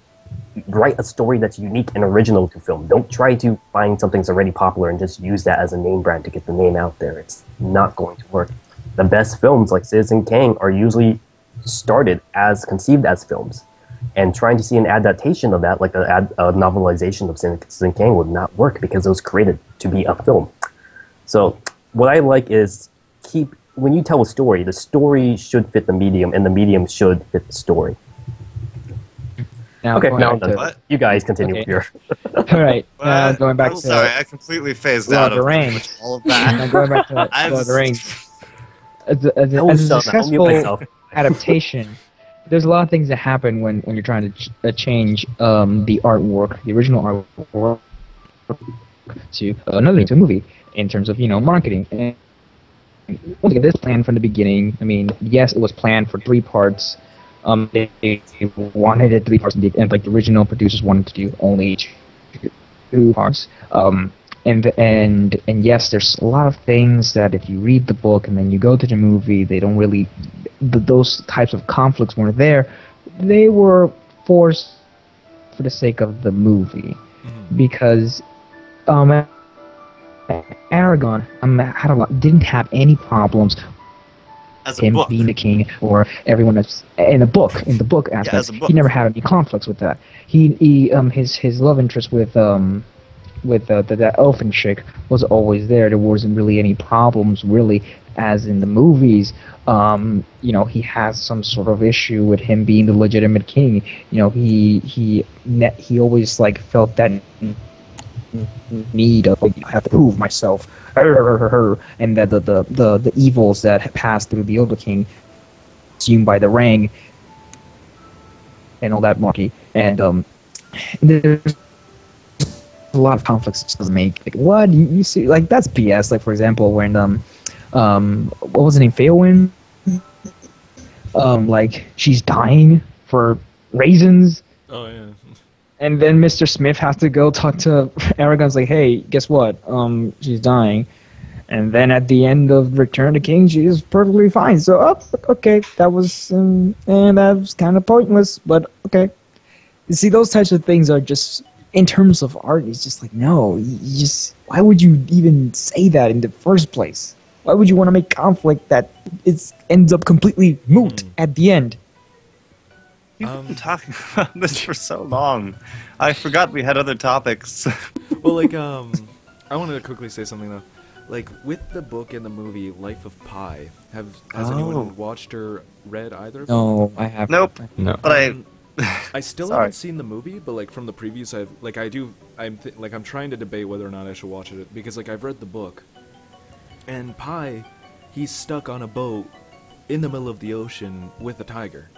write a story that's unique and original to film. Don't try to find something that's already popular and just use that as a name brand to get the name out there. It's not going to work. The best films like Citizen Kang are usually conceived as films. And trying to see an adaptation of that, like a novelization of Citizen Kang, would not work because it was created to be a film. So what I like is when you tell a story, the story should fit the medium, and the medium should fit the story. Now, Okay, going now I'm back done. What? You guys continue Okay. with your... All right. Now going back I'm to sorry, I completely phased Lord out of of the pretty Rings. much all of now that. going back to I'm Lord of the Rings. just- As a I'll as a mute successful myself. adaptation, there's a lot of things that happen when you're trying to change the artwork, the original artwork, to to a movie in terms of marketing. And once again, this planned from the beginning. I mean, yes, it was planned for 3 parts. They wanted it 3 parts, and like the original producers wanted to do only 2 parts. And yes, there's a lot of things that if you read the book and then you go to the movie, they don't really, those types of conflicts weren't there. They were forced for the sake of the movie, because Aragon didn't have any problems As a him book. being the king or everyone that's in the book aspect. as a book. He never had any conflicts with that. His love interest with the elfin chick was always there. There wasn't really any problems, really, as in the movies. He has some sort of issue with him being the legitimate king. He always felt that need of I have to prove myself, and that the evils that passed through the Elder King, consumed by the Ring, and all that malarkey. And there's a lot of conflicts it just doesn't make. Like, what you see, that's BS. Like, for example, when what was the name, Faelwyn? She's dying for raisins. Oh yeah. And then Mr. Smith has to go talk to Aragon's like, hey, guess what? She's dying. And then at the end of Return of the King, she is perfectly fine. So, okay, that was kind of pointless, but okay. You see, those types of things are just, in terms of art, it's just like, no, why would you even say that in the first place? Why would you want to make conflict that ends up completely moot at the end? You've been talking about this for so long. I forgot we had other topics. Well, I wanted to quickly say something though. With the book and the movie Life of Pi, has anyone watched or read either of them? No, I haven't. Nope. No. But I still Sorry. haven't seen the movie, but from the previews I'm trying to debate whether or not I should watch it because I've read the book, and Pi, he's stuck on a boat in the middle of the ocean with a tiger.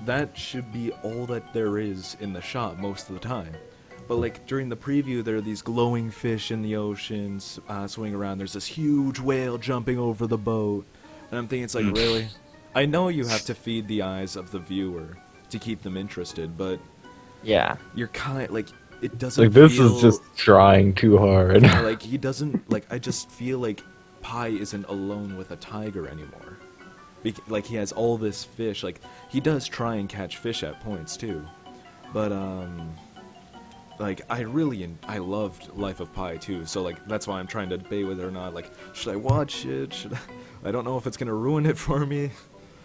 That should be all that there is in the shot most of the time. But during the preview, there are these glowing fish in the ocean swimming around. There's this huge whale jumping over the boat, and I'm thinking really? I know you have to feed the eyes of the viewer to keep them interested, but Yeah. you're it doesn't This feel, is just trying too hard. he doesn't I just feel like Pi isn't alone with a tiger anymore. He has all this fish. He does try and catch fish at points too, but like I loved Life of Pi too. So like that's why I'm trying to debate whether or not like should I watch it? I don't know if it's gonna ruin it for me.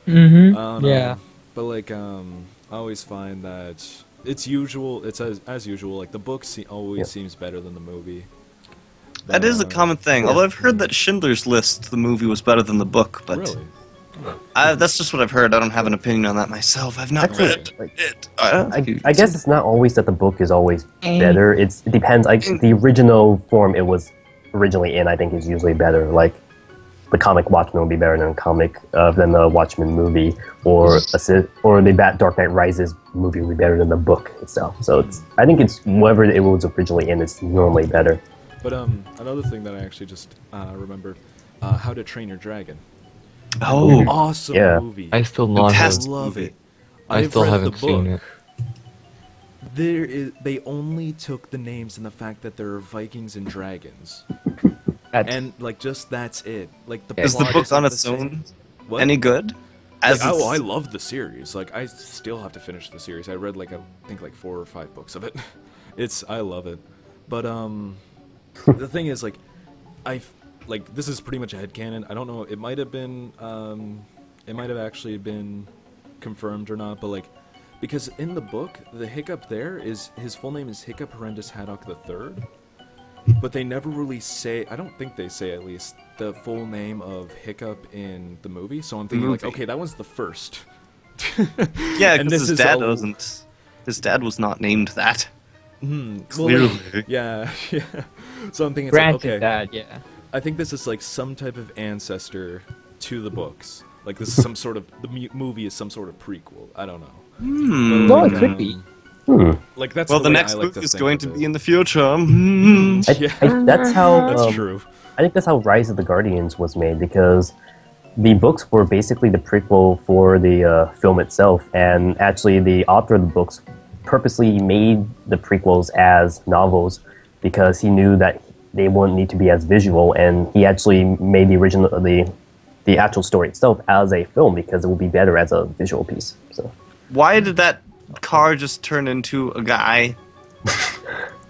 Yeah. But like I always find that it's usual. It's as usual. Like the book always seems better than the movie. That is a common thing. Although I've heard that Schindler's List, the movie, was better than the book, but Really? that's just what I've heard. I don't have an opinion on that myself. I've not Actually, read like, it. I guess it's not always that the book is always better. It depends. Like the original form it was originally in, I think, is usually better. Like the comic Watchmen will be better than a comic than the Watchmen movie, or the Dark Knight Rises movie will be better than the book itself. So I think it's whatever it was originally in is normally better. But another thing that I actually just remembered, How to Train Your Dragon. Oh, Awesome yeah. movie. I still love it. I still I've read haven't the seen book. it. They only took the names and the fact that there are Vikings and dragons, and like just that's it. Like the is the plot book isn't on the its same. own What? any good? Like, I love the series. Like I still have to finish the series. I read I think 4 or 5 books of it. I love it. But the thing is this is pretty much a headcanon. I don't know. It might have been it might have actually been confirmed or not. But because in the book, the Hiccup there is his full name is Hiccup Horrendous Haddock III. But they never really say, I don't think they say at least, the full name of Hiccup in the movie. So I'm thinking okay, that was the first. Yeah, And because this is his dad was not named that. Clearly. Yeah. So I'm thinking, Granted okay, that, yeah. I think this is some type of ancestor to the books. Like this is some sort of, the movie is some sort of prequel. I don't know. Well, it could be. Like that's Well, the the way next I like movie to is think going of to it. be in the future. That's how. That's true. I think that's how Rise of the Guardians was made, because the books were basically the prequel for the film itself, and actually the author of the books purposely made the prequels as novels because he knew that they wouldn't need to be as visual, and he actually made the actual story itself as a film because it would be better as a visual piece. So Why did that car just turn into a guy?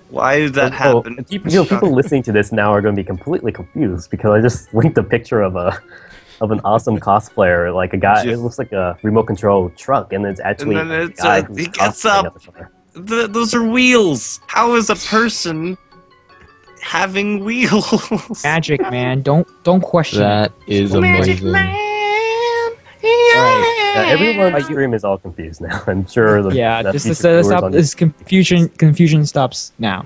Why did that happen? People listening to this now are going to be completely confused because I just linked a picture of an awesome cosplayer, like a guy. It looks like a remote control truck, and it's actually And then a it's guy like, who's he gets cosplaying up. as a car. Those are wheels. How is a person having wheels? Magic, man. Don't question it. That is Magic amazing. man. Yeah, everyone on stream is all confused now. I'm sure. Yeah, the just to future set us viewers up, on- this confusion stops now.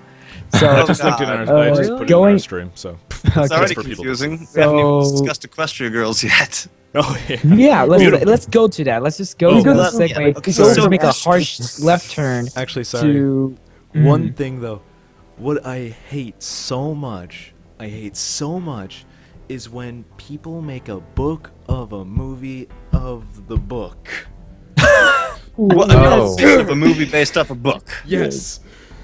So, I just linked it in our, I just put it in our stream, so. It's already for people to confusing. see. We haven't even So- discussed Equestria Girls yet. Oh yeah. yeah, Beautiful. let's go to that. Let's just go Oh, to the well, segue. yeah, okay, So so- to make a harsh left turn Actually, sorry. to One thing though, what I hate so much, is when people make a book of a movie of the book. What? Oh. Of a movie based off a book. Yes.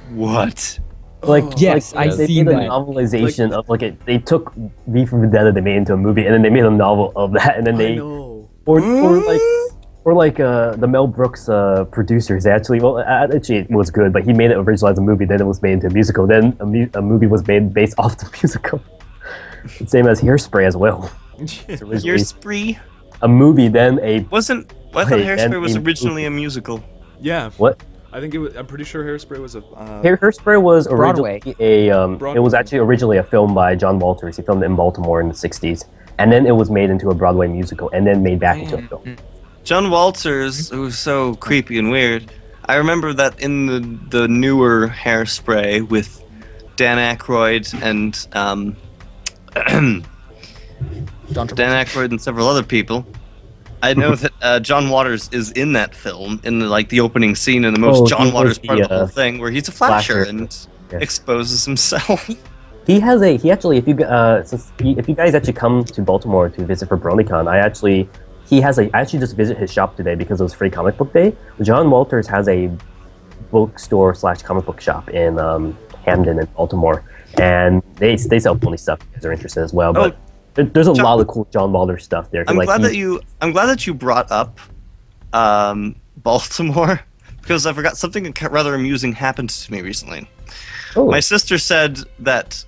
What? Like Yes, like, I've they seen did a that. novelization of they took V for Vendetta, they made it into a movie, and then they made a novel of that, and then I they know. or the Mel Brooks producers actually. Well, actually it was good, but he made it original as a movie. Then it was made into a musical. Then a movie was made based off the musical. Same as Hairspray as well. It's originally Your spree a movie, then a wasn't. I thought Wait, Hairspray and was a originally a musical. Yeah. what? I think it was. I'm pretty sure Hairspray was a. Hairspray was Broadway. originally it Broadway. was actually originally a film by John Walters. He filmed it in Baltimore in the '60s, and then it was made into a Broadway musical, and then made back into a film. John Walters, who was so creepy and weird. I remember that in the newer Hairspray with Dan Aykroyd and Dan Aykroyd and several other people. I know that John Waters is in that film in the opening scene in the most Oh, John he Waters was part of the the, whole thing, where he's a flasher flasher. and Yeah. exposes himself. He actually, if you guys actually come to Baltimore to visit for BronyCon, I actually just visit his shop today because it was free comic book day. John Walters has a bookstore / comic book shop in Hamden in Baltimore, and they sell pony stuff if they're interested as well. But there's a lot of cool John Walters stuff there. I'm glad that you brought up Baltimore because I forgot something rather amusing happened to me recently. Oh, My sister said that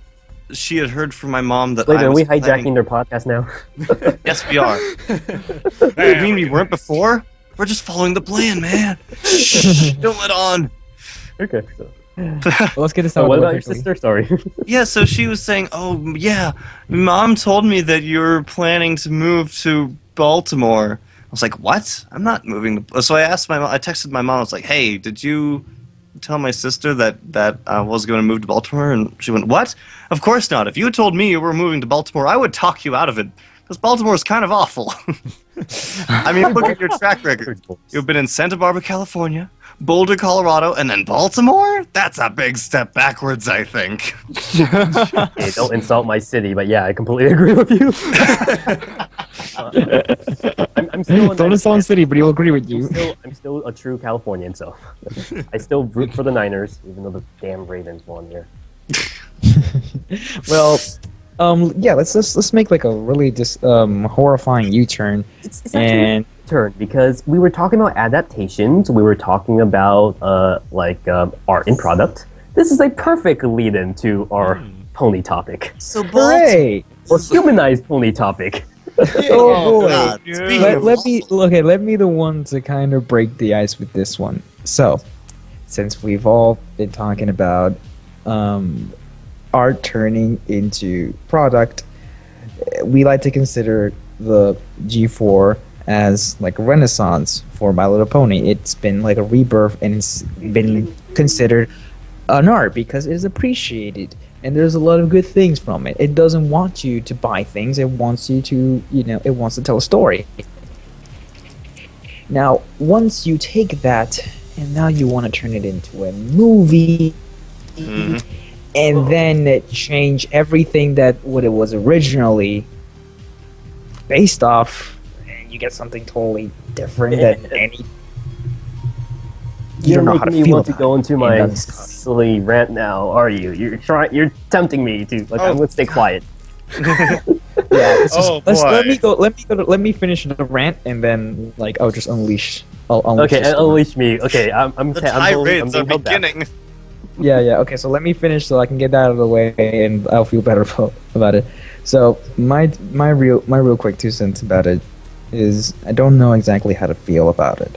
she had heard from my mom that wait, I are was we hijacking planning... their podcast now? Yes, we are. You mean we weren't before? We're just following the plan, man. Shh, don't let on. Okay. So. Well, let's get this So out what of the about way your quickly. sister? Sorry. Yeah, so she was saying, oh, yeah, Mom told me that you're planning to move to Baltimore. I was like, what? I'm not moving. So I asked my mom, I texted my mom, I was like, hey, did you tell my sister that I was going to move to Baltimore? And she went, what? Of course not. If you had told me you were moving to Baltimore, I would talk you out of it. Because Baltimore is kind of awful. I mean, look at your track record. You've been in Santa Barbara, California, Boulder, Colorado, and then Baltimore? That's a big step backwards, I think. Hey, don't insult my city, but yeah, I completely agree with you. I'm still Don't insult the city, but he'll agree with you. I'm still a true Californian, so I still root for the Niners, even though the damn Ravens won here. Well, yeah, let's make like a really just horrifying U-turn. It's actually And a turn because we were talking about adaptations. We were talking about art and product. This is a perfect lead-in to our pony topic, So hooray! or humanized pony topic. Oh boy! God. Speaking of Let me the one to kind of break the ice with this one. So, since we've all been talking about art turning into product, we like to consider the G4 as like a renaissance for My Little Pony. It's been like a rebirth, and it's been considered an art because it is appreciated and there's a lot of good things from it. It doesn't want you to buy things, it wants you to, it wants to tell a story. Now, once you take that and now you want to turn it into a movie, and then change everything that what it was originally based off, and you get something totally different than any. You You're don't know how to making me feel want to about go it. into And my that's- silly rant now, are you? You're tempting me to. Like, I'm gonna stay quiet. Yeah, let's just- Oh, boy. Let me finish the rant, and then like I'll just unleash. I'll unleash. Okay, this and unleash me. Okay, I'm the I'm tirades are being held back. beginning. Yeah. Okay, so let me finish so I can get that out of the way, and I'll feel better about it. So my real quick 2 cents about it is I don't know exactly how to feel about it.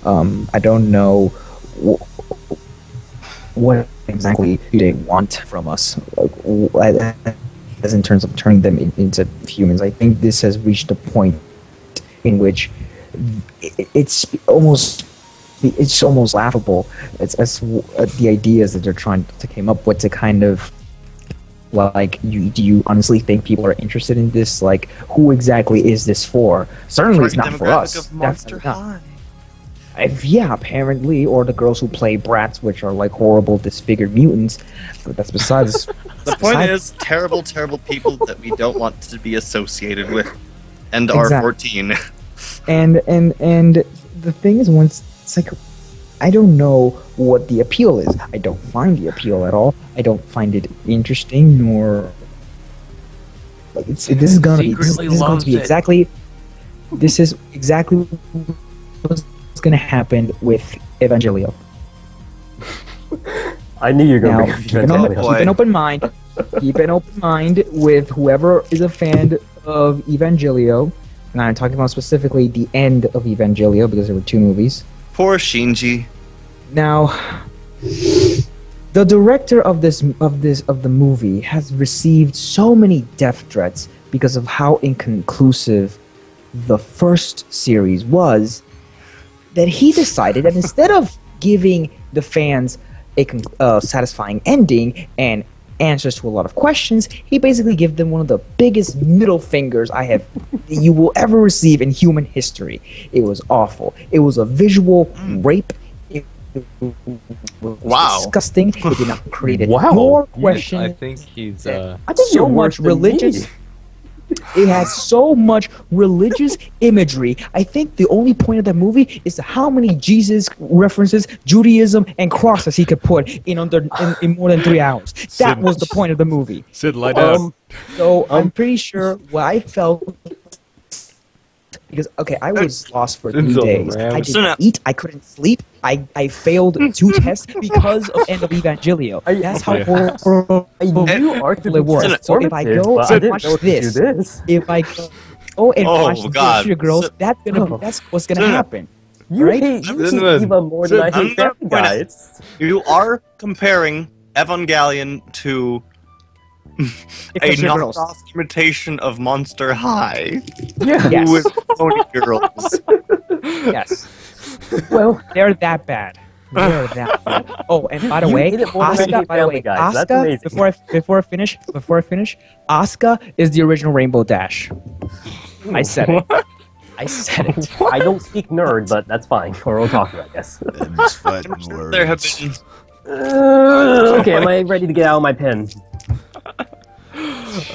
I don't know what exactly they want from us, as in terms of turning them into humans. I think this has reached a point in which it's almost laughable. It's the ideas that they're trying to come up with to kind of like, do you honestly think people are interested in this? Like, who exactly is this for? Certainly, it's not for us. Demographic of Monster Definitely not. High. Yeah, apparently, or the girls who play brats, which are like horrible, disfigured mutants. But that's besides. The point is, terrible, terrible people that we don't want to be associated with, and are Exactly. 14. And the thing is, once it's like, I don't know what the appeal is. I don't find the appeal at all. I don't find it interesting, nor like this is gonna be exactly. This is exactly what's gonna happen with EvanGello. I knew you were Now, gonna keep an open mind. Keep an open mind with whoever is a fan of EvanGello. And I'm talking about specifically the end of EvanGello because there were 2 movies. Poor Shinji. Now, the director of the movie has received so many death threats because of how inconclusive the first series was, that he decided that instead of giving the fans a satisfying ending and answers to a lot of questions, he basically gave them one of the biggest middle fingers you will ever receive in human history. It was awful. It was a visual rape. It was disgusting. It did not create more question. I think he's. I think So much religious. It has so much religious imagery. I think the only point of that movie is how many Jesus references, Judaism, and crosses he could put in more than 3 hours. That was the point of the movie. Sid, lie down. So I'm pretty sure what I felt because okay, I was lost for 3 It's all days. around. I didn't eat. I couldn't sleep. I failed 2 tests because of End of EvanGelio. That's how horrible I knew art could be it was. So if I transformative, go but I and didn't watch know it could do this, this. if I go and Oh, watch God. Sugar Girls, that's what's gonna happen. You Right? hate Cinnamon. Eva more than I I'm hate gonna Family point Guy. out- It's- You are comparing Evangelion to a Because Sugar Girls. knockoff imitation of Monster High Yes. with Pony Girls. Yes. Well, They're that bad. They're that bad. Oh, and by the You way, hate it more than I Asuka. hate By the way, Family Guy, so that's Asuka. amazing. Before I finish, Asuka is the original Rainbow Dash. I said it. I said it. I don't speak nerd, but that's fine. Or we'll talk about it, I guess. Them's fighting There have words. been Okay, am I ready to get out of my pen?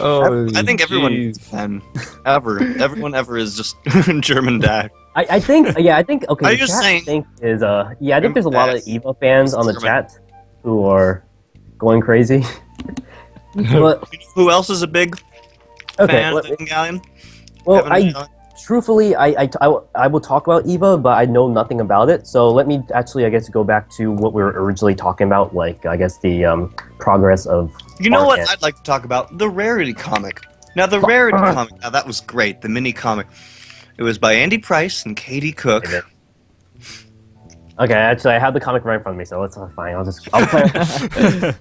Oh, I think everyone jeez. can. Everyone ever is just German Dash. I think, okay. Are the you just chat saying- I think is, I think there's a lot of Yes. Eva fans on the German. chat who are going crazy. But, Who else is a big okay, fan of Evangelion? well, truthfully, I will talk about Eva, but I know nothing about it. So let me actually, I guess, go back to what we were originally talking about, like, I guess, the progress of... You know what Arcane. I'd like to talk about? The Rarity comic. Now, the Rarity comic, now that was great, the mini comic. It was by Andy Price and Katie Cook. Okay. Okay, actually, I have the comic right in front of me, so it's fine. I'll play.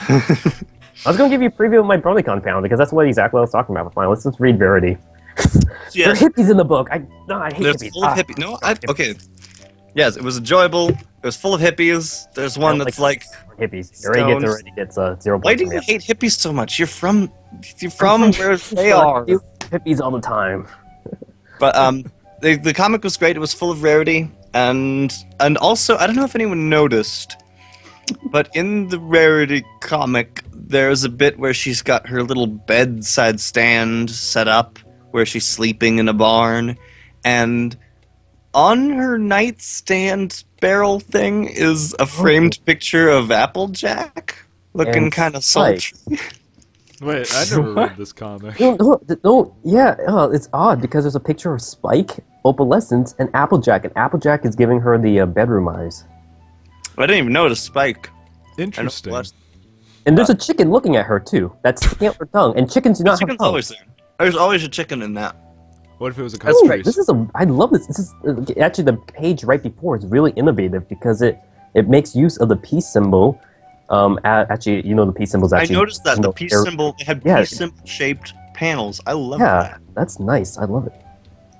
I was going to give you a preview of my BronyCon panel, because that's what exactly what I was talking about. But fine, let's just read Verity. There are Yes, hippies in the book. I hate there's hippies. full of hippies. No, okay. Yes, it was enjoyable. It was full of hippies. There's one don't that's like like, hippies. Stones. Already gets 0 why points do from you me. hate hippies so much? You're from where they are. You hippies all the time. But the comic was great. It was full of Rarity, and also I don't know if anyone noticed, but in the Rarity comic, there's a bit where she's got her little bedside stand set up, where she's sleeping in a barn, and on her nightstand barrel thing is a framed picture of Applejack, looking And kind of Spike. sultry. Wait, I never read this comic. No, yeah, it's odd because there's a picture of Spike, Opalescence, and Applejack, and Applejack is giving her the bedroom eyes. I didn't even notice Spike. I Interesting. know- And there's a chicken looking at her too. That's sticking out her tongue, and chickens do The not have chicken's tongues. always there. There's always a chicken in that. What if it was a Ooh, country? this is I love this. This is actually the page right before is really innovative because it makes use of the peace symbol. Actually, the peace symbol's I actually. noticed that the peace air- symbol they had Yeah. peace symbol shaped panels. I love Yeah, that. that's nice. I love it.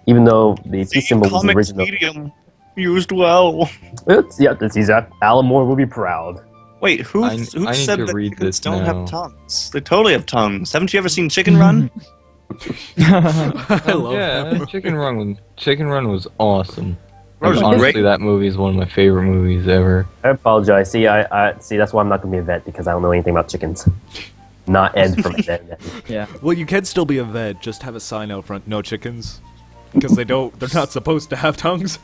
Even though the peace symbol was the Comics original. medium used well. It's exact. Alan Moore will be proud. Wait, who I need said to that read chickens this don't now. have tongues? They totally have tongues. Haven't you ever seen Chicken Run? I love Yeah, that. Chicken Run was awesome. That was Honestly, great. that movie is one of my favorite movies ever. I apologize. See, I see. That's why I'm not gonna be a vet because I don't know anything about chickens. Not Ed from Ed. Yeah. Well, you can still be a vet. Just have a sign out front: "No chickens," because they're not supposed to have tongues.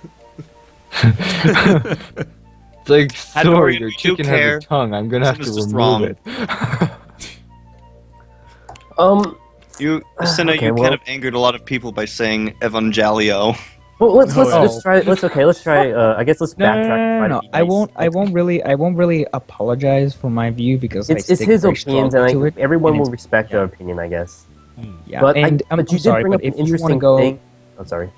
It's like, I don't sorry, really your do chicken care. has a tongue. I'm gonna have to Something's just remove wrong. it. You, Cinna, Okay, you well- kind of angered a lot of people by saying Evangelio. Well, let's Oh, try. Let's try. I guess let's No, backtrack. and try no. to be I nice. won't really apologize for my view because It's I it's stick his very opinions, strongly and to it. everyone and will it's- respect yeah. your opinion, I guess. Yeah, But and but you I'm did sorry, bring but up an if you want to interesting go, thing. I'm sorry.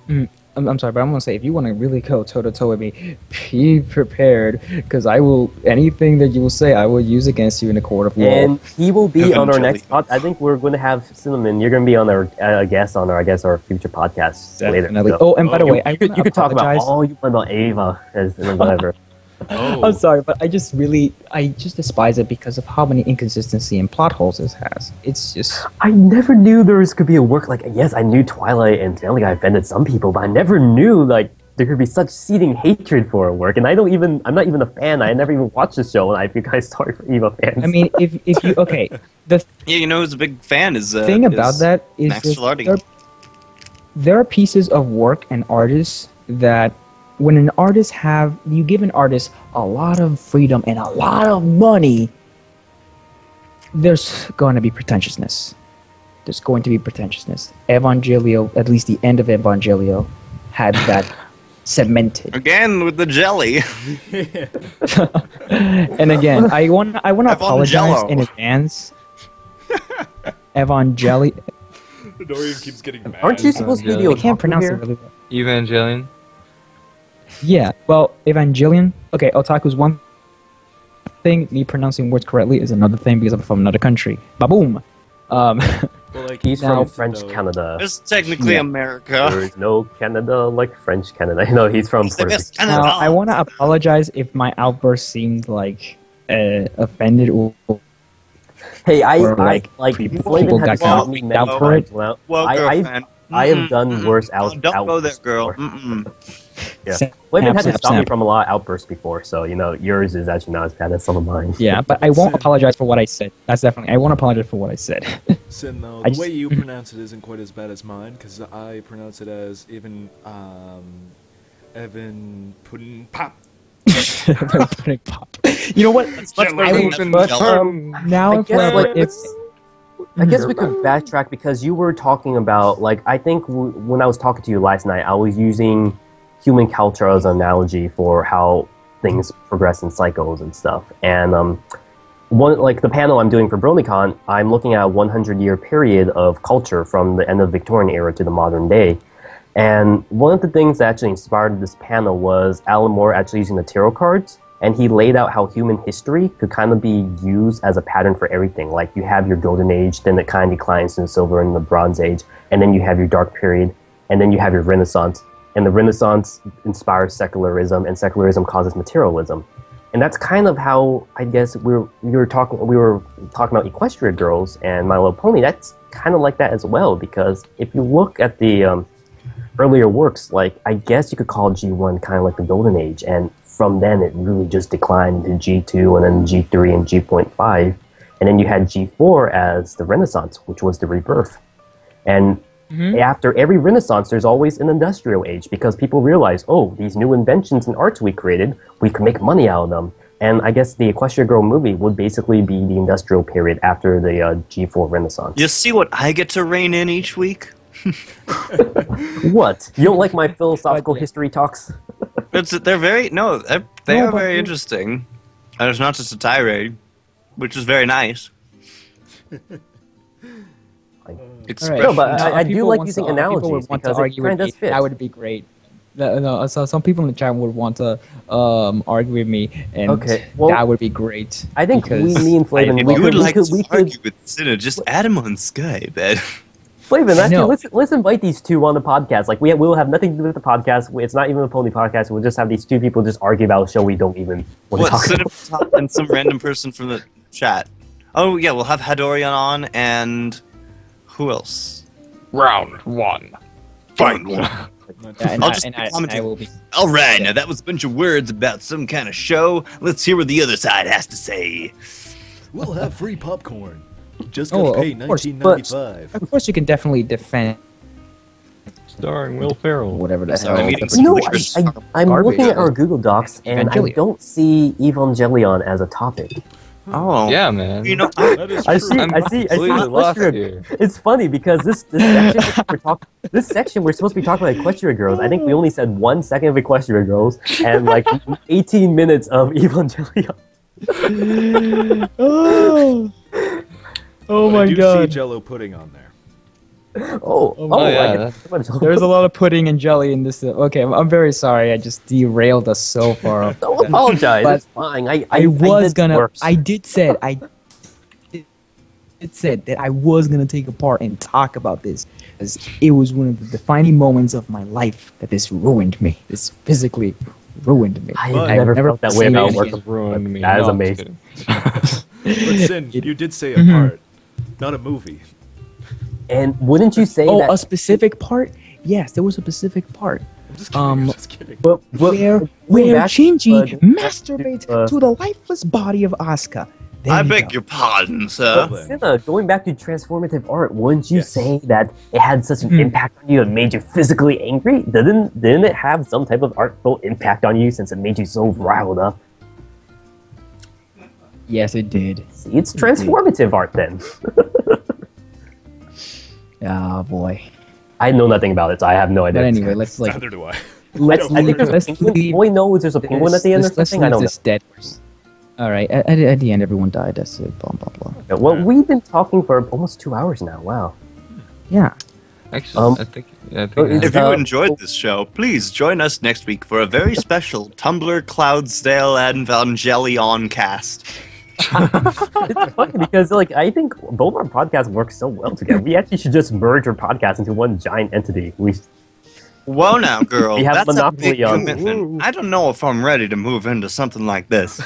I'm sorry, but I'm gonna say if you want to really go toe to toe with me, be prepared because I will anything that you will say I will use against you in a court of law. And he will be on our Eventually. next pod. I think we're going to have Cinnamon. You're going to be on our guest on our, I guess, our future podcasts later. Definitely. So Oh, and by the Oh, way, I you could talk about apologize. all you want about Ava and whatever. Oh, I'm sorry, but I just despise it because of how many inconsistency and plot holes it has. It's just I never knew there could be a work like. Yes, I knew Twilight and Family Guy offended some people, but I never knew like there could be such seething hatred for a work. And I'm not even a fan. I never even watched the show. And I feel kind of sorry for Eva fans. I mean, if you okay, the Yeah, you know who's a big fan is thing about is that is Max just Gilardi. there are pieces of work and artists that when you give an artist a lot of freedom and a lot of money, there's going to be pretentiousness. there's going to be pretentiousness. Evangelio, at least the end of Evangelio, had that cemented. Again with the jelly. And again, I want to apologize Evangello. in advance. Evangeli. Dorian keeps getting mad. Aren't you supposed to be the I can't otaku pronounce here? it really well. Evangelion. Yeah, well, Evangelion. Okay, otaku's one thing. Me pronouncing words correctly is another thing because I'm from another country. Ba-boom! Well, like, He's Now- from French Canada. It's technically Yeah. America. There is no Canada like French Canada. No, he's from It's the Puerto best Rico. Canada. Now, I want to apologize if my outburst seemed like offended or Hey, I like, Flavin people had got stopped me out many for it. times. Well, Well, I girlfriend. have done worse Don't go there, outbursts girl. before. Mm-mm. Yeah. Snap, Flavin had to snap, stop me snap. from a lot of outbursts before, so yours is actually not as bad as some of mine. Yeah, but I won't apologize for what I said. That's definitely. I won't apologize for what I said. Sin, though, I the just- way you pronounce it isn't quite as bad as mine, because I pronounce it as even, Evan Pudding Pop. Pudding pop. You know what? Much better than Jello. Now I and guess, forever, like, if I guess we could backtrack because you were talking about, like, I think when I was talking to you last night, I was using human culture as an analogy for how things progress in cycles and stuff. And the panel I'm doing for BronyCon, I'm looking at a 100-year period of culture from the end of the Victorian era to the modern day. And one of the things that actually inspired this panel was Alan Moore actually using the tarot cards. And he laid out how human history could kind of be used as a pattern for everything. Like, you have your golden age, then it kind of declines to the silver and the bronze age, and then you have your dark period, and then you have your Renaissance. And the Renaissance inspires secularism, and secularism causes materialism. And that's kind of how, I guess, we were talking about Equestria Girls and My Little Pony. That's kind of like that as well, because if you look at the earlier works, like, I guess you could call G1 kind of like the golden age, and from then it really just declined into G2 and then G3 and G.5, and then you had G4 as the Renaissance, which was the rebirth. And after every Renaissance, there's always an industrial age, because people realize, oh, these new inventions and arts we created, we can make money out of them. And I guess the Equestria Girl movie would basically be the industrial period after the G4 Renaissance. You see what I get to rein in each week? What? You don't like my philosophical history talks? They're very No, are but very you- interesting, and it's not just a tirade, which is very nice. Expression. No, but I do people like want using to- people analogies would want to because it argue with kind of me. does fit. That would be great. No, so some people in the chat would want to argue with me, and Okay, well, that would be great. I think because me and Flavin, If we you would could, like we to could, argue with Sinner, just add him on Skype, Ed. Flavin, I actually, know. let's invite these two on the podcast. Like, we'll have nothing to do with the podcast. It's not even a pony podcast. We'll just have these two people just argue about a show we don't even want to What, talk Sinner about. and some random person from the chat. Oh, yeah, we'll have Hadorian on, and who else? Round one. Find one. And I'll I- just and be I- and I commenting. will be. All right, now that was a bunch of words about some kind of show. Let's hear what the other side has to say. We'll have free popcorn. Just Oh, gotta pay of course, $19.95. Of course, you can definitely defend Starring Will Ferrell. whatever the Sorry, hell. I'm eating You know, Which was I'm garbage. looking at our Google Docs, and I Evangelion. don't see Evangelion as a topic. Oh, Yeah, man. You know, That is I true. see, I'm I see. completely lost Equestria- here. It's funny because this section we're supposed to be talking about Equestria Girls. I think we only said 1 second of Equestria Girls and like 18 minutes of Evangelion. Oh But my I do god. see Jello Pudding on there. yeah, There's a lot of pudding and jelly in this. Okay, I'm very sorry. I just derailed us so far. Don't apologize. But It's fine. I did gonna. worse. I did said that I was gonna take a part and talk about this, as it was one of the defining moments of my life that this ruined me. This physically ruined me. I But- never never felt that way seen about it work. again. Ruined me. That is No, I'm amazing. kidding. But Sin, you did say a Mhm. part, not a movie. And wouldn't you say Oh, that? a specific part? Yes, there was a specific part I'm just kidding. Um, I'm just kidding. But, where back, Shinji uh, masturbates uh, to the lifeless body of Asuka. There I you beg go. your pardon, sir. Well, then. Sinna, going back to transformative art, wouldn't you Yes. say that it had such an Hmm. impact on you and made you physically angry? Didn't it have some type of artful impact on you since it made you so riled up? Yes, it did. See, it's transformative art then. Oh boy. I know nothing about it, so I have no idea. But anyway, let's like Neither do I. I think there's a penguin. All I know is there's a penguin at the end or something. I don't know. This dead. All right. At the end, everyone died. That's it. Blah blah blah. Yeah, well, we've been talking for almost 2 hours now. Wow. Yeah. Actually, I think If you enjoyed this show, please join us next week for a very special Tumblr Cloudsdale and Evangelion cast. It's funny because like I think both our podcasts work so well together. We actually should just merge our podcasts into one giant entity. Whoa now, girl, We have that's a monopoly big on- commitment. I don't know if I'm ready to move into something like this.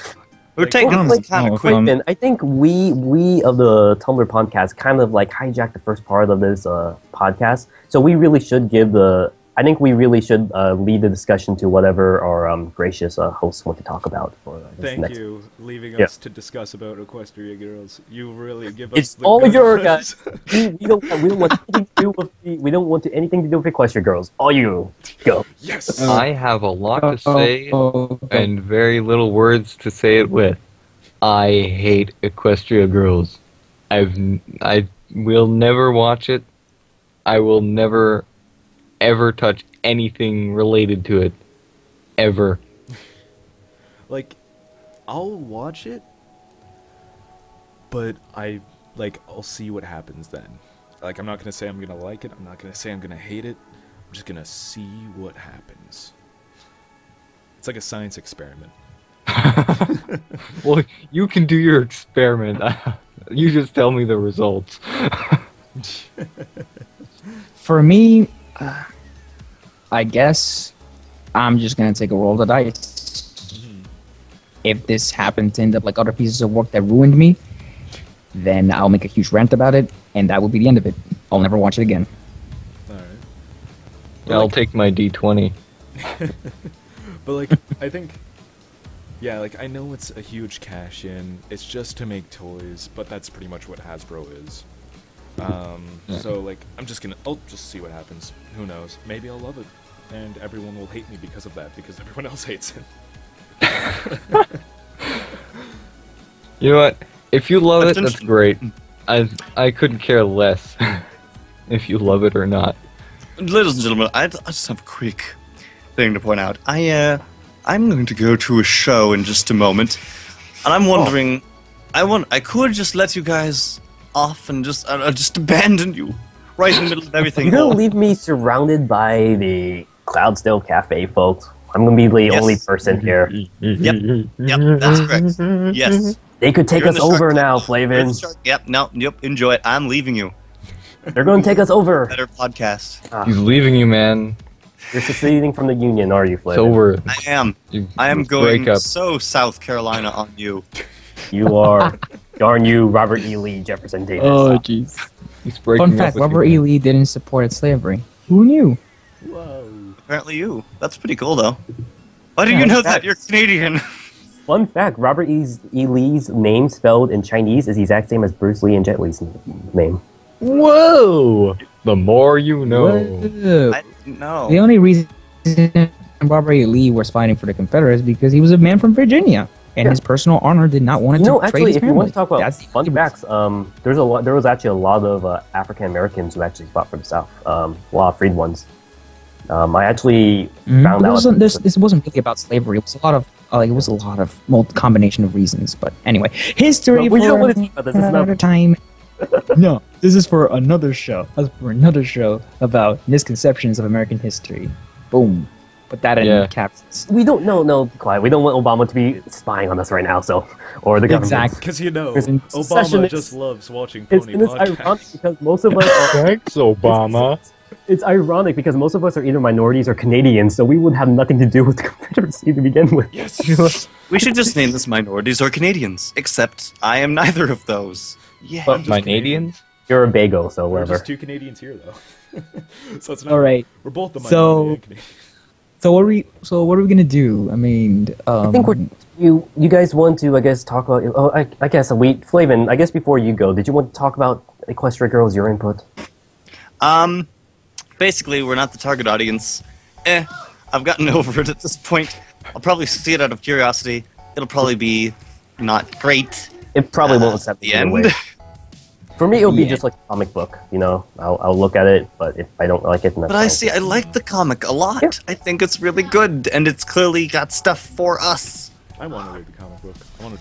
We're Like, taking this kind no, of quick. And I think we of the Tumblr podcast kind of like hijacked the first part of this podcast. So we really should give I think we really should lead the discussion to whatever our gracious hosts want to talk about for this Thank next. you, leaving Yeah. us to discuss about Equestria Girls. You really give us. It's the all good your ones. guys. We don't want anything to do with we don't want anything to do with Equestria Girls. All you go. Yes. I have a lot to say Oh, and very little words to say it with. I hate Equestria Girls. I will never watch it. I will never ever touch anything related to it. Ever. Like, I'll watch it, but I'll see what happens then. Like, I'm not gonna say I'm gonna like it. I'm not gonna say I'm gonna hate it. I'm just gonna see what happens. It's like a science experiment. Well, you can do your experiment. You just tell me the results. For me, I guess I'm just gonna take a roll of the dice. If this happens to end up like other pieces of work that ruined me, then I'll make a huge rant about it, and that will be the end of it. I'll never watch it again. Alright. I'll take my D20. But like, I think, yeah, like I know it's a huge cash in. It's just to make toys, but that's pretty much what Hasbro is. So like, I'll just see what happens. Who knows? Maybe I'll love it, and everyone will hate me because of that, because everyone else hates it. You know what? If you love it, that's Attention. great. I couldn't care less if you love it or not. Ladies and gentlemen, I just have a quick thing to point out. I'm going to go to a show in just a moment, and I'm wondering, I could just let you guys off and just abandon you right in the middle of everything. You're gonna leave me surrounded by the Cloudsdale Cafe folks. I'm gonna be the Yes. only person here. Yep, that's correct. Yes. They could take You're in us the Shark over Tank. now, You're in Flavin. the Shark- Yep, enjoy it. I'm leaving you. They're gonna take us over. Better podcast. He's leaving you, man. You're seceding from the Union, are you, It's Flavin? over. I am. You- I am you going break up. so South Carolina on you. You are. Darn you, Robert E. Lee, Jefferson Davis. jeez. He's breaking Fun up fact: with Robert you. E. Lee didn't support slavery. Who knew? Whoa. Apparently you. That's pretty cool, though. Why do Yeah, you know that? that's- You're Canadian. Fun fact: Robert E. Lee's name spelled in Chinese is the exact same as Bruce Lee and Jet Li's name. Whoa! The more you know. Whoa. I didn't know. The only reason Robert E. Lee was fighting for the Confederates because he was a man from Virginia, and his personal honor did not want You to know, trade actually, his if you family. want to talk about That's the fun only facts, there was actually a lot of African Americans who actually fought for the South. A lot of freed ones. I actually found out. This wasn't really about slavery. It was a lot of combination of reasons. But anyway, history But we for don't want to talk about this. It's another not. time. No, this is for another show. That's for another show about misconceptions of American history. Boom. Put that in Yeah. caps. We don't. No, Clyde. We don't want Obama to be spying on us right now. So, or the government. Exactly. Because you know, It's Obama secessionist. just loves watching It's, pony and it's podcasts. ironic because most of us are. Thanks, Obama. It's ironic because most of us are either minorities or Canadians, so we would have nothing to do with the Confederacy to begin with. Yes. We should just name this minorities or Canadians. Except I am neither of those. Yeah. But Canadians? You're a Bago, so We're whatever. just two Canadians here, though. So it's not. All right. We're both the So- minority. and Canadian. So what are we gonna do? I mean, I think you guys want to, I guess, talk about. Oh, I guess Flavin. I guess before you go, did you want to talk about Equestria Girls? Your input. Basically, we're not the target audience. I've gotten over it at this point. I'll probably see it out of curiosity. It'll probably be not great. It probably won't accept the either end. way. For me, it would be Yeah. just like a comic book. You know, I'll look at it, but if I don't like it, then that's But I fine. see, I like the comic a lot. Yeah. I think it's really good, and it's clearly got stuff for us. I want to read the comic book.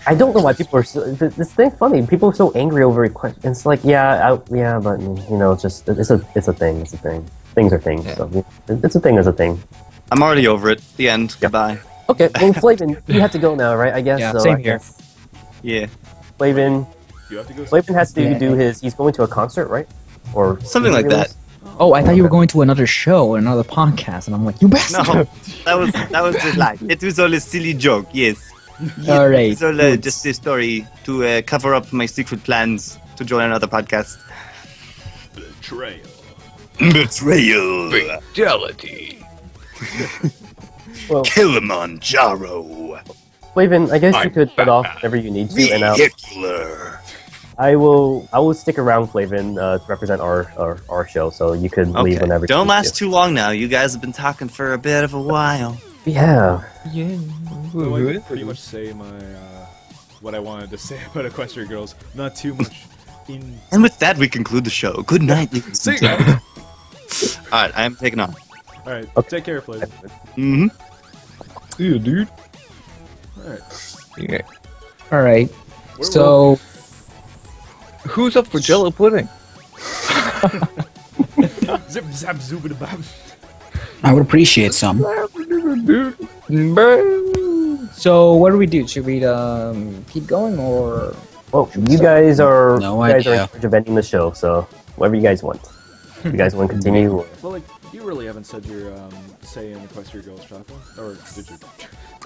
I don't know why people are so. This thing funny. People are so angry over it. It's like, yeah, but you know, it's just it's a thing. It's a thing. Things are things. Yeah. So it's a thing. As a thing. I'm already over it. The end. Yeah. Goodbye. Okay, well, Flavin, you have to go now, right? I guess. Yeah, so same I here. guess Yeah. Flavin You have to go. has to Yeah. do his. He's going to a concert, right? Or Something like that. Oh, I thought you were going to another show, another podcast, and I'm like, you bastard! No, that was just like it was all a silly joke. Yes. All right. It's all good. just a story to cover up my secret plans to join another podcast. Betrayal. Betrayal. Fatality. Well, Kilimanjaro. Flavin, I guess you I'm could cut off Batman. whenever you need to, and Hitler. I will stick around, Flavin, to represent our show. So you could leave whenever. Don't you need last too long now. You guys have been talking for a bit of a while. to. Yeah. Yeah. So I can pretty much say my what I wanted to say about Equestria Girls. Not too much. And with that, we conclude the show. Good night, ladies See and ya. gentlemen. All right, I am taking off. All right. Okay. Take care, Flavor. Mm-hmm. Yeah, dude. All right. Yeah. All right. Where So, Who's up for Jello pudding? Zip zap zoobadabam. I would appreciate some. so what do we do? Should we keep going or? Well, you guys are No you guys are in idea. charge of ending the show, so whatever you guys want. You guys want to continue? Or... Well, like you really haven't said your say in Equestria Girls Chocolate, or did you?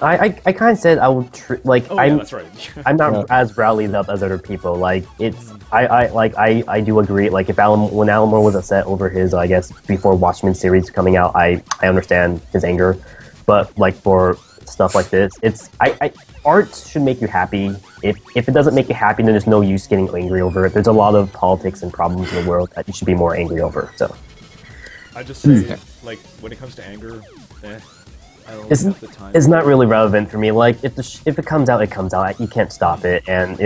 I kind of said I would like Oh, I'm yeah, that's right. I'm not as rallied up as other people. Like it's I do agree. Like if when Alan Moore was upset over his I guess before Watchmen series coming out, I understand his anger. But like for stuff like this, it's art should make you happy. If it doesn't make you happy, then there's no use getting angry over it. There's a lot of politics and problems in the world that you should be more angry over. So I just say like when it comes to anger, I don't It's- have the time. it's not really relevant for me. Like if it comes out, it comes out. You can't stop it. And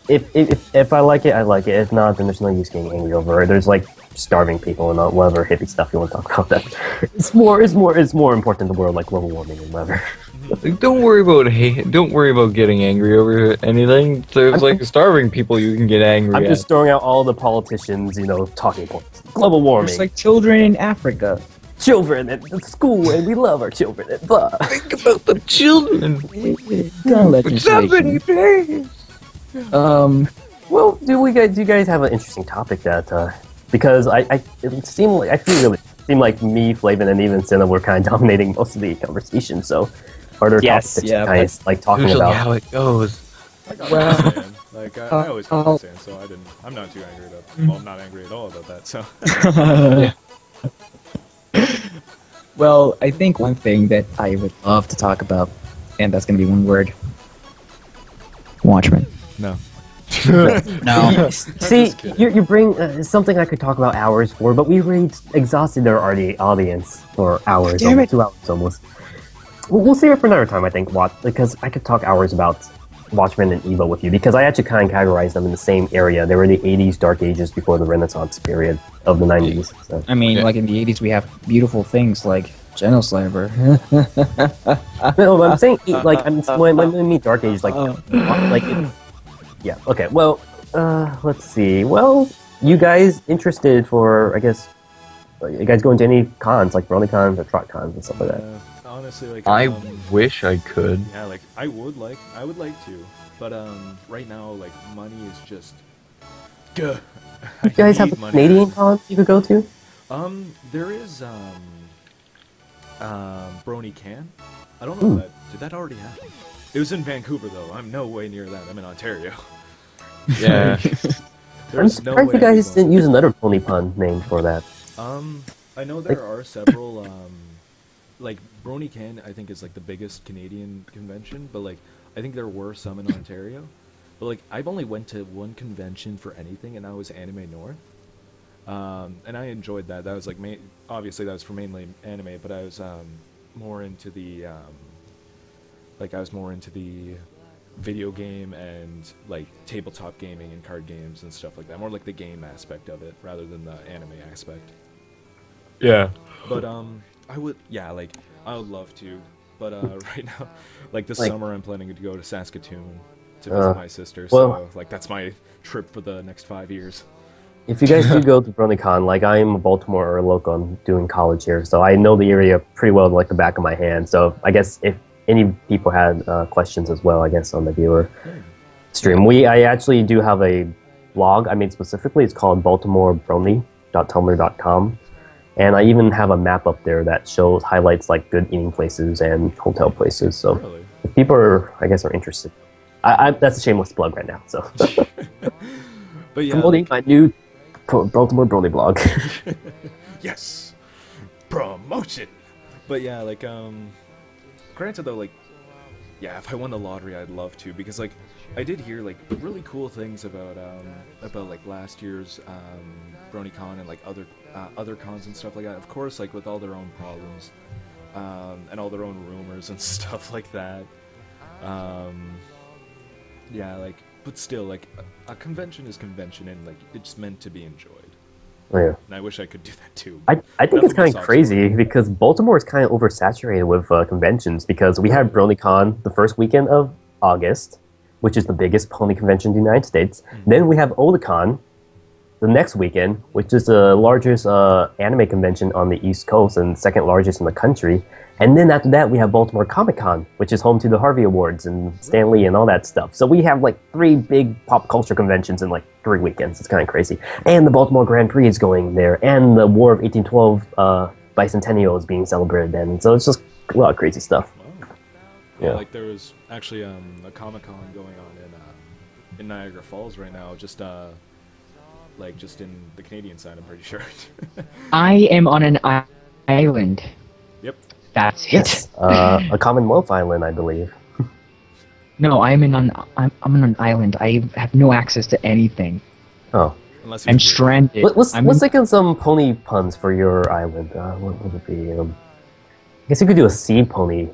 if I like it, I like it. If not, then there's no use getting angry over it. There's like starving people and whatever hippie stuff you want to talk about. That it's more important in the world, like global warming and whatever. Like, don't worry about getting angry over anything. There's like starving people you can get angry I'm at. just throwing out all the politicians, talking points. Global warming, Just like children in Africa. children at school, and we love our children. But Think about the children. Gun What's happening legislation. today? well, do you guys have an interesting topic that because it seemed like me, Flavin, and even Cinna were kind of dominating most of the conversation. So, are there Yes, topics yeah, you guys like talking Usually about? how it goes. I got Well, that, man. Like I always got that saying, so I'm not too angry about. Well, I'm not angry at all about that. So well, I think one thing that I would love to talk about, and that's going to be one word. Watchmen. no. No. See, just kidding. you bring something I could talk about hours for, but we already exhausted our audience for hours, Damn almost, 2 hours almost. We'll save it for another time, I think, because I could talk hours about Watchmen and Evo with you, because I actually kind of categorize them in the same area. They were the 80s Dark Ages before the Renaissance period of the 90s. So. I mean, Yeah. like in the 80s, we have beautiful things like Genoslaver. No, I'm saying when I mean Dark Ages, yeah. Okay. Well, let's see. Well, you guys interested for? I guess you guys going to any cons like BronyCons or TrotCons and stuff like that? Honestly, like I wish I could. yeah, like I would like to, but right now like money is just. Gah. You guys have a Canadian con you could go to? There is BronyCan. I don't know if that did that already happen. It was in Vancouver though. I'm no way near that. I'm in Ontario. Yeah. I'm There's no surprised way you guys I'm didn't going. use another pony pun name for that. I know there are several like BronyCan I think is like the biggest Canadian convention, but like I think there were some in Ontario. But like I've only went to one convention for anything, and that was Anime North. And I enjoyed that. That was like obviously that was for mainly anime, but I was more into the video game and like tabletop gaming and card games and stuff like that. More like the game aspect of it rather than the anime aspect. Yeah. But I would love to. But right now, like this Like- summer, I'm planning to go to Saskatoon to visit my sister. well- So like that's my trip for the next 5 years. If you guys do go to BronyCon, like I'm a Baltimore local, I'm doing college here, so I know the area pretty well like the back of my hand. So I guess if any people had questions as well, I guess on the viewer stream, I actually do have a blog I made specifically. It's called baltimorebrony.tumblr.com, and I even have a map up there that highlights like good eating places and hotel places. So Really? if people are, I guess, are interested, that's a shameless plug right now. So But yeah, promoting my new Baltimore Brony blog. yes, promotion. But yeah, like granted though, like yeah, if I won the lottery, I'd love to, because like I did hear like really cool things about like last year's BronyCon and like other cons and stuff like that. Of course, like with all their own problems and all their own rumors and stuff like that. Yeah, like, but still, like a convention is convention, and like it's meant to be enjoyed. Yeah. And I wish I could do that too. I think Nothing it's kind of besides crazy because Baltimore is kind of oversaturated with conventions, because we had BronyCon the first weekend of August, which is the biggest pony convention in the United States. Then we have Otakon the next weekend, which is the largest anime convention on the East Coast and second largest in the country. And then after that, we have Baltimore Comic Con, which is home to the Harvey Awards and Stan Lee and all that stuff. So we have like 3 big pop culture conventions in like 3 weekends. It's kind of crazy. And the Baltimore Grand Prix is going there, and the War of 1812 bicentennial is being celebrated then. So it's just a lot of crazy stuff. Wow. Yeah. Like there was actually a Comic-Con going on in Niagara Falls right now, just in the Canadian side, I'm pretty sure. I am on an island. Yep. That's it. Yes, a Commonwealth Island, I believe. No, I'm on an island. I have no access to anything. Oh. Unless I'm it's weird. stranded. Let's I'm in- think of some pony puns for your island. What would it be? I guess you could do a sea pony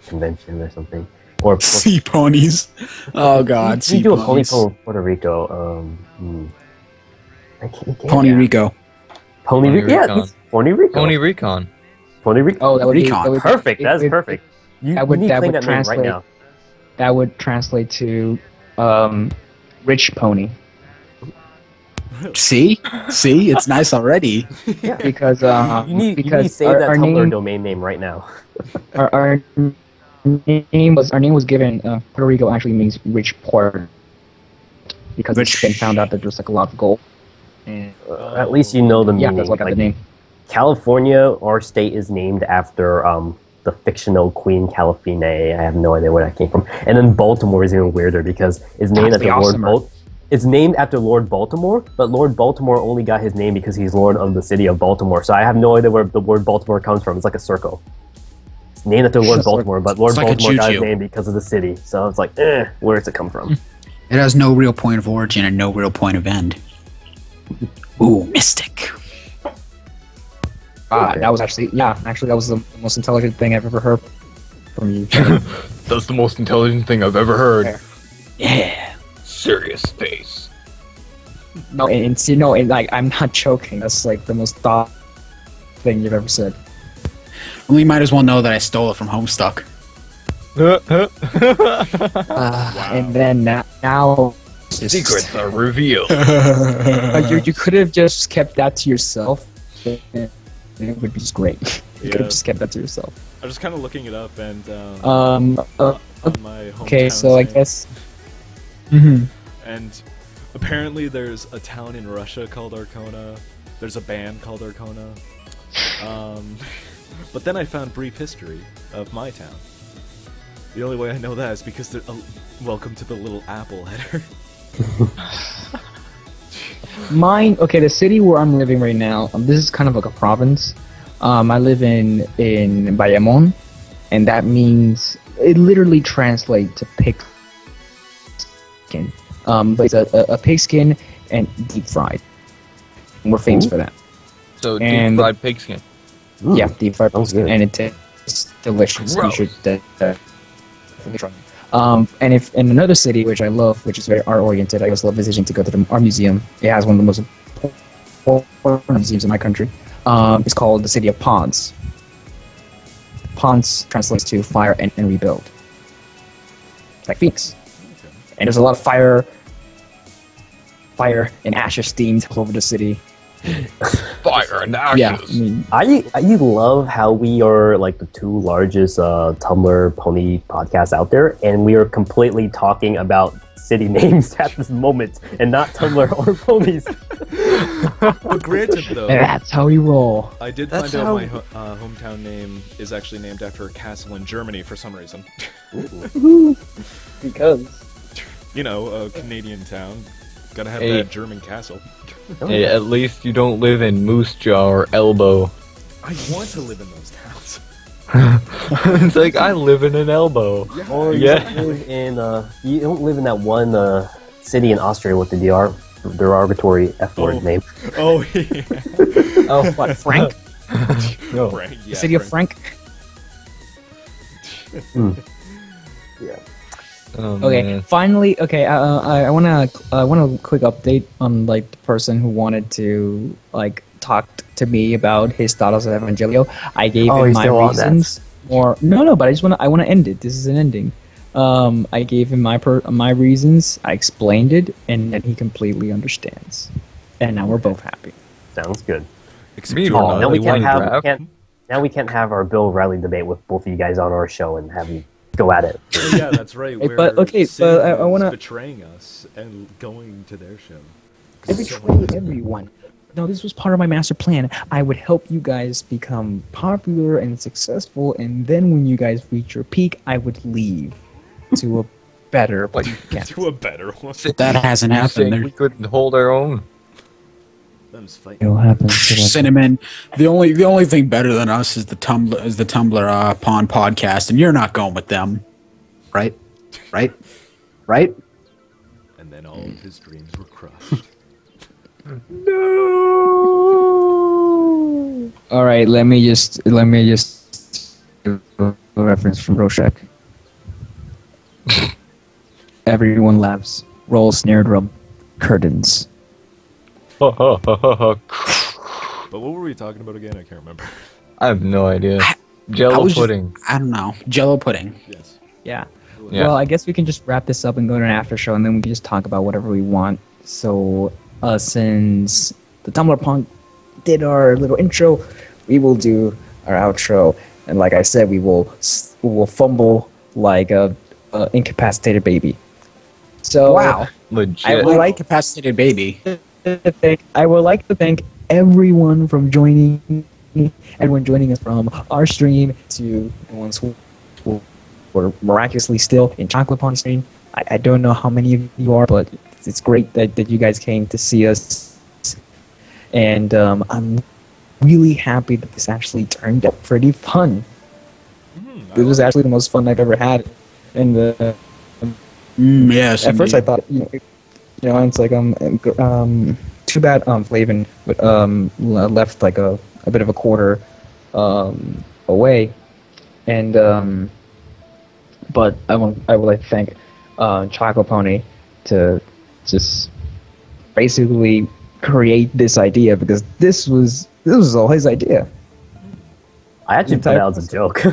convention or something. Or Sea ponies. Oh God, you sea do a pony ponies. con Puerto Rico. I can't. Pony Rico. Pony Rico. Yeah, Recon. it's Pony Rico. Pony Recon. Pony Rico. Oh, that would be, Recon. that would, Perfect. it That's would- perfect. You that would- need to that claim would that name right translate- now. That would translate to rich pony. See, it's nice already. Yeah. Because You need to because save that our Tumblr name, domain name right now. our name was given. Puerto Rico actually means rich port, because it's Rich. been found out that there's like a lot of gold. And At least you know the yeah, meaning. that's what got Like, the name. California, our state is named after the fictional Queen Calafine. I have no idea where that came from. And then Baltimore is even weirder because it's named That's after Lord awesomer. It's named after Lord Baltimore, but Lord Baltimore only got his name because he's Lord of the city of Baltimore. So I have no idea where the word Baltimore comes from. It's like a circle. It's named after Lord It's like- Baltimore, but Lord it's like a Baltimore got his juju. name because of the city. So it's like, where does it come from? It has no real point of origin and no real point of end. Ooh, mystic. That was actually that was the most intelligent thing I've ever heard from you. That's the most intelligent thing I've ever heard. There. Yeah. Serious face. No, and like I'm not joking. That's like the most thought thing you've ever said. Well, you might as well know that I stole it from Homestuck. And then now Secrets are revealed. like you could have just kept that to yourself. It would be just great. You could Yeah. have just kept that to yourself. I was kind of looking it up, and Um. on my hometown Okay, so I site, guess. Mm-hmm. and apparently there's a town in Russia called Arkona. There's a band called Arkona. But then I found brief history of my town. The only way I know that is because they're welcome to the little apple header. Mine. Okay, the city where I'm living right now. This is kind of like a province. I live in Bayamon, and that means it literally translates to pigskin. But it's a pigskin and deep fried. And we're famous for that. So And- deep fried pigskin. Yeah, deep fried Sounds pigskin, good. and it tastes delicious. Gross. You should definitely try. And if in another city, which I love, which is very art oriented, I just love visiting to go to the art museum. It has one of the most important museums in my country. It's called the City of Ponds. Ponds translates to fire and rebuild, like Phoenix. And there's a lot of fire and ashes steamed all over the city. Fire and ashes. Yeah, I mean, I love how we are like the two largest Tumblr pony podcasts out there, and we are completely talking about city names at this moment, and not Tumblr or ponies. But granted, though, that's how we roll. I did find out my hometown name is actually named after a castle in Germany for some reason. Because You know, a Canadian town. Gotta have that German castle. Hey, at least you don't live in Moose Jaw or Elbow. I want to live in those towns. It's like, I live in an elbow. Or you don't live in you don't live in that one city in Austria with the derogatory F word name. Oh, yeah. Oh, what, Frank? No. Frank, yeah, City of Frank? Yeah. Oh, Okay, man. finally, okay, I want a quick update on, like, the person who wanted to, like, talk to me about his thoughts on EvanGello. I gave him he's my still on that. reasons. Or no, but I want to end it. This is an ending. I gave him my reasons. I explained it, and then he completely understands. And now we're both happy. Sounds good. Meanwhile, Now we can't draft. we can't have our Bill O'Reilly debate with both of you guys on our show and have you go at it. Oh, yeah, that's right. Hey, Where but- okay, Sid but I is wanna- betraying us and going to their show. I betrayed everyone. No, this was part of my master plan. I would help you guys become popular and successful, and then when you guys reach your peak, I would leave to a better podcast. To a better one. That hasn't You happened. think There. we couldn't hold our own? Them's fighting. It'll happen. Cinnamon. The only thing better than us is the Tumblr Pawn podcast, and you're not going with them, right? Right? Right? And then all of his dreams were crushed. All right, let me just give a reference from Rorschach. Everyone laughs. Roll snare drum. Curtains. But what were we talking about again? I can't remember. I have no idea. I Jello was just- pudding. I don't know. Jello pudding. Yes. Yeah. Yeah. Well, I guess we can just wrap this up and go to an after show, and then we can just talk about whatever we want. So, since the Tumblr Punk did our little intro, we will do our outro. And like I said, we will fumble like a incapacitated baby. So Wow. Legit. I would like Incapacitated baby. I would like to thank everyone joining us from our stream to the ones who were miraculously still in Chocolate Pond stream. I don't know how many of you are, but it's great that you guys came to see us. And I'm really happy that this actually turned out pretty fun. This was actually the most fun I've ever had. And Yes. at first I indeed. thought, it's like too bad Flavin left like a bit of a quarter away, and but I would like to thank Choco Pony to just basically create this idea, because this was all his idea. I actually thought that was a joke.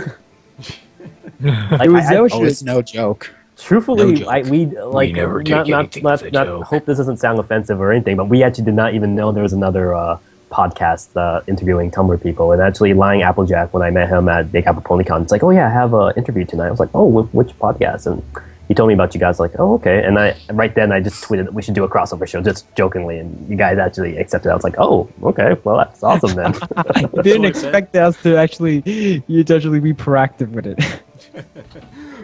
Like, It was I- no Oh, shit. it's no joke. Truthfully, No joke. we like never take not anything as a joke. hope this doesn't sound offensive or anything, but we actually did not even know there was another podcast interviewing Tumblr people. And actually, Lying Applejack, when I met him at Big Apple PonyCon, it's like, oh yeah, I have an interview tonight. I was like, oh, which podcast? And he told me about you guys. Like, oh okay. And right then I just tweeted that we should do a crossover show, just jokingly, and you guys actually accepted. I was like, oh okay, well that's awesome then. I didn't expect us to actually be proactive with it.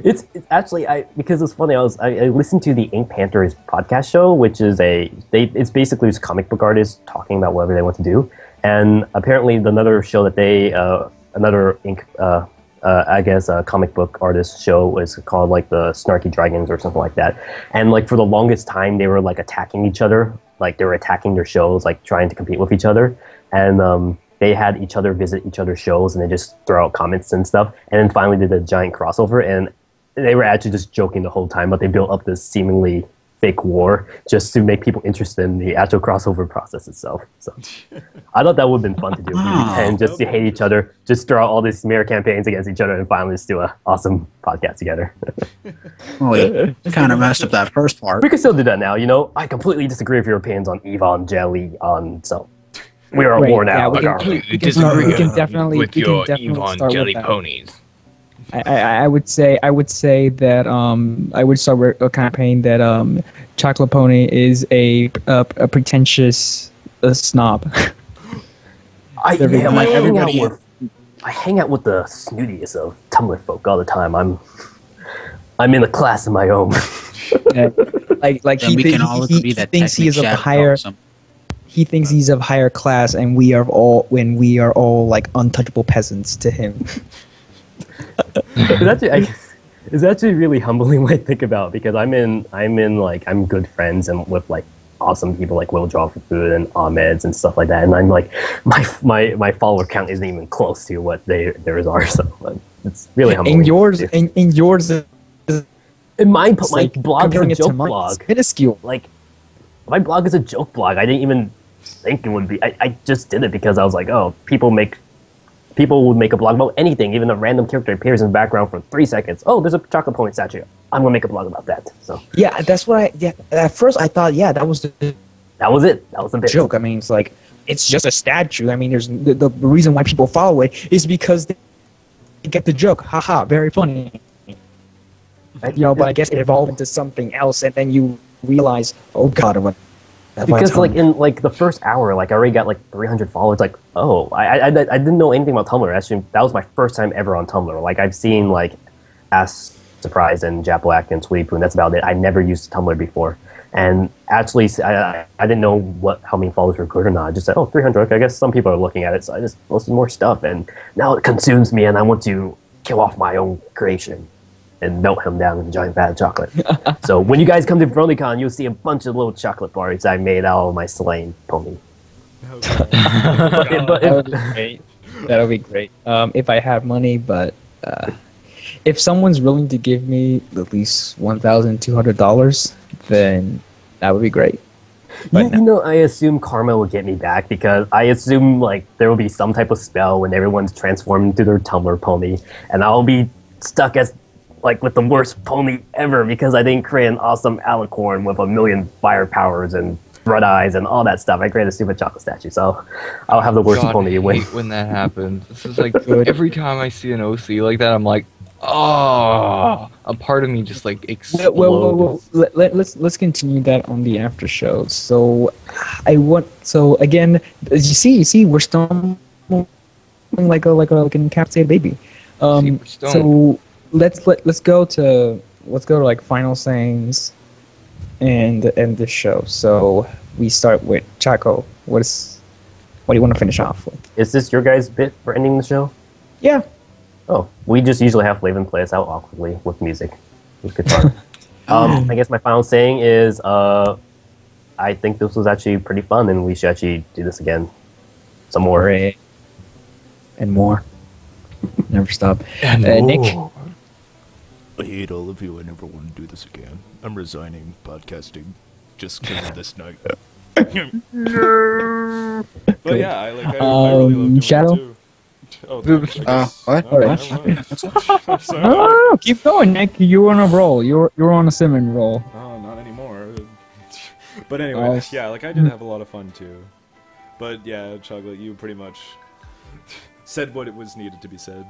It's actually because it's funny. I listened to the Ink Panthers podcast show, which is it's basically just comic book artists talking about whatever they want to do, and apparently another show that they another Ink I guess comic book artist show was called like the Snarky Dragons or something like that, and like for the longest time they were like attacking each other, like they were attacking their shows, like trying to compete with each other, and they had each other visit each other's shows and they just throw out comments and stuff, and then finally did a giant crossover. And they were actually just joking the whole time, but they built up this seemingly fake war just to make people interested in the actual crossover process itself. So I thought that would have been fun to do. We pretend just to hate each other, just throw out all these smear campaigns against each other, and finally just do an awesome podcast together. Well, you kind of messed up that first part. We can still do that now, you know? I completely disagree with your opinions on EvanGello, so we are at war now. Yeah, we can definitely start with that. ponies. I would say that I would start with a campaign that Chocolate Pony is a pretentious snob. I hang out with the snootiest of Tumblr folk all the time. I'm in a class of my own. Like he thinks he is of higher. He thinks he's of higher class, and we are all like untouchable peasants to him. It's actually really humbling when I think about it, because I'm good friends and with like awesome people like Will Draw for Food and Ahmed's and stuff like that, and I'm like my follower count isn't even close to what theirs are, so it's really humbling. And yours is my blog is a it to joke mine, blog. it's minuscule. Like my blog is a joke blog. I didn't even think it would be. I just did it because I was like, oh, people would make a blog about anything, even a random character appears in the background for 3 seconds. Oh, there's a chocolate pony statue. I'm gonna make a blog about that. So yeah, that's what at first I thought, yeah, that was the it. That was the bit. joke. I mean, it's like, it's just a statue. I mean, there's the reason why people follow it is because they get the joke. Haha, very funny. You know, but I guess it evolved into something else, and then you realize, oh god, what? Because like in like the first hour, like I already got like 300 followers. Like, oh, I didn't know anything about Tumblr. Actually, that was my first time ever on Tumblr. Like I've seen like Ask Surprise and Jap Black and Sweetie Poo, and that's about it. I never used Tumblr before, and actually I didn't know how many followers were good or not. I just said, oh, 300. Okay, I guess some people are looking at it, so I just posted more stuff, and now it consumes me, and I want to kill off my own creation and melt him down in a giant vat of chocolate. So when you guys come to BronyCon, you'll see a bunch of little chocolate bars I made out of my slain pony. That would be great. That'll be great. If I have money, but if someone's willing to give me at least $1,200, then that would be great. You know, I assume karma will get me back, because I assume like there will be some type of spell when everyone's transformed into their Tumblr pony, and I'll be stuck as like with the worst pony ever because I didn't create an awesome alicorn with 1,000,000 fire powers and red eyes and all that stuff. I created a stupid chocolate statue, so I'll have the worst pony win. When that happens, this is like every time I see an OC like that, I'm like, oh, a part of me just like explodes. Well, let's continue that on the after show. So again, as you see, we're stumbling like an encapsulated baby. So let's go to like final sayings and end the show. So we start with Chaco. What do you want to finish off with? Is this your guys' bit for ending the show? Yeah. Oh, we just usually have Flavin play us out awkwardly with music. With guitar. I guess my final saying is I think this was actually pretty fun, and we should actually do this again. Some more. And more. Never stop. Nick? I hate all of you. I never want to do this again. I'm resigning podcasting just because of this night. No. But yeah, I really love doing Shadow? it too. Oh, what? All right. No, keep going, Nick. You're on a roll. You're on a Simon roll. Oh, not anymore. But anyway, yeah, like I did have a lot of fun too. But yeah, Chocolate, you pretty much said what it was needed to be said.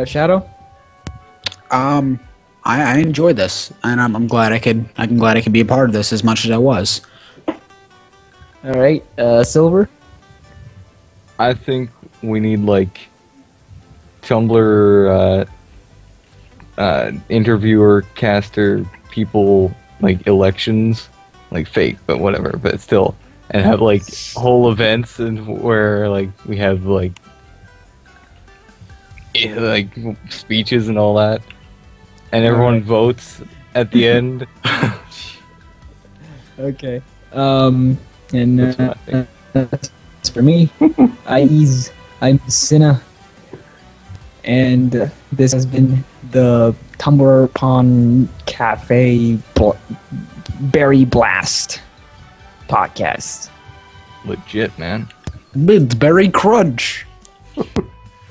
Shadow? I enjoyed this, and I'm glad I could be a part of this as much as I was. All right, Silver? I think we need like Tumblr interviewer, caster, people, like elections, like fake, but whatever, but still, and have like whole events and where like we have like speeches and all that, and everyone votes at the end. Okay. And that's for me. I'm Sinna. And this has been the Tumblr Pond Cafe Berry Blast podcast. Legit, man. Berry Crunch.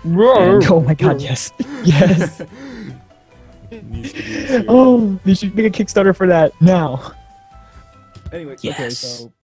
And, oh my god, yes. Yes. Needs to be this year. Oh, we should make a Kickstarter for that now. Anyway, okay, Yes. so